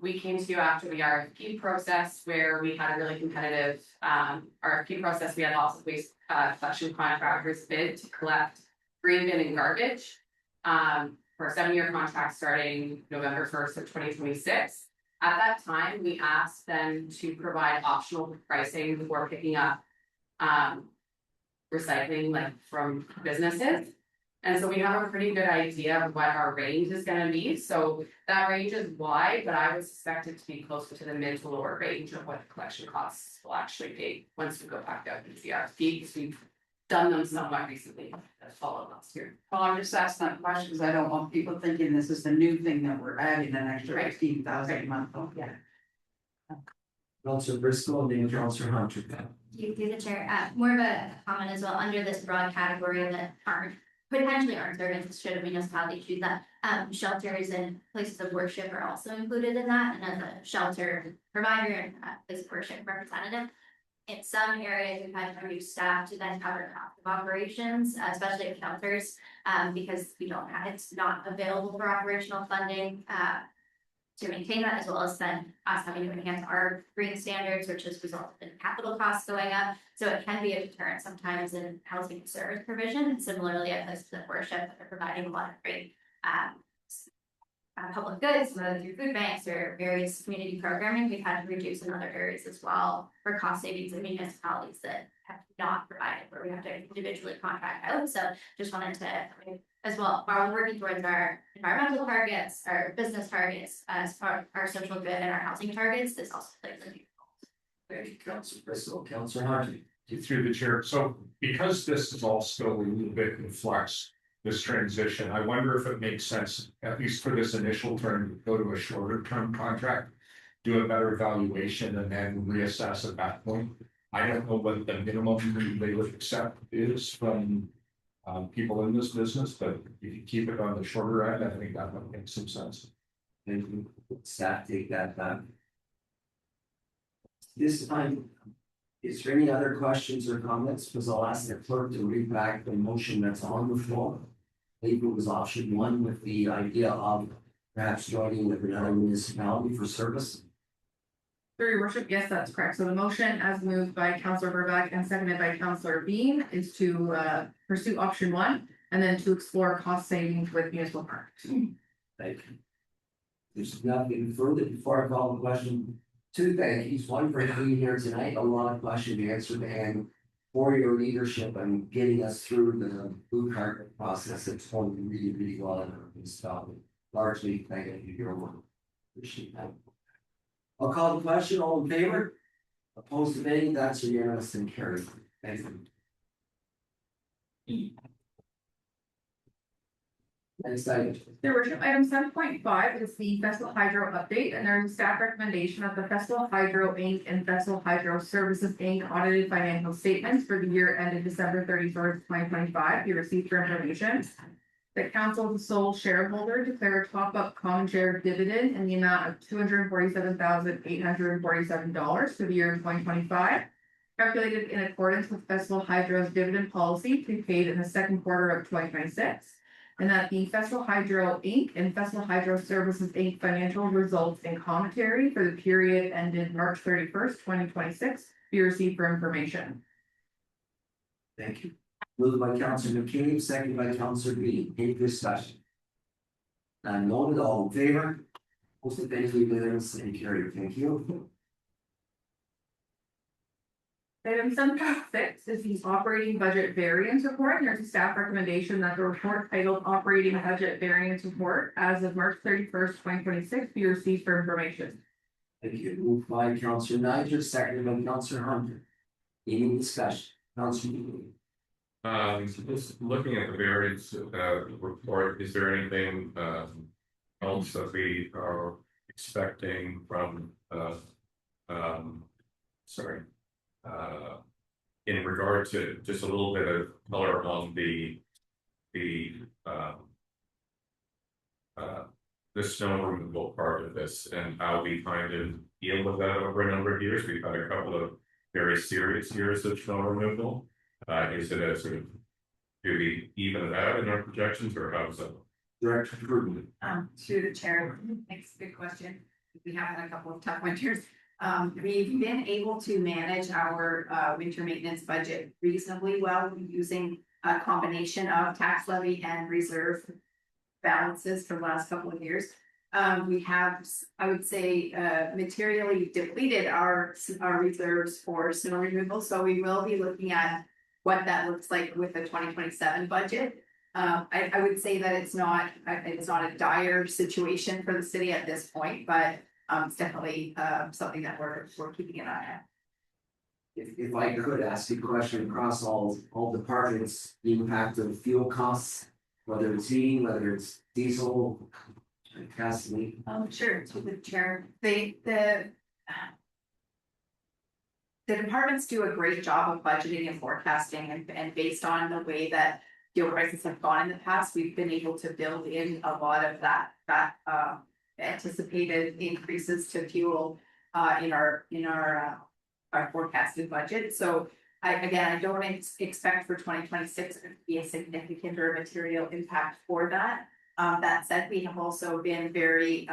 [SPEAKER 13] We came to you after the RFP process where we had a really competitive RFP process. We had lots of waste collection contractors bid to collect green bin and garbage for a 7-year contract starting November 1st of 2026. At that time, we asked them to provide optional pricing for picking up recycling like from businesses. And so we have a pretty good idea of what our range is going to be. So that range is wide, but I would suspect it to be closer to the mid to lower range of what the collection costs will actually be once we go back out into the RFP, because we've done them somewhat recently that followed last year.
[SPEAKER 4] Well, I'm just asking that question because I don't want people thinking this is the new thing that we're adding an extra
[SPEAKER 13] Right.
[SPEAKER 4] 15,000 a month. Oh,
[SPEAKER 13] Yeah.
[SPEAKER 1] Councilor Bristol, and then Councilor Hunter.
[SPEAKER 8] Through the chair, more of a comment as well, under this broad category that potentially aren't services should a municipality choose that. Shelters and places of worship are also included in that, and as a shelter provider and place of worship representative. In some areas, we've had to reduce staff to then cover cost of operations, especially at shelters, because we don't have, it's not available for operational funding, to maintain that, as well as then us having to enhance our green standards, which has resulted in capital costs going up. So it can be a deterrent sometimes in housing and service provision. Similarly, at places of worship, they're providing a lot of great public goods, whether through food banks or various community programming. We've had to reduce in other areas as well for cost savings in municipalities that have not provided, where we have to individually contract out. So just wanted to, as well, while we're working towards our environmental targets, our business targets, as part of our social good and our housing targets, this also plays a big role.
[SPEAKER 1] Thank you, Councilor Bristol. Councilor Hunter.
[SPEAKER 9] Through the chair, so because this is all still a little bit in flux, this transition, I wonder if it makes sense, at least for this initial term, to go to a shorter term contract, do a better evaluation and then reassess at that point. I don't know what the minimum they would accept is from people in this business, but if you keep it on the shorter end, I think that would make some sense.
[SPEAKER 1] Thank you. Staff take that back. This time, is there any other questions or comments? Because I'll ask the clerk to read back the motion that's on the floor. I believe it was option 1 with the idea of perhaps joining with another municipality for service.
[SPEAKER 2] Through your worship, yes, that's correct. So the motion as moved by Councillor Verbeck and seconded by Councillor Bean is to pursue option 1 and then to explore cost savings with municipal parks.
[SPEAKER 1] Thank you. There's nothing further before I call the question. 2 thank yous, 1 for being here tonight, a lot of questions answered, and for your leadership and getting us through the food cart process. It's going really, really well in our municipality. Largely, thank you for your work. Appreciate that. I'll call the question. All in favor? Opposed to any, that's unanimous and carried. Thank you. Next item.
[SPEAKER 2] Your worship, item 7.5 is the Festival Hydro update, and there's a staff recommendation of the Festival Hydro Inc. and Festival Hydro Services Inc. audited financial statements for the year ended December 31st, 2025. You received for information. The council, the sole shareholder, declare a top-up common share dividend in the amount of $247,847 for the year 2025, calculated in accordance with Festival Hydro's dividend policy to be paid in the second quarter of 2026. And that the Festival Hydro Inc. and Festival Hydro Services Inc. financial results and commentary for the period ended March 31st, 2026 be received for information.
[SPEAKER 1] Thank you. Moved by Councilor McCabe, seconded by Councilor Bean. Any discussion? None noted, all in favor? Opposed to any, unanimous and carried. Thank you.
[SPEAKER 2] Item 7.6 is the operating budget variance report, and there's a staff recommendation that the report titled Operating Budget Variance Report as of March 31st, 2026 be received for information.
[SPEAKER 1] Thank you. Moved by Councilor Niger, seconded by Councilor Hunter. Any discussion? Councilor Bean.
[SPEAKER 14] Just looking at the variance report, is there anything else that we are expecting from in regard to just a little bit of color on the snow removal part of this and how we kind of deal with that over a number of years? We've had a couple of very serious years of snow removal. Is it a sort of, do we even it out in our projections, or how is that?
[SPEAKER 1] Director Gruden.
[SPEAKER 4] To the chair, thanks, good question. We have had a couple of tough winters. We've been able to manage our winter maintenance budget reasonably well using a combination of tax levy and reserve balances for the last couple of years. We have, I would say, materially depleted our reserves for snow removal, so we will be looking at what that looks like with the 2027 budget. I would say that it's not a dire situation for the city at this point, but it's definitely something that we're keeping an eye on.
[SPEAKER 1] If I could ask you a question across all departments, the impact of fuel costs, whether it's heating, whether it's diesel, gasoline.
[SPEAKER 4] Sure, to the chair. The departments do a great job of budgeting and forecasting, and based on the way that fuel prices have gone in the past, we've been able to build in a lot of that anticipated increases to fuel in our forecasted budget. So I don't expect for 2026 to be a significant or material impact for that. That said, we have also been very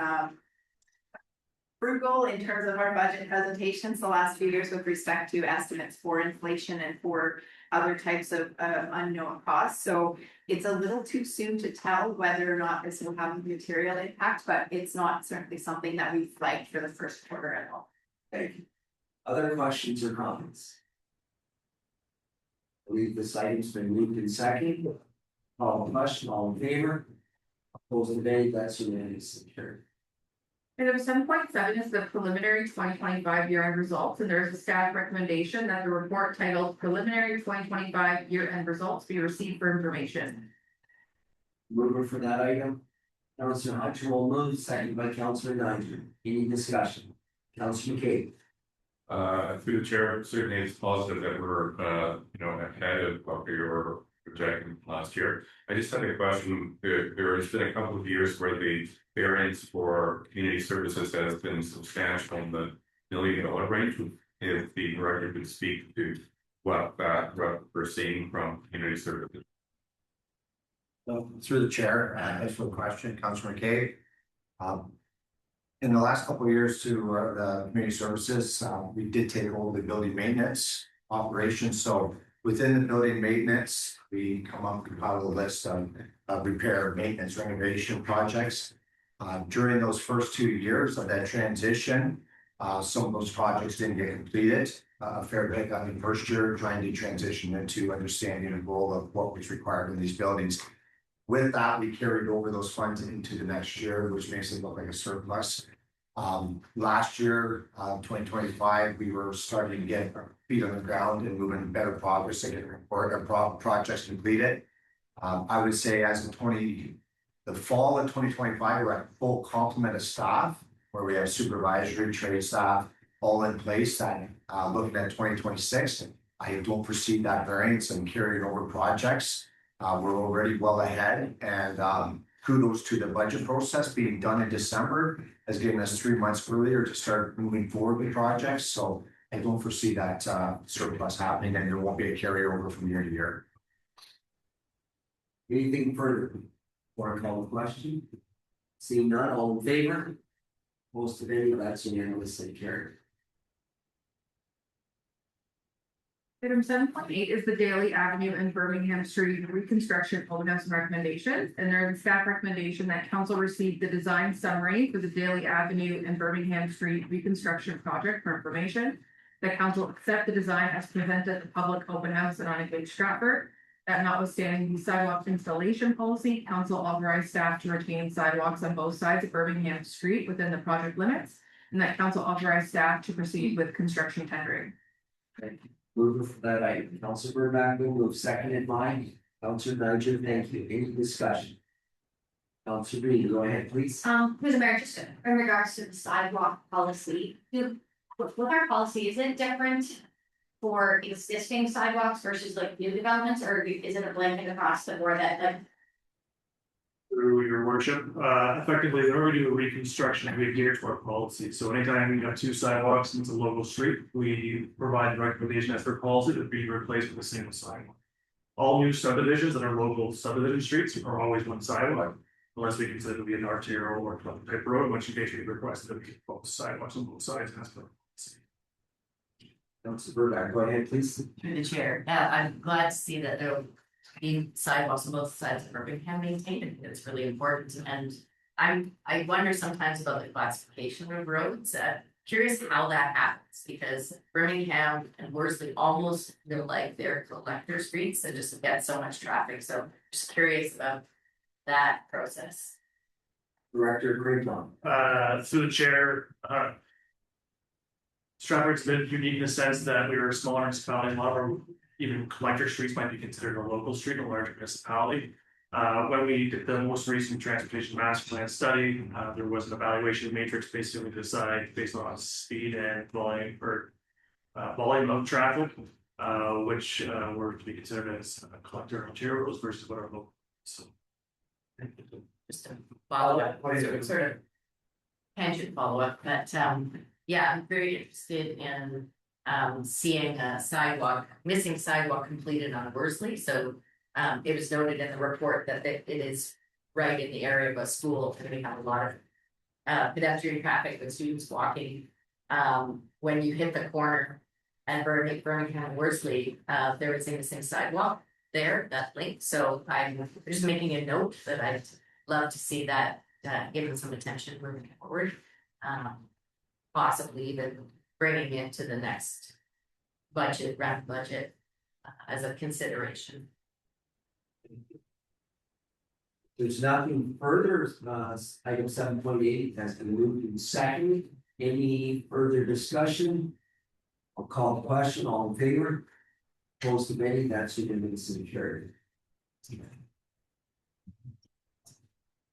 [SPEAKER 4] frugal in terms of our budget presentations the last few years with respect to estimates for inflation and for other types of unknown costs. So it's a little too soon to tell whether or not this will have a material impact, but it's not certainly something that we've flagged for the first quarter at all.
[SPEAKER 1] Thank you. Other questions or comments? I believe this item's been moved in second. Call the question, all in favor? Opposed to any, that's unanimous.
[SPEAKER 2] Item 7.7 is the preliminary 2025 year-end results, and there is a staff recommendation that the report titled Preliminary 2025 Year-End Results be received for information.
[SPEAKER 1] Mover for that item. Councilor Hunter will move, seconded by Councilor Niger. Any discussion? Councilor McCabe.
[SPEAKER 14] Through the chair, certainly it's positive that we're ahead of what we were projecting last year. I just had a question. There has been a couple of years where the variance for community services has been substantial in the $1 million range. If the director could speak to what we're seeing from community services.
[SPEAKER 16] Through the chair, thanks for the question, Councilor McCabe. In the last couple of years to the community services, we did take over the building maintenance operations. So within the building maintenance, we compiled a list of repair, maintenance, renovation projects. During those first 2 years of that transition, some of those projects didn't get completed. A fair bit got in the first year, trying to transition into understanding the role of what was required in these buildings. With that, we carried over those funds into the next year, which makes it look like a surplus. Last year, 2025, we were starting to get our feet on the ground and moving better progress and getting projects completed. I would say as of the fall of 2025, we're at full complement of staff, where we have supervisory, trade staff, all in place that, looking at 2026, I don't foresee that variance and carrying over projects. We're already well ahead, and kudos to the budget process being done in December has given us 3 months earlier to start moving forward with projects. So I don't foresee that surplus happening, and there won't be a carryover from year to year.
[SPEAKER 1] Anything further? Or call the question? Seeing none, all in favor? Most of any, that's unanimously carried.
[SPEAKER 2] Item 7.8 is the Daly Avenue and Birmingham Street reconstruction open house recommendations, and there is a staff recommendation that council receive the design summary for the Daly Avenue and Birmingham Street reconstruction project for information. That council accept the design as presented at the public open house in Onondaga, Stratford. That notwithstanding the sidewalk installation policy, council authorized staff to retain sidewalks on both sides of Birmingham Street within the project limits, and that council authorized staff to proceed with construction tendering.
[SPEAKER 1] Thank you. Mover for that item, Councilor Burback will move, seconded by Councilor Nigel. Thank you. Any discussion? Councilor Green, go ahead, please.
[SPEAKER 8] Who's Mayor, just in regards to the sidewalk policy, with our policy, is it different for existing sidewalks versus like new developments, or is it a blanket across the board that like?
[SPEAKER 11] Through your worship, effectively, when we do a reconstruction, we adhere to our policy. So anytime we have 2 sidewalks and it's a local street, we provide the recommendation as per policy to be replaced with a single sidewalk. All new subdivisions that are local subdivision streets are always 1 sidewalk, unless we consider to be an arterial or club type road, in which case we request that we keep both sidewalks on both sides as per policy.
[SPEAKER 1] Councilor Burback, go ahead, please.
[SPEAKER 6] Through the chair, I'm glad to see that there will be sidewalks on both sides of Birmingham maintained. It's really important, and I wonder sometimes about the classification of roads. Curious how that happens, because Birmingham and Worsley almost feel like they're collector streets that just get so much traffic. So just curious about that process.
[SPEAKER 1] Director Craigmont.
[SPEAKER 11] Through the chair, Stratford's been unique in the sense that we were a smaller municipality. A lot of our even collector streets might be considered a local street in a larger municipality. When we did the most recent transportation master plan study, there was an evaluation matrix basically to decide based on speed and volume or volume of traffic, which were to be considered as collector arterials versus what are local. So,
[SPEAKER 6] Just a follow up, sort of tangent follow up, but yeah, I'm very interested in seeing a missing sidewalk completed on Worsley. So it was noted in the report that it is right in the area of a school, and we have a lot of pedestrian traffic with students walking. When you hit the corner and Birmingham and Worsley, there was a missing sidewalk there, that link. So I'm just making a note that I'd love to see that given some attention moving forward. Possibly even bringing it to the next round budget as a consideration.
[SPEAKER 1] There's nothing further, item 7.8 has been moved and seconded. Any further discussion? I'll call the question, all in favor? Opposed to any, that's unanimously carried.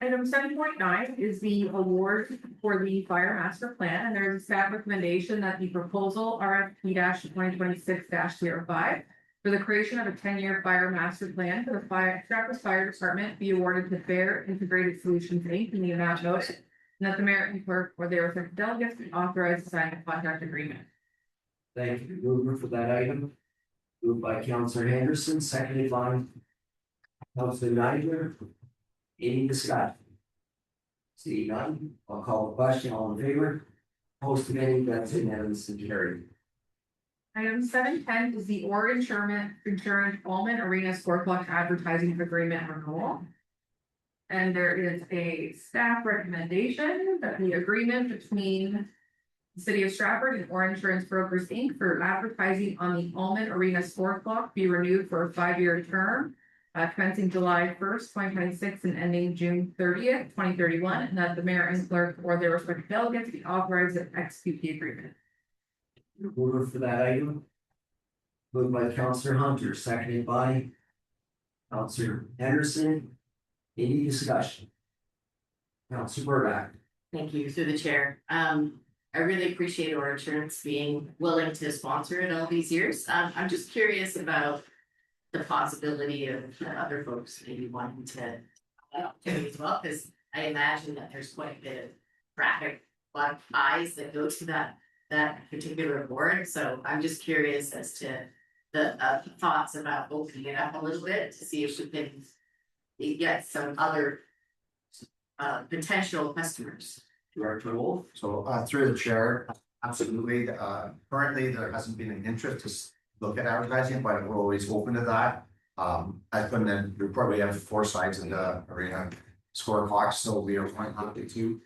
[SPEAKER 2] Item 7.9 is the award for the fire master plan, and there's a staff recommendation that the proposal RFP 2026-05 for the creation of a 10-year fire master plan for the Stratford Fire Department be awarded to Fair Integrated Solutions Inc. in the amount of, and that the mayor and clerk or their respective delegates be authorized to sign a contract agreement.
[SPEAKER 1] Thank you. Mover for that item. Moved by Councilor Henderson, seconded by Councilor Nigel. Any discussion? See none, I'll call the question, all in favor? Opposed to any, that's unanimously carried.
[SPEAKER 2] Item 7.10 is the Oregon Insurance Allman Arena Score Clock Advertising Agreement renewal. And there is a staff recommendation that the agreement between the City of Stratford and Orange Insurance Brokers Inc. for advertising on the Allman Arena Score Clock be renewed for a 5-year term. commencing July 1st, 2026, and ending June 30th, 2031, and that the mayor and clerk or their respective delegates be authorized to execute the agreement.
[SPEAKER 1] Mover for that item. Moved by Counselor Hunter, seconded by Counselor Henderson. Any discussion? Counselor Burback.
[SPEAKER 6] Thank you through the chair. I really appreciate our insurance being willing to sponsor it all these years. I'm just curious about the possibility of other folks maybe wanting to do it as well, because I imagine that there's quite a bit of traffic, a lot of eyes that go to that particular board. So I'm just curious as to the thoughts about opening it up a little bit to see if we can get some other potential customers.
[SPEAKER 1] Director Wolf.
[SPEAKER 16] So through the chair, absolutely. Currently, there hasn't been an interest to look at advertising, but we're always open to that. As put in the report, we have 4 sides in the arena score clock, so we are quite happy to.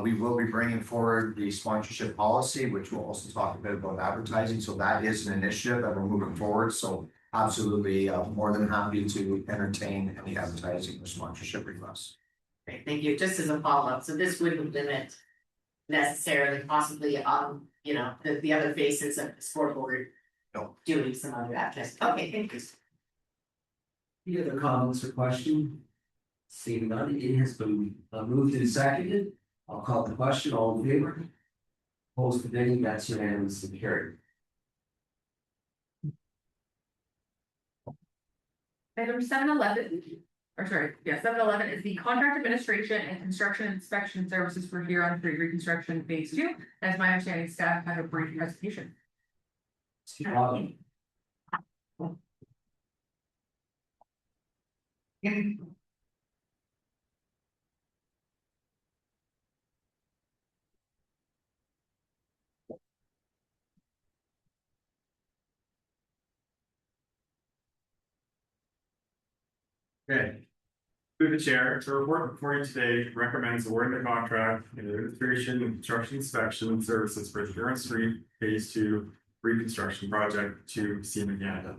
[SPEAKER 16] We will be bringing forward the sponsorship policy, which will also talk a bit about advertising. So that is an initiative that we're moving forward. So absolutely more than happy to entertain any advertising or sponsorship requests.
[SPEAKER 6] Great, thank you. Just as a follow-up, so this wouldn't limit necessarily possibly on, the other faces of the scoreboard.
[SPEAKER 16] No.
[SPEAKER 6] Doing some other advertising. Okay, thank you.
[SPEAKER 1] Any other comments or questions? Seeing none, it has been moved and seconded. I'll call the question. All in favor? Opposed to any, that's unanimously carried.
[SPEAKER 2] Item 711 is the contract administration and construction inspection services for Huron 3 reconstruction phase 2. As my understanding, staff had a brief presentation.
[SPEAKER 11] Okay. Through the chair, the report before you today recommends awarding the contract in the administration and construction inspection services for the Huron Street Phase 2 reconstruction project to CMA Canada.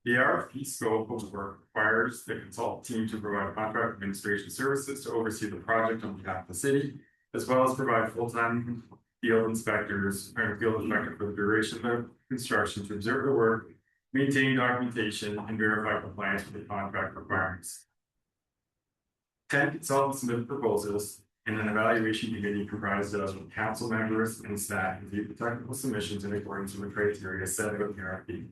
[SPEAKER 11] The RFP scope of work requires the consultant team to provide contract administration services to oversee the project on behalf of the city, as well as provide full-time field inspectors or field inspector for the duration of construction to observe the work, maintain documentation, and verify compliance with the contract requirements. 10 consultants submitted proposals, and an evaluation committee comprised of council members and staff reviewed the technical submissions in accordance with the criteria set out in the RFP.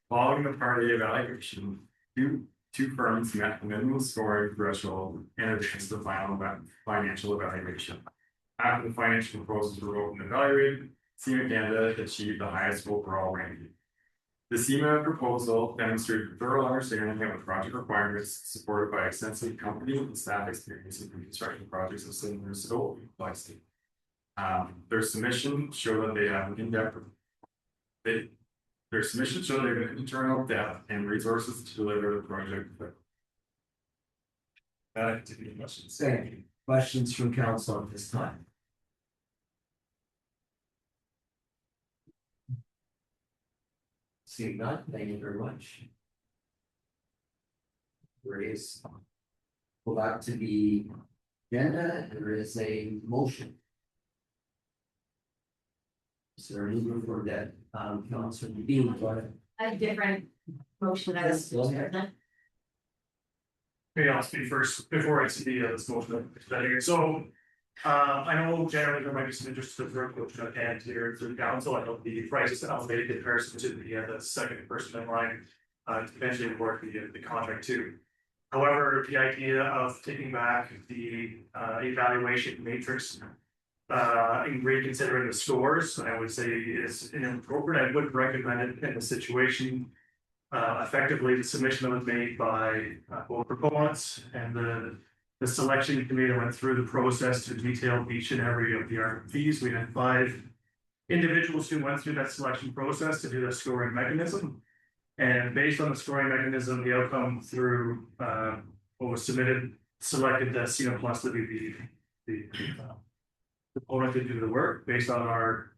[SPEAKER 11] Following the party evaluation, two firms met the minimum scoring threshold and advanced the final financial evaluation. After the financial proposals were open and evaluated, CMA Canada achieved the highest overall ranking. The CMA proposal demonstrated a thorough understanding of the project requirements, supported by extensive company and staff experience in construction projects of similar scope and complexity. Their submission showed that they have an in-depth. Their submission showed they have an internal depth and resources to deliver the project. That to be questions.
[SPEAKER 1] Thank you. Questions from council at this time? Seeing none, thank you very much. There is. Go back to the agenda, there is a motion. Is there any room for that, Councilor Bean, go ahead.
[SPEAKER 6] A different motion. I was.
[SPEAKER 1] Go ahead.
[SPEAKER 12] Maybe I'll speak first before I see this motion. So, I know generally there might be some interest in the third motion at hand here through the council. I know the price is elevated in comparison to the second person in line to eventually award the contract too. However, the idea of taking back the evaluation matrix and reconsidering the scores, I would say is inappropriate. I would recommend it in the situation. Effectively, the submission that was made by both proponents and the selection committee went through the process to detail each and every of the RFPs. We had 5 individuals who went through that selection process to do the scoring mechanism. And based on the scoring mechanism, the outcome through what was selected the CMA Plus to be the proponent to do the work based on our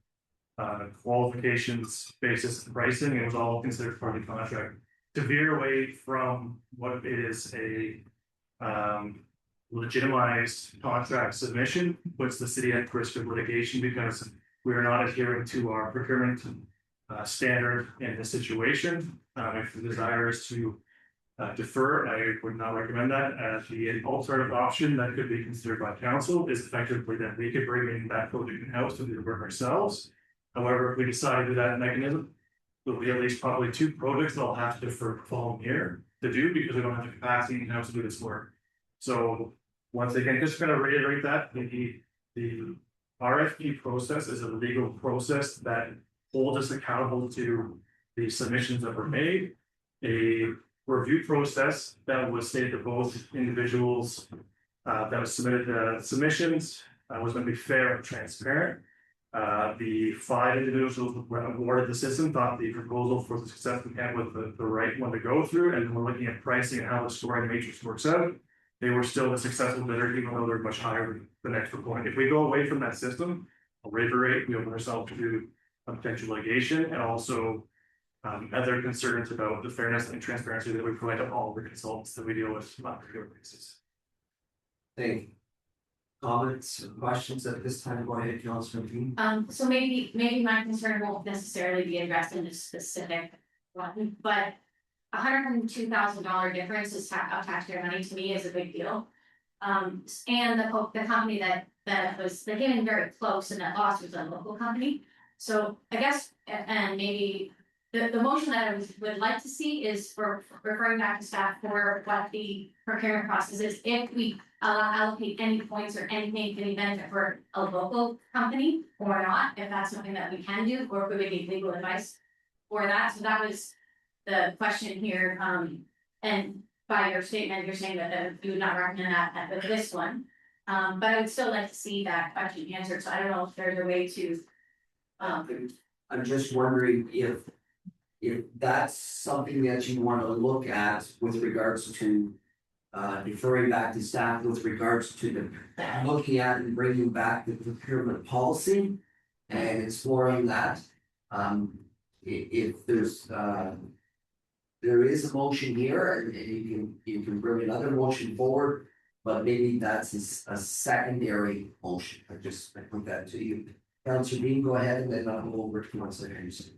[SPEAKER 12] qualifications, basis, and pricing. It was all considered part of the contract.
[SPEAKER 11] to veer away from what is a legitimized contract submission, puts the city at risk of litigation because we are not adhering to our procurement standard in this situation. If the desire is to defer, I would not recommend that. The alternative option that could be considered by council is effectively that we could bring in that project in-house to do the work ourselves. However, if we decide to do that mechanism, there'll be at least probably 2 projects that I'll have to defer the following year to do because we don't have the capacity in-house to do this work. So once again, just gonna reiterate that the RFP process is a legal process that holds us accountable to the submissions that were made. A review process that was stated to both individuals that was submitted the submissions was going to be fair and transparent. The 5 individuals who were awarded the system thought the proposal for the success we had was the right one to go through, and then we're looking at pricing and how the scoring matrix works out. They were still the successful bidder, even though they're much higher than the next proponent. If we go away from that system, I'll reiterate, we open ourselves to a potential litigation and also other concerns about the fairness and transparency that we provide to all the consultants that we deal with on a regular basis.
[SPEAKER 1] Thank you. Comments or questions at this time? Go ahead, Councilor Dean.
[SPEAKER 6] So maybe my concern won't necessarily be addressed in this specific one, but $102,000 difference is taxpayer money to me is a big deal. And the company that was, they came in very close and that loss was a local company. So I guess, and maybe the motion that I would like to see is for referring back to staff for what the procurement process is. If we allocate any points or anything, any benefit for a local company or not, if that's something that we can do, or if we need legal advice for that. So that was the question here. And by your statement, you're saying that you would not recommend that with this one. But I would still like to see that question answered. So I don't know if there's a way to.
[SPEAKER 1] I'm just wondering if that's something that you want to look at with regards to deferring back to staff with regards to the looking at and bringing back the procurement policy and exploring that. If there's there is a motion here and you can bring another motion forward, but maybe that's a secondary motion. I put that to you. Councilor Dean, go ahead and then I'll go over to Councilor Henderson.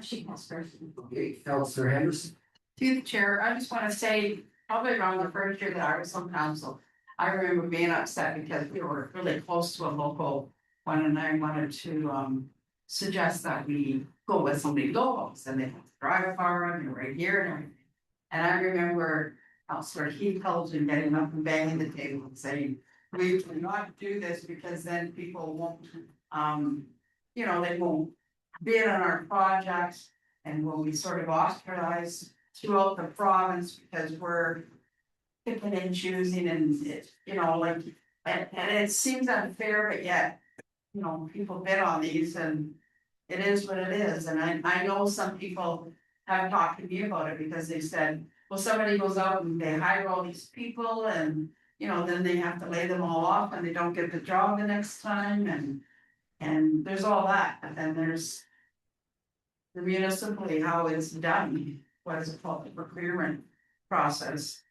[SPEAKER 4] She goes first.
[SPEAKER 1] Okay, Councilor Henderson.
[SPEAKER 4] To the chair, I just want to say, probably around the first year that I was on council, I remember being upset because we were really close to a local one and I wanted to suggest that we go with somebody locals and they have to drive far and they're right here and everything. And I remember Councilor Heath-Cullen getting up and banging the table and saying, we cannot do this because then people won't, they won't bid on our projects and will be sort of ostracized throughout the province because we're picking and choosing and it, and it seems unfair, but yet, people bid on these and it is what it is. And I know some people have talked to me about it because they said, well, somebody goes out and they hire all these people and then they have to lay them all off and they don't get the job the next time and there's all that. And then there's the municipally, how it's done, what is it called, the procurement process.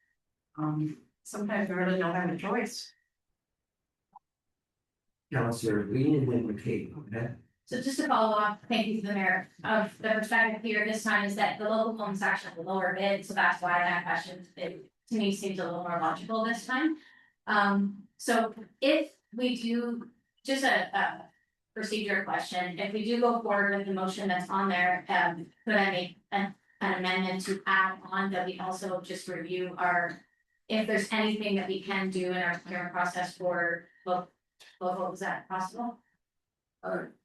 [SPEAKER 4] Sometimes we really don't have a choice.
[SPEAKER 1] Councilor Green and then McKay, okay?
[SPEAKER 8] So just to follow up, thank you to the mayor, of the perspective here this time is that the local homes actually have the lower bid, so that's why that question, to me seems a little more logical this time. So if we do, just a procedure question, if we do go forward with the motion that's on there, could I make an amendment to add on that we also just review if there's anything that we can do in our procurement process for local, is that possible?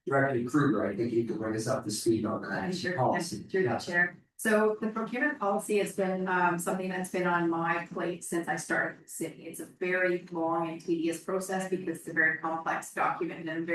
[SPEAKER 1] Director Kruger, I think you can bring us up to speed on that policy.
[SPEAKER 2] Through the chair. So the procurement policy has been something that's been on my plate since I started the city. It's a very long and tedious process because it's a very complex document and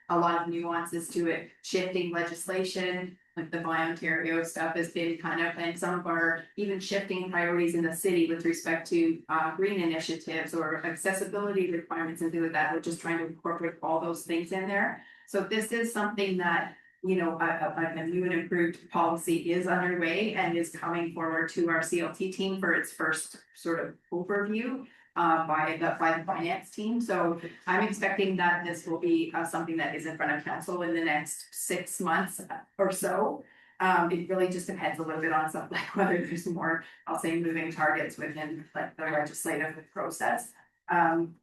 [SPEAKER 2] a lot of nuances to it. Shifting legislation, like the Buy Ontario stuff has been and some of our even shifting priorities in the city with respect to green initiatives or accessibility requirements and things like that. We're just trying to incorporate all those things in there. So this is something that a new and improved policy is underway and is coming forward to our CLT team for its first sort of overview. By the finance team, so I'm expecting that this will be something that is in front of council in the next 6 months or so. It really just depends a little bit on something like whether there's more, I'll say, moving targets within like the legislative process. And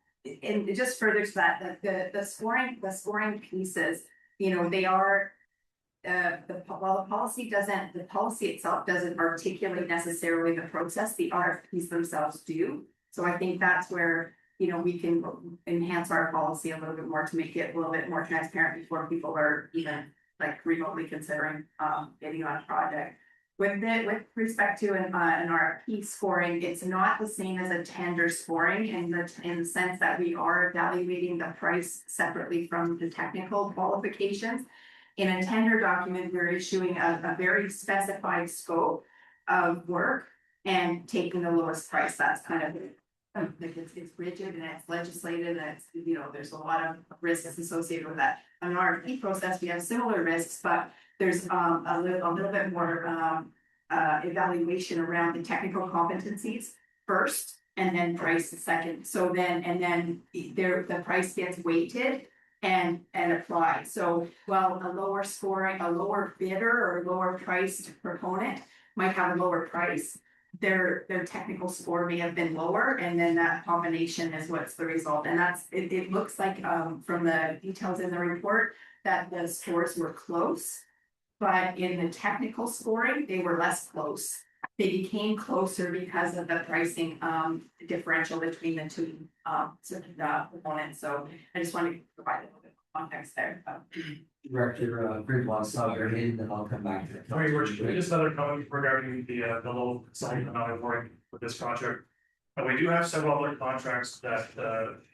[SPEAKER 2] just further to that, the scoring pieces, they are. While the policy itself doesn't articulate necessarily the process, the RFPs themselves do. So I think that's where, we can enhance our policy a little bit more to make it a little bit more transparent before people are even like remotely considering bidding on a project. With respect to an RFP scoring, it's not the same as a tender scoring in the sense that we are evaluating the price separately from the technical qualifications. In a tender document, we're issuing a very specified scope of work and taking the lowest price. That's kind of like it's rigid and it's legislated and it's, there's a lot of risks associated with that. In our RFP process, we have similar risks, but there's a little bit more evaluation around the technical competencies first and then price second. So then the price gets weighted and applied. So while a lower bidder or lower priced proponent might have a lower price, their technical score may have been lower, and then that combination is what's the result. And it looks like from the details in the report that the scores were close, but in the technical scoring, they were less close. They became closer because of the pricing differential between the two components. So I just wanted to provide a little bit of context there.
[SPEAKER 1] Director Greenblatt saw your hand, then I'll come back to it.
[SPEAKER 11] Just another comment regarding the low site amount of work with this project. We do have several other contracts that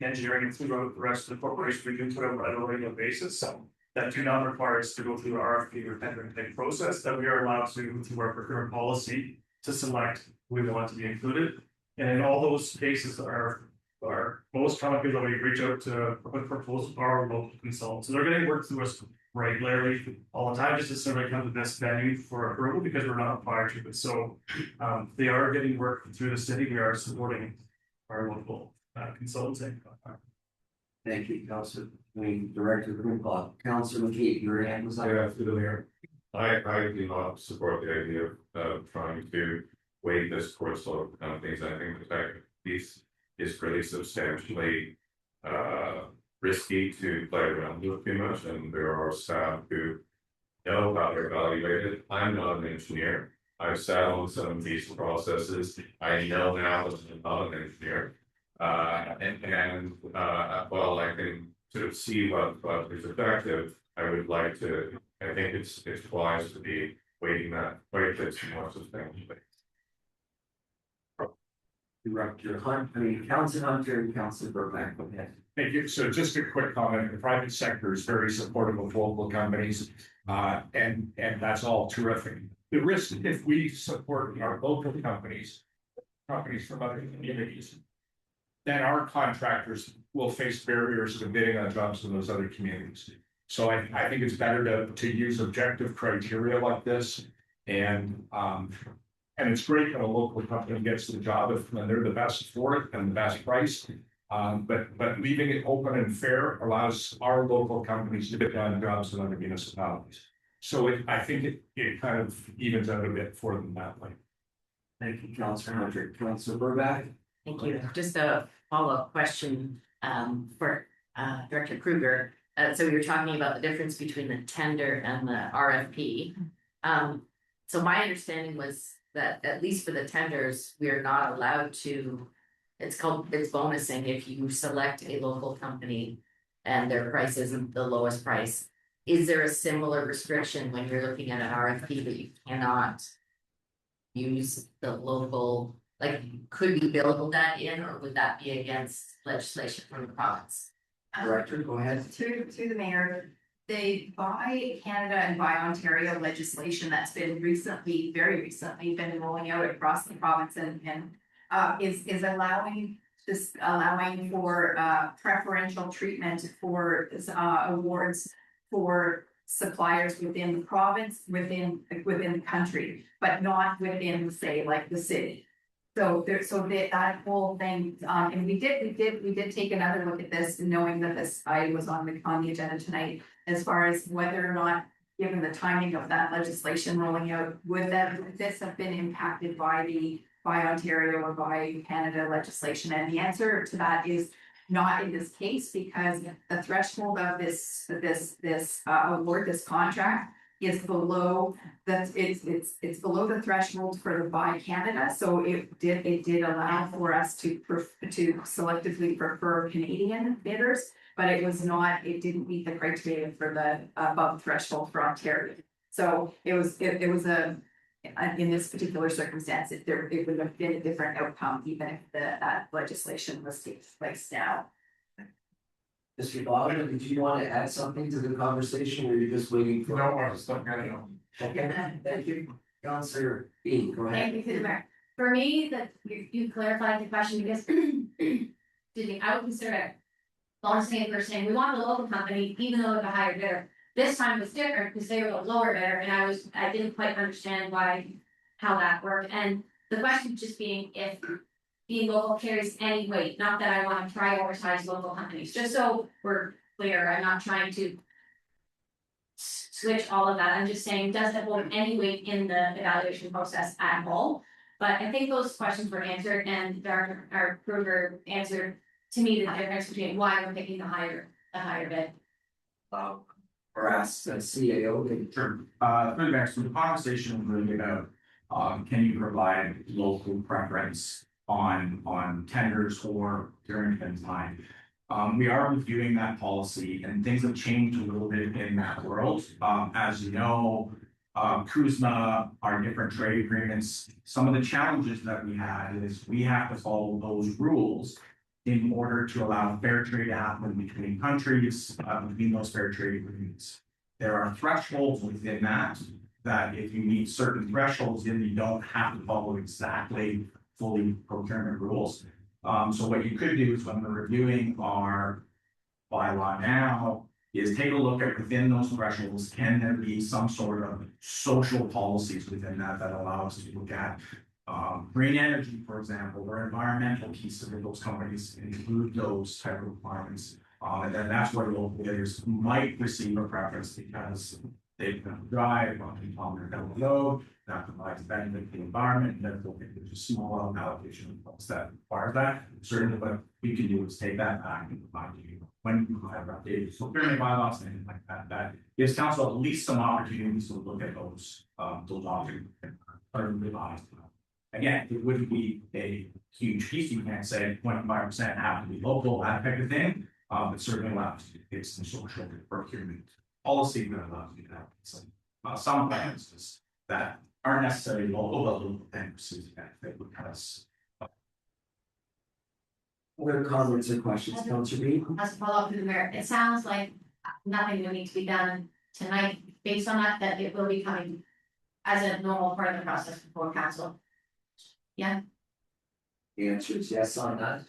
[SPEAKER 11] engineering and throughout the rest of the corporation we do put up on a regular basis. So that do not require us to go through the RFP or tender intake process, that we are allowed to through our procurement policy to select who we want to be included. And in all those cases are most common people that we reach out to put proposals are local consultants. So they're getting work through us regularly all the time, just to sort of come to this venue for approval because we're not required to. But so they are getting work through the city. We are supporting our local consultants.
[SPEAKER 1] Thank you, Councilor. Director Greenblatt. Councilor McKee, your hand was up.
[SPEAKER 14] Yeah, absolutely. I do not support the idea of trying to weight this towards local companies. I think the fact that this is really substantially risky to play around with too much, and there are staff who know how they're evaluated. I'm not an engineer. I've sat on some of these processes. I know now that I'm not an engineer. While I can sort of see what is effective, I would like to. I think it's wise to be weighting that more substantially.
[SPEAKER 1] Director Hunt, Councilor Hunter and Councilor Burbank, go ahead.
[SPEAKER 9] Thank you. So just a quick comment. The private sector is very supportive of local companies, and that's all terrific. The risk if we support our local companies from other communities, then our contractors will face barriers to bidding on jobs in those other communities. So I think it's better to use objective criteria like this, and it's great when a local company gets the job when they're the best for it and the best price. But leaving it open and fair allows our local companies to bid on jobs in other municipalities. So I think it kind of evens out a bit for them that way.
[SPEAKER 1] Thank you, Councilor Hunter. Councilor Burbank.
[SPEAKER 6] Thank you. Just a follow-up question for Director Kruger. So you're talking about the difference between the tender and the RFP. So my understanding was that at least for the tenders, we are not allowed to, it's bonusing if you select a local company and their price isn't the lowest price. Is there a similar restriction when you're looking at an RFP that you cannot use the local, like, could you build that in, or would that be against legislation from the province?
[SPEAKER 1] Director, go ahead.
[SPEAKER 2] To the mayor, the Buy Canada and Buy Ontario legislation that's been very recently been rolling out across the province and is allowing for preferential treatment for awards for
[SPEAKER 4] suppliers within the province, within the country, but not within, say, like the city. So that whole thing, and we did take another look at this, knowing that this item was on the agenda tonight, as far as whether or not, given the timing of that legislation rolling out, would this have been impacted by Ontario or by Canada legislation? And the answer to that is not in this case, because the threshold of this award, this contract, is below it's below the threshold for the Buy Canada. So it did allow for us to selectively prefer Canadian bidders, but it didn't meet the criteria for the above threshold for Ontario. So it was in this particular circumstance, it would have been a different outcome, even if that legislation was taking place now.
[SPEAKER 1] Mr. Bogdan, did you want to add something to the conversation, or are you just waiting for?
[SPEAKER 9] No, I was looking at it.
[SPEAKER 1] Okay, thank you. Councillor B, go ahead.
[SPEAKER 8] Thank you, through the mayor. For me, that you clarified the question because excuse me, I would consider it volunteering for saying we want the local company, even though it's a higher bidder. This time was different because they were a lower bidder, and I didn't quite understand how that worked. And the question just being if being local carries any weight, not that I want to prioritize local companies, just so we're clear, I'm not trying to switch all of that, I'm just saying, does it hold any weight in the evaluation process at all? But I think those questions were answered, and our Kruger answered to me the difference between why we're picking the higher bid.
[SPEAKER 1] Or ask the CAO.
[SPEAKER 11] Sure. Through the mayor, so the conversation was really about, can you provide local preference on tenders or during the time? We are reviewing that policy, and things have changed a little bit in that world. As you know, CUSMA, our different trade agreements, some of the challenges that we had is we have to follow those rules in order to allow fair trade to happen between countries, between those fair trade agreements. There are thresholds within that if you meet certain thresholds, then you don't have to follow exactly fully procurement rules. So what you could do is when we're reviewing our bylaw now, is take a look at within those thresholds, can there be some sort of social policies within that allow us to look at green energy, for example, or environmental pieces of those companies include those type of requirements. And then that's where local bidders might receive a preference because they can drive on their load, that provides benefit to the environment, and therefore there's a small allocation of costs that requires that. Certainly what we can do is take that back and provide you when you have updated procurement bylaws and things like that. That gives council at least some opportunities to look at those options are revised. Again, it wouldn't be a huge piece. You can't say 25% have to be local, that type of thing. But certainly allows you to get some social procurement policy that allows you to have some plans that aren't necessarily local, but local and receive benefit because.
[SPEAKER 1] Other comments or questions, Councillor B?
[SPEAKER 8] As a follow-up to the mayor, it sounds like nothing will need to be done tonight based on that it will be coming as a normal part of the process before council. Yeah.
[SPEAKER 1] The answer is yes on that.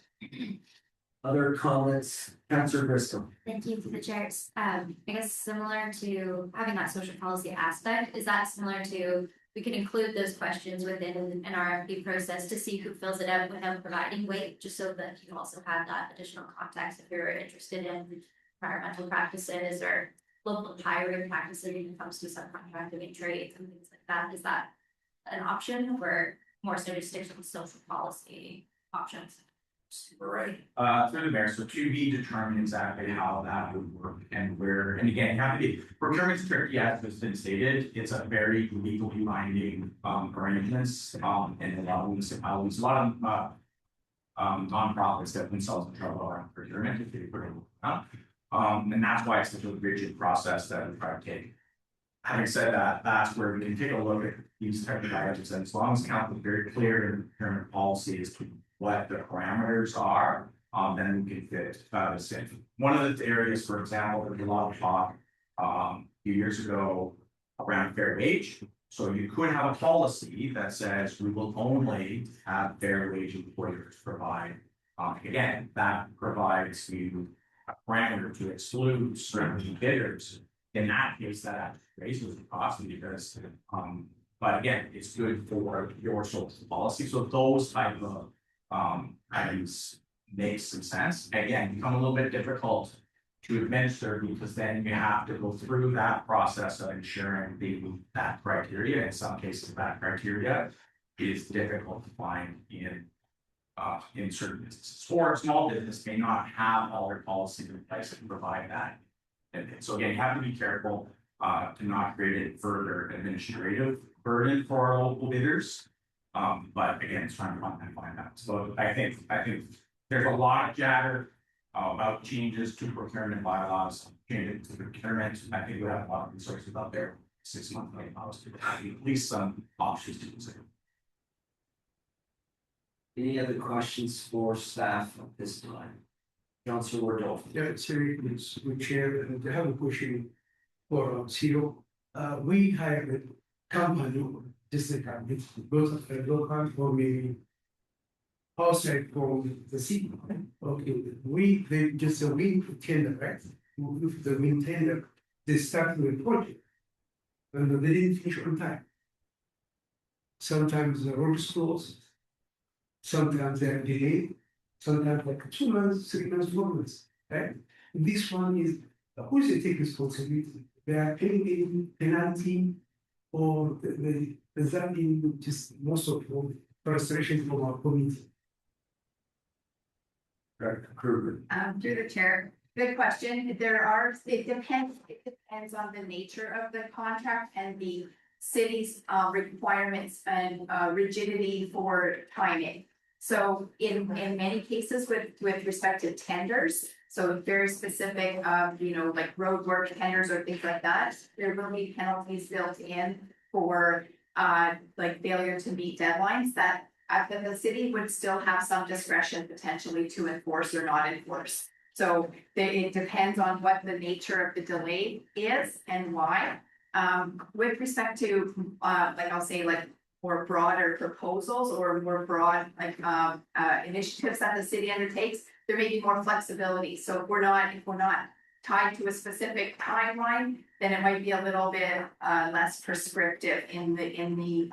[SPEAKER 1] Other comments, Councillor Bristol?
[SPEAKER 8] Thank you to the chairs. I guess similar to having that social policy aspect, is that similar to, we can include those questions within an RFP process to see who fills it out without providing weight, just so that you also have that additional context if you're interested in environmental practices or local hiring practices when it comes to subcontracting and trades and things like that. Is that an option or more so to stick with social policy options?
[SPEAKER 1] Right.
[SPEAKER 11] Through the mayor, so to be determined exactly how that would work and where, and again, you have to be, procurement's tricky as has been stated, it's a very legally binding arrangements and a lot of municipalities, a lot of nonprofits get themselves in trouble around procurement if they put it up. And that's why it's such a rigid process that we try to take. Having said that, that's where we can take a look at these type of items, and as long as council is very clear in procurement policy as to what the parameters are, then we can fit this in. One of the areas, for example, there's a lot of talk a few years ago around fair wage. So you could have a policy that says we will only have fair wage employers provide. Again, that provides you a parameter to exclude certain bidders
[SPEAKER 9] in that case, that raises the cost because, but again, it's good for your social policy, so those type of, items make some sense, again, become a little bit difficult to administer, because then you have to go through that process of ensuring that criteria, in some cases, that criteria is difficult to find in certain businesses, or a small business may not have all their policies in place to provide that. And so again, you have to be careful to not create a further administrative burden for our local bidders. But again, it's trying to find that. So I think there's a lot of chatter about changes to procurement bylaws, changes to procurement. I think we have a lot of resources out there, 6 months, to have at least some options to consider.
[SPEAKER 1] Any other questions for staff at this time? Councilor Rodolph.
[SPEAKER 15] Yeah, sorry, we chair, and I have a question for Ciro. We hired a company, just a company, both of the local or maybe outside from the city. Okay, they just a win tender, right? With the win tender, they started the project. And they didn't finish on time. Sometimes the road is closed, sometimes they're delayed, sometimes like 2 months, 3 months, 4 months, right? This one is, who is taking responsibility? They are paying a penalty, or does that mean just most of the frustration from our community?
[SPEAKER 1] Kruger.
[SPEAKER 2] Through the chair, good question. It depends on the nature of the contract and the city's requirements and rigidity for timing. So in many cases with respect to tenders, so very specific, like road work tenders or things like that, there will be penalties built in for like failure to meet deadlines that the city would still have some discretion potentially to enforce or not enforce. So it depends on what the nature of the delay is and why. With respect to like I'll say like more broader proposals or more broad like initiatives that the city undertakes, there may be more flexibility. So if we're not tied to a specific timeline, then it might be a little bit less prescriptive in the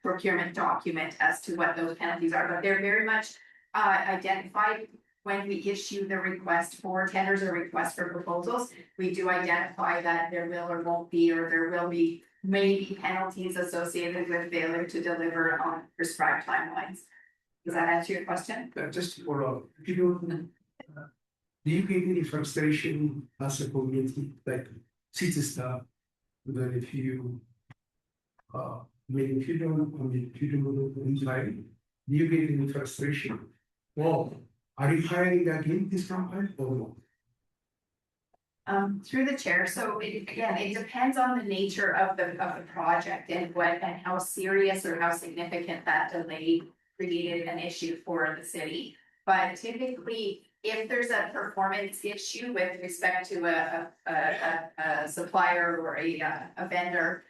[SPEAKER 2] procurement document as to what those penalties are. But they're very much identified when we issue the request for tenders or request for proposals. We do identify that there will or won't be, or there will be maybe penalties associated with failure to deliver on prescribed timelines. Does that answer your question?
[SPEAKER 15] Just for people, do you get any frustration as a community, like city staff, that if you if you don't hire, do you get any frustration? Well, are you hiring again this company or no?
[SPEAKER 2] Through the chair, so it depends on the nature of the project and how serious or how significant that delay created an issue for the city. But typically, if there's a performance issue with respect to a supplier or a vendor,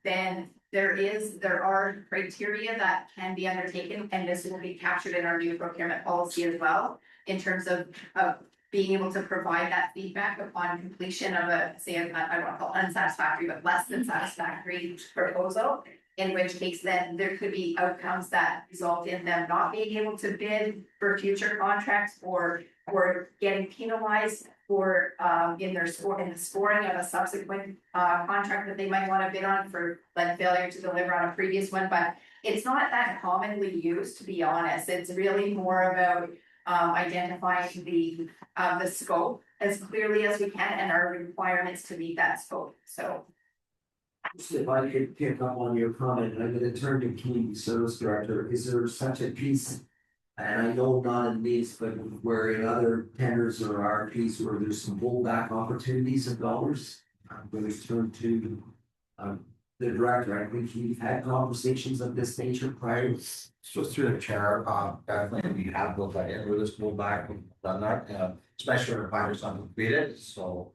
[SPEAKER 2] then there are criteria that can be undertaken, and this will be captured in our new procurement policy as well, in terms of being able to provide that feedback upon completion of I don't want to call it unsatisfactory, but less than satisfactory proposal. In which case then there could be outcomes that result in them not being able to bid for future contracts or getting penalized for in the scoring of a subsequent contract that they might want to bid on for like failure to deliver on a previous one. But it's not that commonly used, to be honest. It's really more about identifying the scope as clearly as we can and our requirements to meet that scope. So
[SPEAKER 1] if I could pick up on your comment, I'm gonna turn to Community Service Director. Is there such a piece? And I know not in these, but where in other tenders or RFPs where there's some holdback opportunities of dollars? I'm gonna turn to the director. I think you've had conversations of this nature prior.
[SPEAKER 16] So through the chair, definitely we have looked at it, we'll just go back and done that, especially when finders uncompleted, so.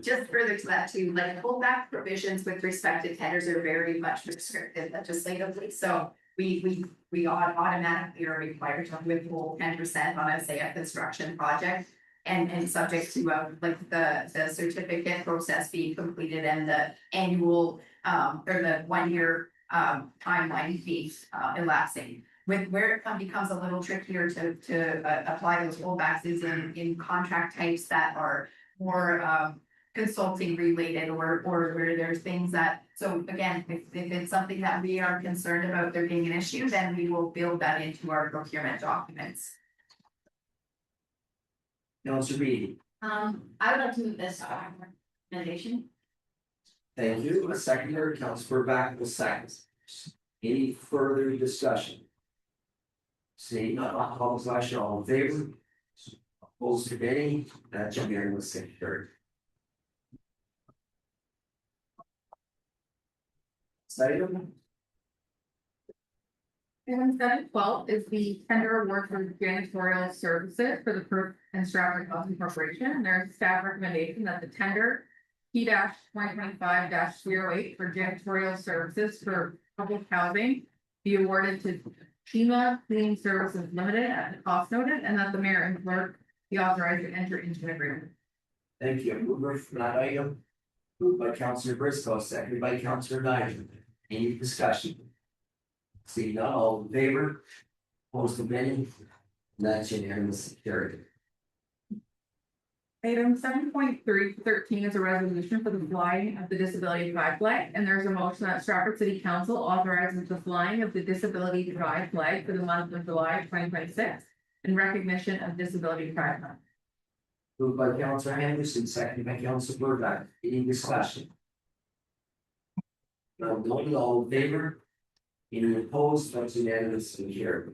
[SPEAKER 2] Just further to that too, like holdback provisions with respect to tenders are very much restricted legislatively. So we automatically are required to withhold 10% on, say, a construction project.
[SPEAKER 4] and subject to, like the certificate process being completed and the annual, or the 1 year, timeline fees, elapsing. With where it becomes a little trickier to apply those rollbacks is in contract types that are more, consulting related or where there's things that, so again, if it's something that we are concerned about there being an issue, then we will build that into our procurement documents.
[SPEAKER 1] Councilor Beatty,
[SPEAKER 6] I would like to move this recommendation.
[SPEAKER 1] thank you. A seconder, Councilor Back will second. Any further discussion? Seeing none, I'll call the question, all in favor? Opposed to any, that's unanimous, carried. Item,
[SPEAKER 2] Item 712 is the tender award for janitorial services for the Perth and Stratford Housing Corporation. There's a staff recommendation that the tender P-2025-08 for janitorial services for public housing be awarded to Chima Cleaning Services Limited at the cost noted, and that the mayor and clerk be authorized to enter into an agreement.
[SPEAKER 1] thank you. Mover for that item. Moved by Councilor Briscoe, seconded by Councilor Nigel. Any discussion? Seeing none, all in favor? Opposed to any? That's unanimous, carried.
[SPEAKER 2] Item 7.13 is a resolution for the flying of the disability pride flag, and there's a motion that Stratford City Council authorizes the flying of the disability pride flag for the month of July 2026 in recognition of Disability Pride Month.
[SPEAKER 1] Moved by Councilor Henderson, seconded by Councilor Burbank. Any discussion? None, all in favor? Any opposed? That's unanimous and carried.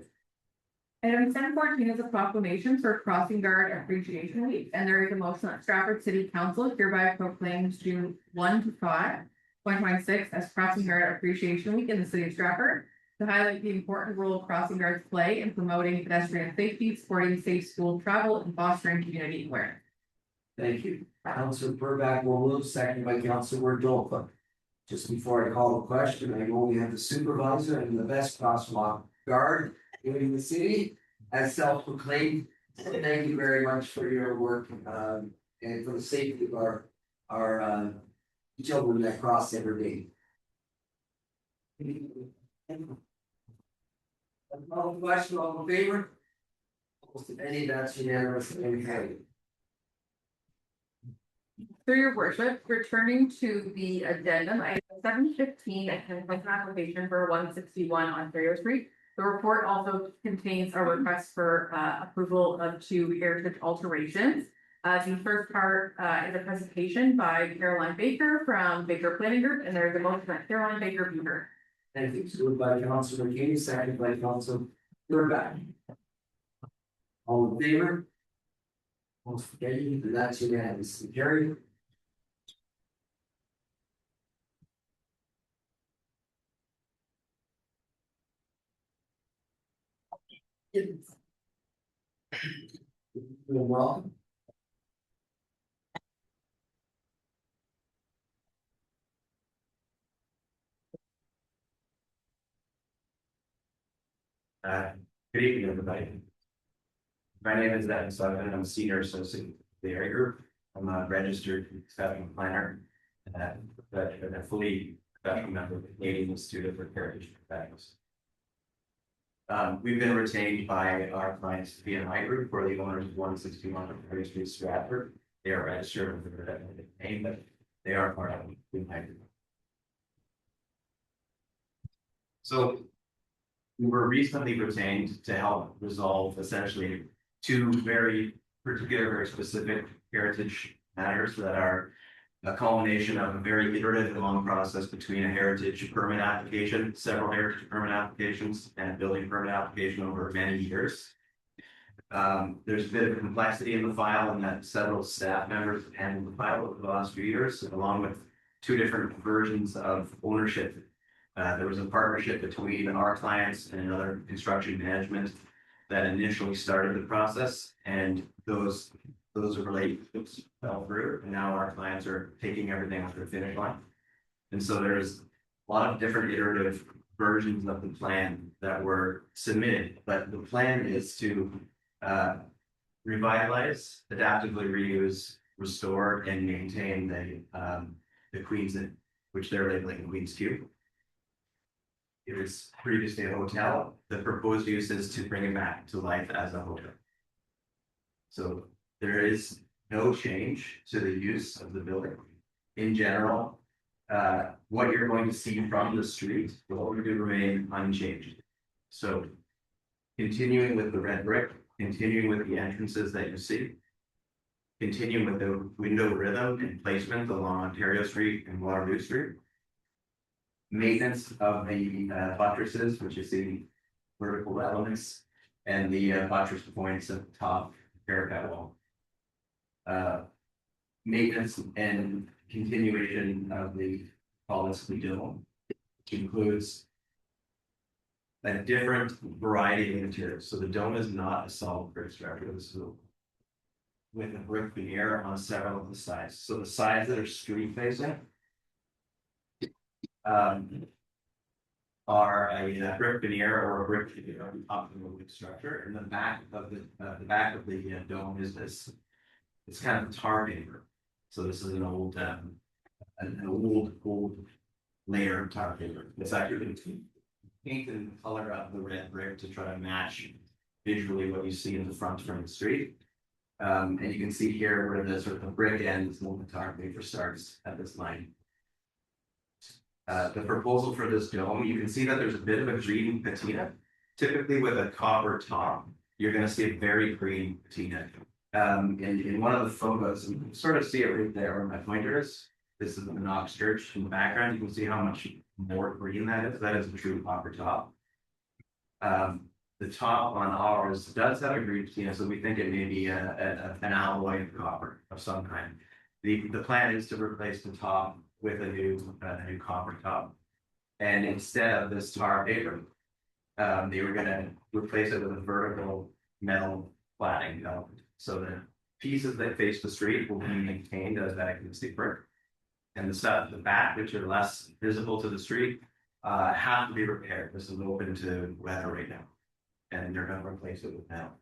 [SPEAKER 2] Item 7.14 is a proclamation for Crossing Guard Appreciation Week, and there is a motion that Stratford City Council hereby proclaims June 1 to 5, 2026 as Crossing Guard Appreciation Week in the city of Stratford to highlight the important role crossing guards play in promoting pedestrian safety, supporting safe school travel, and fostering community awareness.
[SPEAKER 1] Thank you. Councilor Burbank will move, seconded by Councilor Dolphin. Just before I call the question, I know we have the supervisor and the best crosswalk guard in the city as self-proclaimed. Thank you very much for your work, and for the safety of our children that cross every day. Call the question, all in favor? Opposed to any, that's unanimous and carried.
[SPEAKER 2] Through your worship, returning to the addendum, item 715, a application for 161 Ontario Street. The report also contains a request for approval of 2 heritage alterations. The first part is a presentation by Caroline Baker from Baker Planning Group, and there's a motion that Caroline Baker be heard.
[SPEAKER 1] Thank you. Moved by Councilor McKinney, seconded by Councilor Burbank. All in favor? Most carried, that's unanimous. Carried. You're welcome.
[SPEAKER 17] Good evening, everybody. My name is Evan Sutton. I'm a senior associate with the area group. I'm a registered staffing planner and a fully professional member of the Canadian Institute for Heritage Professionals. We've been retained by our clients BNI Group, for the owners of 161 Ontario Street, Stratford. They are registered with the name, but they are part of BNI Group. So we were recently retained to help resolve essentially 2 very particular, very specific heritage matters that are a culmination of a very iterative and long process between a heritage permit application, several heritage permit applications, and a building permit application over many years. There's a bit of complexity in the file, and that several staff members have handled the file over the last few years, along with 2 different versions of ownership. There was a partnership between our clients and another construction management that initially started the process, and those relationships fell through, and now our clients are taking everything to the finish line. And so there's a lot of different iterative versions of the plan that were submitted, but the plan is to revitalize, adaptively reuse, restore, and maintain the Queens, which they're labeling Queens Cube. It was previously a hotel. The proposed use is to bring it back to life as a hotel. So there is no change to the use of the building. In general, what you're going to see from the street will remain unchanged. So continuing with the red brick, continuing with the entrances that you see, continuing with the window rhythm and placement along Ontario Street and Waterloo Street. Maintenance of the buttresses, which you see vertical elements, and the buttress points at the top parapet wall. Maintenance and continuation of the policy dome, which includes a different variety of materials. So the dome is not a solid brick structure. This is with a brick veneer on several of the sides. So the sides that are street facing are a brick veneer or a brick optimal structure, and the back of the dome is this. It's kind of a tar paper. So this is an old layer of tar paper. It's actually painted in the color of the red brick to try to match visually what you see in the front from the street. And you can see here where the sort of the brick ends and the tar paper starts at this line. The proposal for this dome, you can see that there's a bit of a green patina. Typically with a copper top, you're going to see a very green patina. In one of the photos, you can sort of see it right there where my pointer is. This is the Knox Church in the background. You can see how much more green that is. That is a true copper top. The top on ours does have a green patina, so we think it may be an alloy of copper of some kind. The plan is to replace the top with a new copper top, and instead of this tar paper, they were going to replace it with a vertical metal cladding element. So the pieces that face the street will be maintained as that acoustic brick, and the stuff at the back, which are less visible to the street, have to be repaired. This is open to weather right now, and they're going to replace it with metal.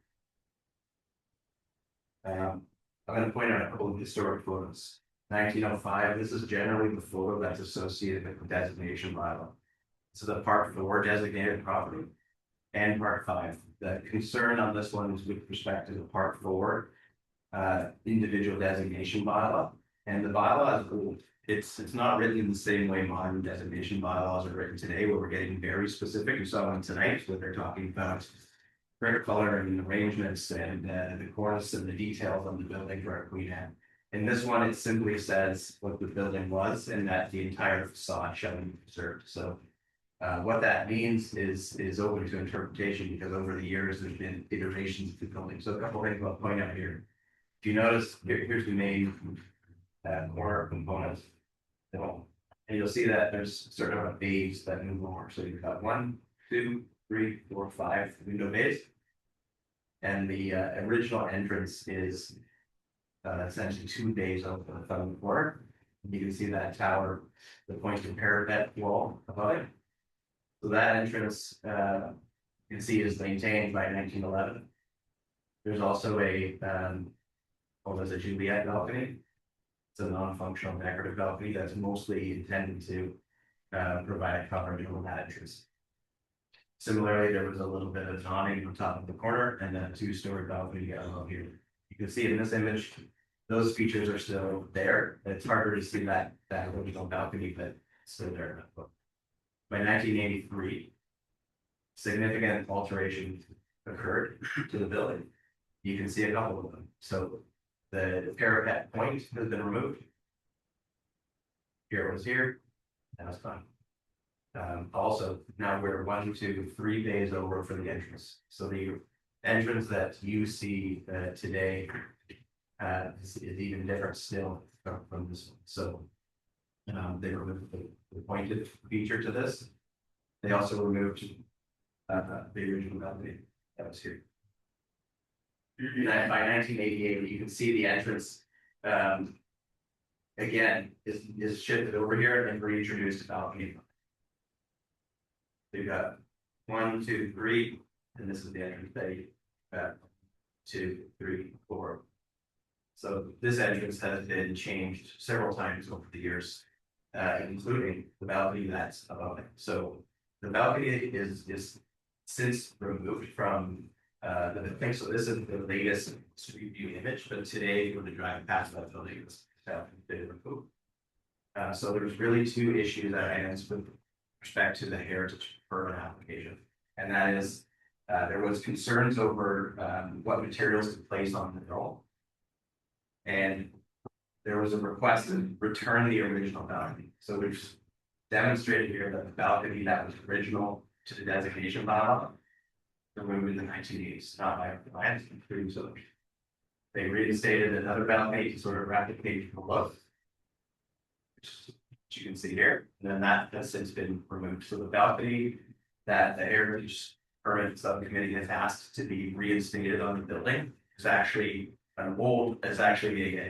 [SPEAKER 17] I'm going to point out a couple of historic photos. 1905, this is generally the photo that's associated with the designation bylaw. So the Part 4 designated property and Part 5. The concern on this one is with respect to the Part 4 individual designation bylaw. And the bylaw is old. It's not written in the same way modern designation bylaws are written today, where we're getting very specific. You saw one tonight where they're talking about brick color and arrangements and the cornice and the details on the building for a Queen Anne. In this one, it simply says what the building was and that the entire facade shall be preserved. So what that means is open to interpretation, because over the years there's been iterations of the building. So a couple of things I'll point out here. If you notice, here's the main corner components, and you'll see that there's sort of a bays that move over. So you've got 1, 2, 3, 4, 5 window bays, and the original entrance is essentially 2 bays open from the corner. You can see that tower, the pointed parapet wall above it. So that entrance, you can see, is maintained by 1911. There's also a Juliet balcony. It's a non-functional decorative balcony that's mostly intended to provide coverage over that entrance. Similarly, there was a little bit of awning on top of the corner, and then a 2-story balcony above here. You can see in this image, those features are still there. It's harder to see that original balcony, but it's still there. By 1983, significant alterations occurred to the building. You can see a couple of them. So the parapet point has been removed. Here it was here. Now it's gone. Also, now we're 1, 2, 3 bays over for the entrance. So the entrance that you see today is even different still from this one. So they removed the pointed feature to this. They also removed the original balcony that was here. By 1988, you can see the entrance again is shifted over here and reintroduced a balcony. So you've got 1, 2, 3, and this is the entrance bay. 2, 3, 4. So this entrance has been changed several times over the years, including the balcony that's above it. So the balcony is since removed from the thing. So this is the latest street view image, but today when you drive past that building, it's been removed. So there's really two issues that I answered with respect to the heritage permit application. And that is, there was concerns over what materials to place on the hill. And there was a request to return the original balcony. So we've demonstrated here that the balcony that was original to the designation bylaw removed in the 1980s, not by our clients, including so they reinstated another balcony to sort of replicate the look, which you can see here, and then that has since been removed. So the balcony that the heritage permit subcommittee has asked to be reinstated on the building is actually a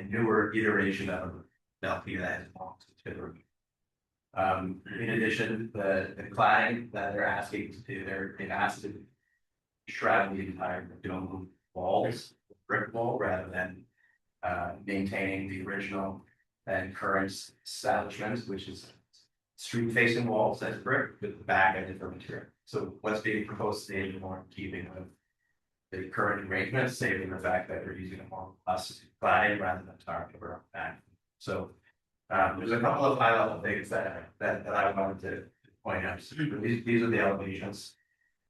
[SPEAKER 17] newer iteration of a balcony that has long since been removed. In addition, the cladding that they're asking to do, they've asked to shroud the entire dome walls, brick wall, rather than maintaining the original and current establishment, which is street facing walls as brick with the back and different material. So what's being proposed today is more in keeping with the current arrangements, saving the fact that we're using a more robust cladding rather than tar cover back. So there's a couple of high level things that I wanted to point out. These are the elevations.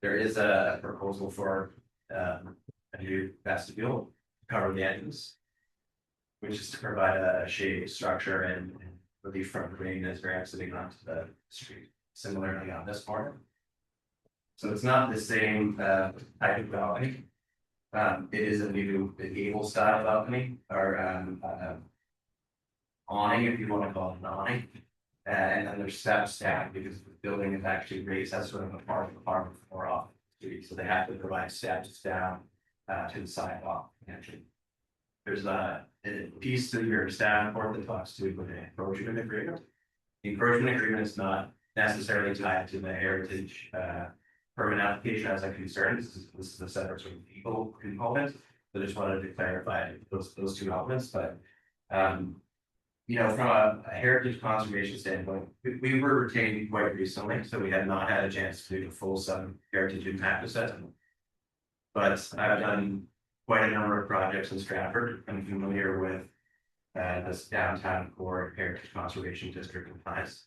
[SPEAKER 17] There is a proposal for a new vestibule to cover the edges, which is to provide a shaded structure and relief from rain as we're exiting onto the street. Similarly on this part. So it's not the same type of balcony. It is a new gable style balcony or awning, if you want to call it an awning. And then there's steps down because the building is actually raised as sort of a part of the apartment floor off the street. So they have to provide steps down to the sidewalk. Actually, there's a piece to your staff report that talks to the encroachment agreement. The encroachment agreement is not necessarily tied to the heritage permit application as a concern. This is a separate sort of legal component. So I just wanted to clarify those two elements. But you know, from a heritage conservation standpoint, we were retained quite recently, so we have not had a chance to do the full heritage impact assessment. But I've done quite a number of projects in Stratford. I'm familiar with this downtown core heritage conservation district compliance.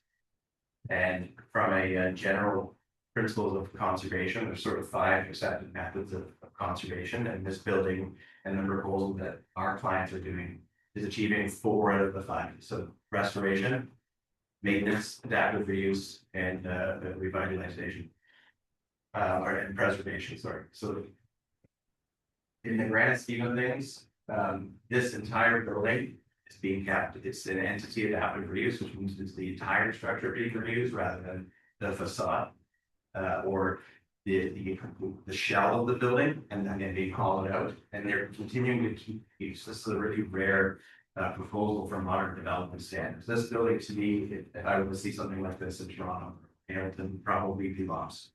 [SPEAKER 17] And from a general principles of conservation, there's sort of 5 accepted methods of conservation, and this building and the proposal that our clients are doing is achieving 4 out of the 5. So restoration, maintenance, adaptive reuse, and revitalization, and preservation, sorry. So in the grand scheme of things, this entire building is being kept. It's an entity adaptive reuse, which means it's the entire structure being reused rather than the facade or the shell of the building, and then it being hollowed out. And they're continuing to keep these. This is a really rare proposal for modern development standards. This building, to me, if I were to see something like this in Toronto, Hamilton, probably be lost.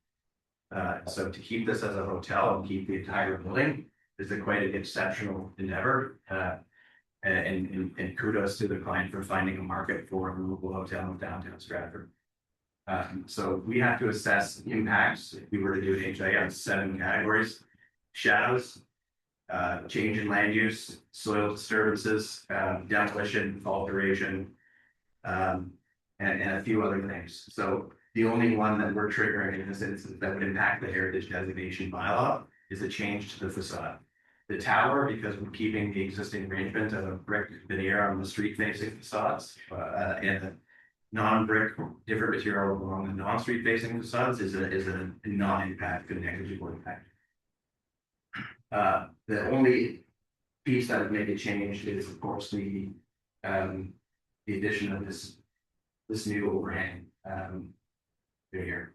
[SPEAKER 17] So to keep this as a hotel and keep the entire building is quite an exceptional endeavor. And kudos to the client for finding a market for a movable hotel in downtown Stratford. So we have to assess impacts if we were to do an HIA on 7 categories: shadows, change in land use, soil disturbances, demolition, alteration, and a few other things. So the only one that we're triggering in this instance that would impact the heritage designation bylaw is a change to the facade. The tower, because we're keeping the existing arrangement of a brick veneer on the street facing facades, and the non-brick different material along the non-street facing facades is a non-impact, a negligible impact. The only piece that would make a change is, of course, the addition of this new overhang here,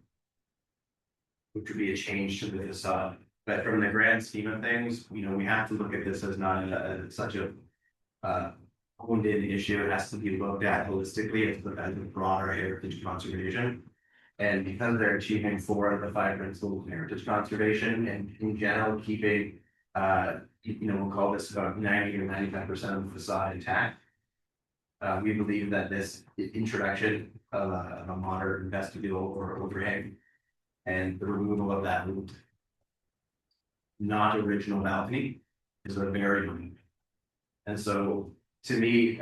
[SPEAKER 17] which would be a change to the facade. But from the grand scheme of things, you know, we have to look at this as not such a honed in issue. It has to be looked at holistically as the broader heritage conservation. And because they're achieving 4 of the 5 principles of heritage conservation, and in general keeping we'll call this about 90 to 95% of the facade intact. We believe that this introduction of a modern vestibule or overhang and the removal of that not original balcony is a very good. And so to me,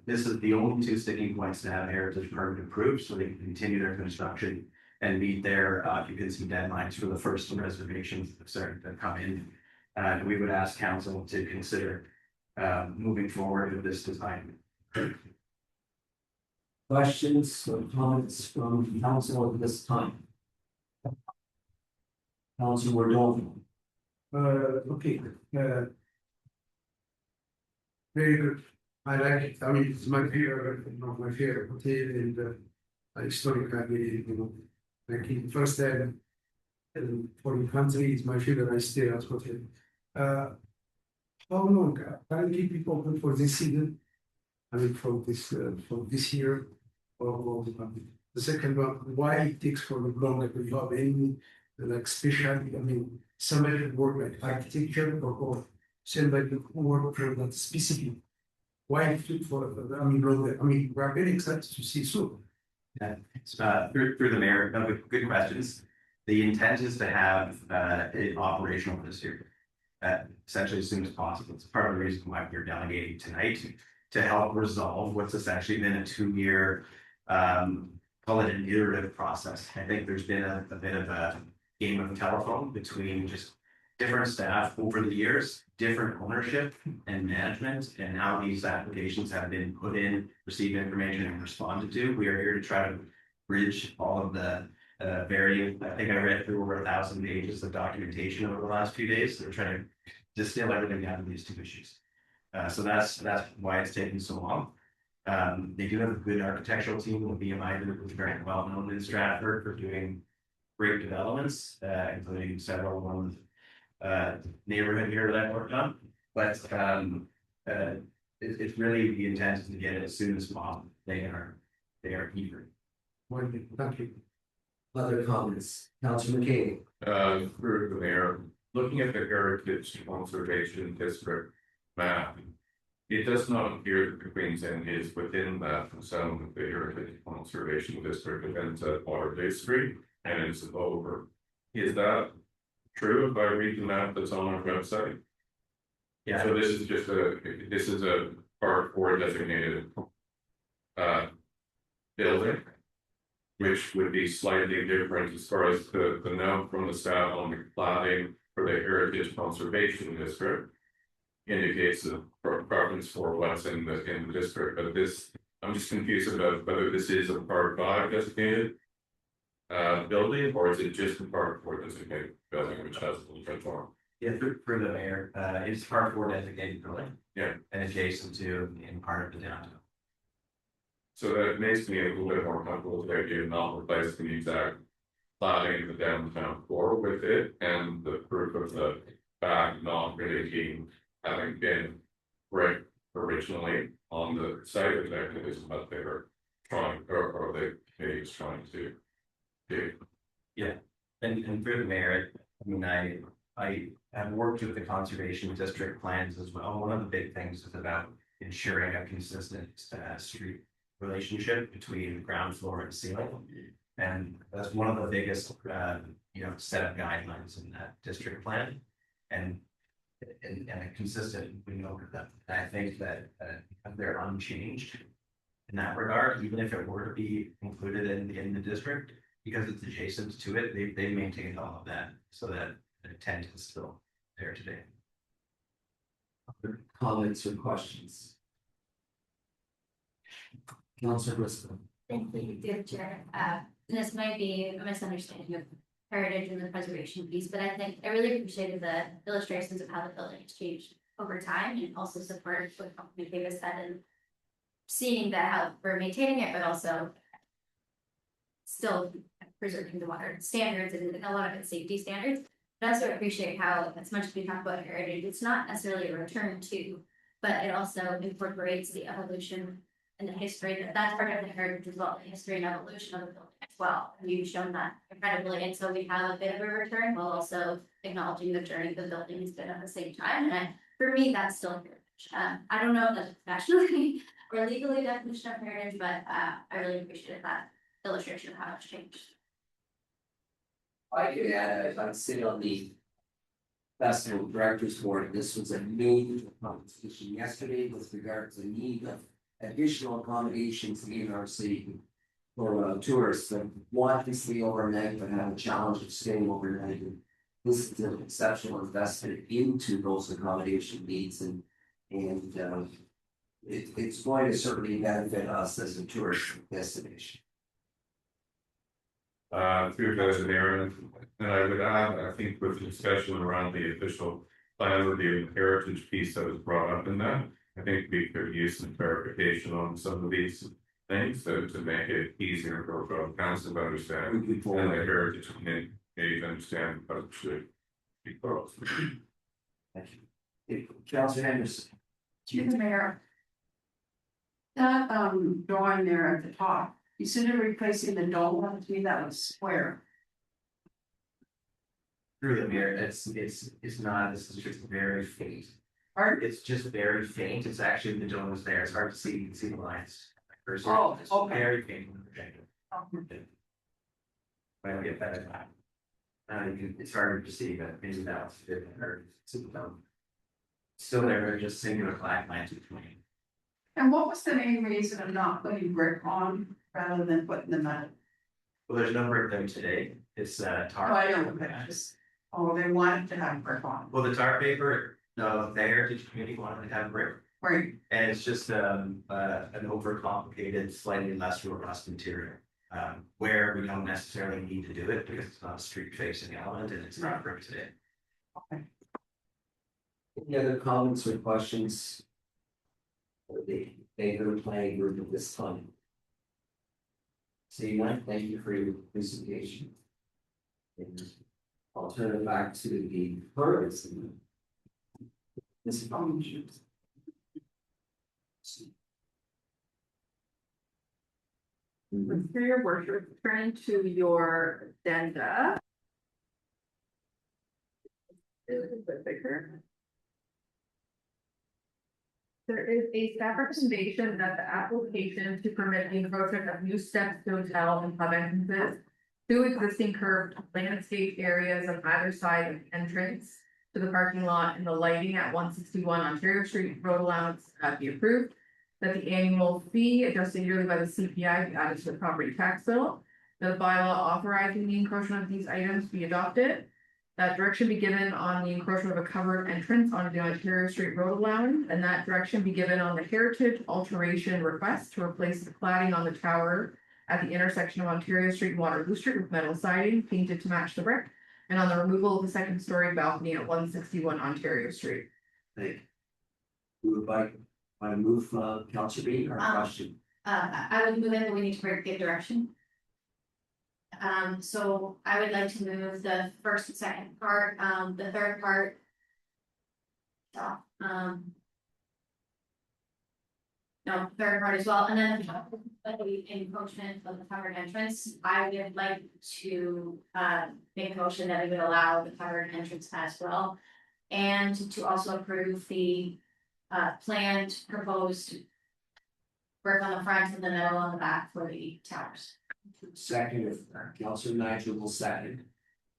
[SPEAKER 17] this is the only two sticking points to have heritage permit approved, so they can continue their construction and meet their occupancy deadlines for the first reservations that started to come in. We would ask council to consider moving forward with this design.
[SPEAKER 1] Questions or comments from council at this time? Councilor Dolphin.
[SPEAKER 15] Okay, very good. I like it. I mean, it's my favorite, my favorite hotel in the historically, like in first time for the country is my favorite. I stay at hotel. How long can keep people open for this season? I mean, for this year, or the second one, why it takes for the long? Like, you have any like special? I mean, somebody work like architecture or somebody work for that specific. Why it took for? I mean, we are very excited to see soon.
[SPEAKER 17] Yeah, through the mayor, good questions. The intent is to have it operational this year, essentially as soon as possible. It's part of the reason why we're delegating tonight to help resolve what's essentially been a 2-year, call it an iterative process. I think there's been a bit of a game of telephone between just different staff over the years, different ownership and management, and how these applications have been put in, received information and responded to. We are here to try to bridge all of the varying, I think I read through over 1,000 pages of documentation over the last few days. They're trying to distill everything down to these two issues. So that's why it's taking so long. They do have a good architectural team. The BMI group is very well known in Stratford for doing great developments, including several on neighborhood here that I worked on. But it's really the intent is to get it as soon as possible. They are eager.
[SPEAKER 15] Thank you.
[SPEAKER 1] Other comments, Councilor McKay.
[SPEAKER 14] Through the mayor, looking at the Heritage Conservation District map, it does not appear that the Queen's Inn is within that zone of the Heritage Conservation District. It ends at Watergate Street and it's over. Is that true if I read the map that's on our website?
[SPEAKER 17] Yeah.
[SPEAKER 14] So this is a part 4 designated building, which would be slightly different as far as the note from the staff on the cladding for the Heritage Conservation District indicates a preference for what's in the district. But this, I'm just confused about whether this is a part 5 designated building, or is it just a part 4 designated building, which has a little bit more?
[SPEAKER 17] Yeah, through the mayor, it's part 4 designated building.
[SPEAKER 14] Yeah.
[SPEAKER 17] And adjacent to in part of the downtown.
[SPEAKER 14] So that makes me a little bit more comfortable with the idea of not replacing the exact cladding of the downtown core with it, and the proof of the back not really having been brick originally on the site of that is what they were trying, or the committee is trying to do.
[SPEAKER 17] Yeah, and through the mayor, I mean, I have worked with the conservation district plans as well. One of the big things is about ensuring a consistent street relationship between ground floor and ceiling. And that's one of the biggest, set of guidelines in that district plan. And a consistent, we know that I think that they're unchanged in that regard, even if it were to be included in the district, because it's adjacent to it, they maintained all of that so that the intent is still there today.
[SPEAKER 1] Other comments or questions? Councilor Bristol.
[SPEAKER 8] Thank you, dear Chair. This might be a misunderstanding of heritage and the preservation piece, but I think I really appreciated the illustrations of how the building has changed over time, and also supported what Councilman Davis said, and seeing that how we're maintaining it, but also still preserving the water standards and a lot of its safety standards. But I also appreciate how, as much as we talk about heritage, it's not necessarily a return to, but it also incorporates the evolution and the history, that's part of the heritage as well, the history and evolution of the building as well. And you've shown that incredibly, and so we have a bit of a return while also acknowledging the journey the building has been at the same time. And for me, that's still heritage. I don't know if that's professionally or legally definition of heritage, but I really appreciated that illustration of how it's changed.
[SPEAKER 1] I could add, if I sit on the Festival Directors Board, this was a major conversation yesterday with regard to the need of additional accommodations in our city for tourists that want to stay overnight but have a challenge of staying overnight. And this is an exceptional investment into those accommodation needs, and it's going to certainly benefit us as a tourist destination.
[SPEAKER 14] Through those in there, and I would add, I think with the discussion around the official plan review and heritage piece that was brought up in that, I think we could use some clarification on some of these things, so to make it easier for the council to understand and the heritage community to understand how it should be closed.
[SPEAKER 1] Thank you. Councilor Henderson.
[SPEAKER 4] To the mayor. That drawing there at the top, instead of replacing the dome, to me that was square.
[SPEAKER 17] Through the mirror, it's not, this is just very faint.
[SPEAKER 4] Pardon?
[SPEAKER 17] It's just very faint, it's actually, the dome is there, it's hard to see, you can see the lines.
[SPEAKER 4] Oh,
[SPEAKER 17] It's
[SPEAKER 4] okay.
[SPEAKER 17] very faint in the projector. Might not get better. It's harder to see, but maybe that's good, or see the dome. Still there, just singular black lines between.
[SPEAKER 4] And what was the main reason of not putting brick on rather than putting the metal?
[SPEAKER 17] Well, there's a number of them today, it's tar.
[SPEAKER 4] Oh, I know, but they wanted to have brick on.
[SPEAKER 17] Well, the tar paper, no, the heritage committee wanted to have brick.
[SPEAKER 4] Right.
[SPEAKER 17] And it's just an overcomplicated, slightly less robust material. Where we don't necessarily need to do it because it's not a street facing element and it's not brick today.
[SPEAKER 4] Okay.
[SPEAKER 1] Any other comments or questions? For the favorite planning group at this time. See, Mike, thank you for your presentation. And I'll turn it back to the purpose. This
[SPEAKER 2] For your worship, turning to your addenda. There is a staff recommendation that the application to permit the encroachment of new steps to hotel and pub entrances to existing curved landscape areas on either side of the entrance to the parking lot and the lighting at 161 Ontario Street road allowance be approved. That the annual fee adjusted yearly by the CPI be added to the property tax bill. The bylaw authorizing the encroachment of these items be adopted. That direction be given on the encroachment of a covered entrance onto the Ontario Street road allowance, and that direction be given on the heritage alteration request to replace the cladding on the tower at the intersection of Ontario Street and Waterloo Street with metal siding painted to match the brick, and on the removal of the second-story balcony at 161 Ontario Street.
[SPEAKER 1] Thank you. Moved by Councilor Bean, or question?
[SPEAKER 8] I would move it, but we need to give direction. So I would like to move the first and second part, the third part. No, third part as well, and then the encroachment of the covered entrance, I would like to make a motion that we would allow the covered entrance as well. And to also approve the planned proposed work on the front and the middle on the back for the towers.
[SPEAKER 1] Second, if Councilor Nigel will second.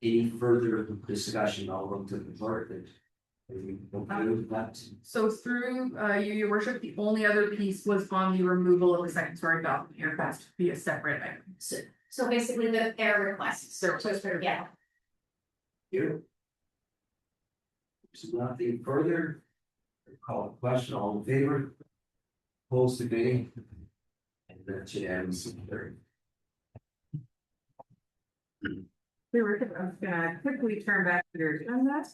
[SPEAKER 1] Any further discussion, I'll look to the clerk.
[SPEAKER 2] So through your worship, the only other piece was on the removal of the second story balcony request to be a separate item.
[SPEAKER 8] So basically their requests. Yeah.
[SPEAKER 1] Here. There's nothing further. Call the question, all in favor? Opposed to any? And that's unanimous.
[SPEAKER 2] Your worship, I'm gonna quickly turn back to your agenda.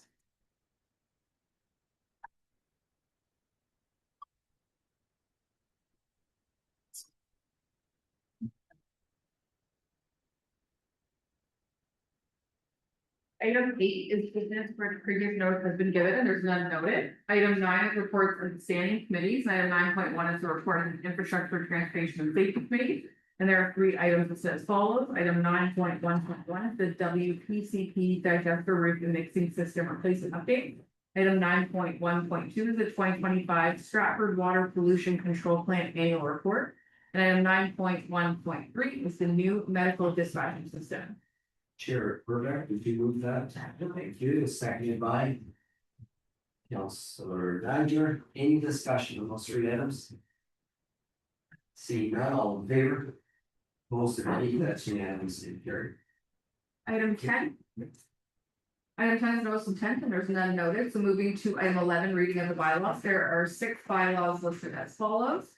[SPEAKER 2] Item 8 is business where previous notice has been given and there's none noted. Item 9 is reports of standing committees, and item 9.1 is the report of the infrastructure, transportation, and safety committee. And there are 3 items listed as follows. Item 9.1.1 is the WPCP digester roof and mixing system replacement update. Item 9.1.2 is the 2025 Stratford Water Pollution Control Plant annual report. And item 9.1.3 is the new medical dispatching system.
[SPEAKER 1] Chair Burbeck, would you move that? Thank you, seconded by Councilor Niger. Any discussion on those 3 items? Seeing none, all in favor? Opposed to any, that's unanimously carried.
[SPEAKER 2] Item 10. Item 10 is notice of intent and there's none noted. So moving to item 11, reading of the bylaws. There are 6 bylaws listed as follows.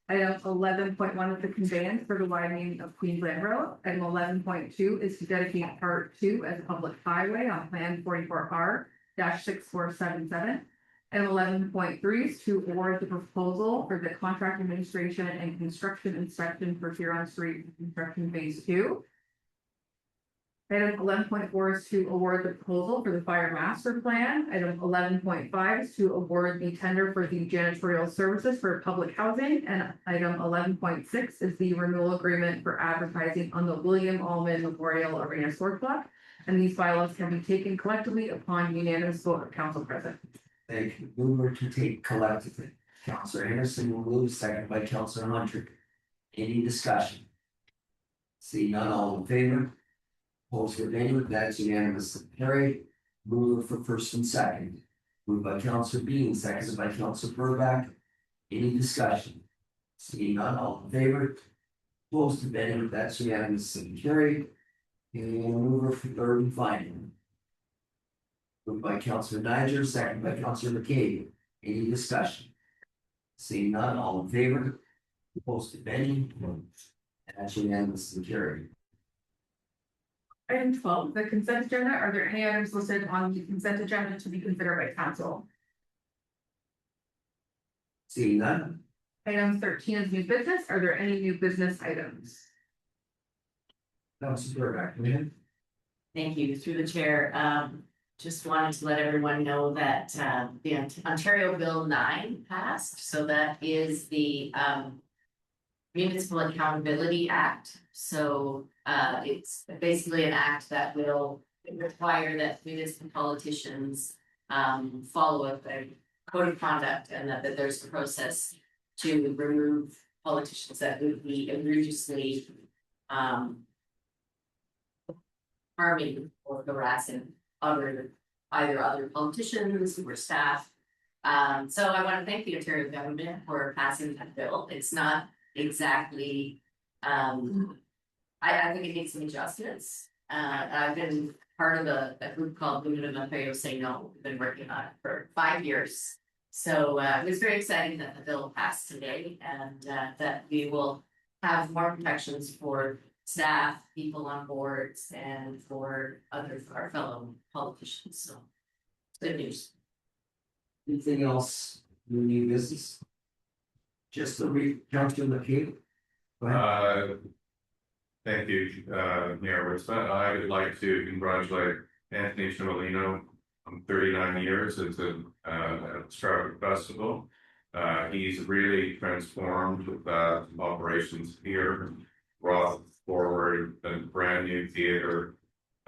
[SPEAKER 2] Item 11.1 is the conveyance for the widening of Queensland Road. Item 11.2 is to dedicate part 2 as a public highway on Plan 44R-6477. Item 11.3 is to award the proposal for the contract administration and construction inspection for Huron Street construction phase 2. Item 11.4 is to award the proposal for the fire master plan. Item 11.5 is to award the tender for the janitorial services for public housing. And item 11.6 is the renewal agreement for advertising on the William Allman Memorial Arena Sport Club. And these bylaws can be taken collectively upon unanimous vote of council present.
[SPEAKER 1] Thank you. Mover to take collectively. Councilor Anderson will move, second by Councilor Hunter. Any discussion? See none, all in favor? Opposed to any, that's unanimously carried. Mover for first and second. Moved by Councilor Bean, seconded by Councilor Burback. Any discussion? See none, all in favor? Opposed to any, that's unanimously carried. And mover for third and final. Moved by Councilor Niger, second by Councilor McCabe. Any discussion? See none, all in favor? Opposed to any, that's unanimously carried.
[SPEAKER 2] Item 12, the consent agenda. Are there any items listed on the consent agenda to be considered by council?
[SPEAKER 1] See none.
[SPEAKER 2] Item 13 is new business. Are there any new business items?
[SPEAKER 1] Councilor Burback, come in.
[SPEAKER 6] Thank you, through the chair. Just wanted to let everyone know that the Ontario Bill 9 passed. So that is the Municipal Accountability Act. So it's basically an act that will require that municipal politicians follow a code of conduct, and that there's a process to remove politicians that would be egregiously harming or harassing either other politicians or staff. So I want to thank the Ontario government for passing that bill. It's not exactly I think it needs some adjustments. I've been part of a group called Women of Ontario Say No. We've been working on it for 5 years. So it was very exciting that the bill passed today, and that we will have more protections for staff, people on boards, and for our fellow politicians. So good news.
[SPEAKER 1] Anything else? New business? Just to read, Councilor McCabe. Go ahead.
[SPEAKER 14] Thank you, Mayor Whitson. I would like to congratulate Anthony Cipollino on 39 years at the Stratford Festival. He's really transformed operations here, brought forward a brand new theater,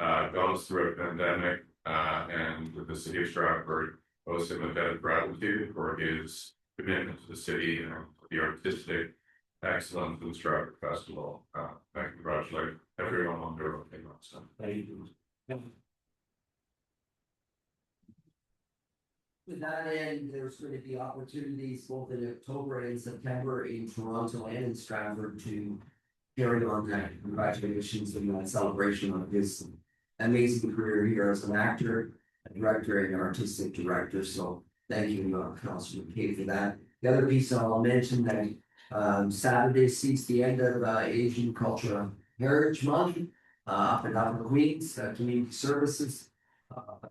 [SPEAKER 14] got us through a pandemic, and the city of Stratford owes him a debt of gratitude for his commitment to the city and the artistic excellence of the Stratford Festival. I congratulate everyone on their opinions.
[SPEAKER 1] Thank you. To that end, there's going to be opportunities both in October and September in Toronto and in Stratford to carry on that congratulations and that celebration of his amazing career here as an actor, a director, and an artistic director. So thank you, Councilor McCabe, for that. The other piece I'll mention that Saturday sees the end of Asian Cultural Heritage Month up in Upper Queens, Community Services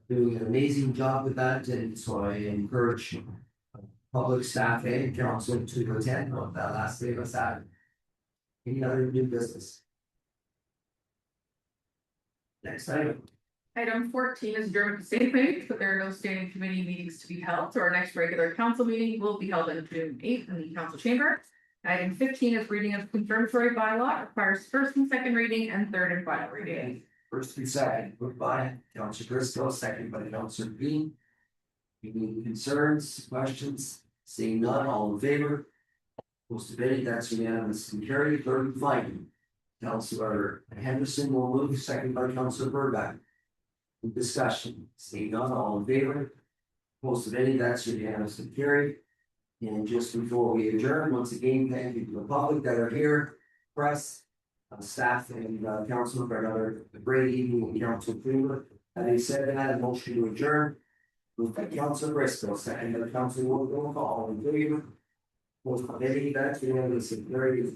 [SPEAKER 1] doing an amazing job with that, and so I encourage public staff and council to attend on that last day of Saturday. Any other new business? Next item.
[SPEAKER 2] Item 14 is adjournment to standing committees, but there are no standing committee meetings to be held, so our next regular council meeting will be held on June 8th in the council chamber. Item 15 is reading of confirmatory bylaw, requires first and second reading and third and final reading.
[SPEAKER 1] First and second, moved by Councilor Bristol, second by Councilor Bean. Any concerns, questions? Seeing none, all in favor? Most debated, that's unanimous and carried. Third and final. Councilor Henderson will move, second by Councilor Burbank. Discussion, seeing none, all in favor? Most debated, that's unanimous and carried. And just before we adjourn, once again, thank you to the public that are here, press, staff and council for another great evening with Council Cleaver. Having said that, a motion to adjourn. Moved by Councilor Bristol, second by Councilor Wood, roll call, all in favor? Most debated, that's unanimous and carried.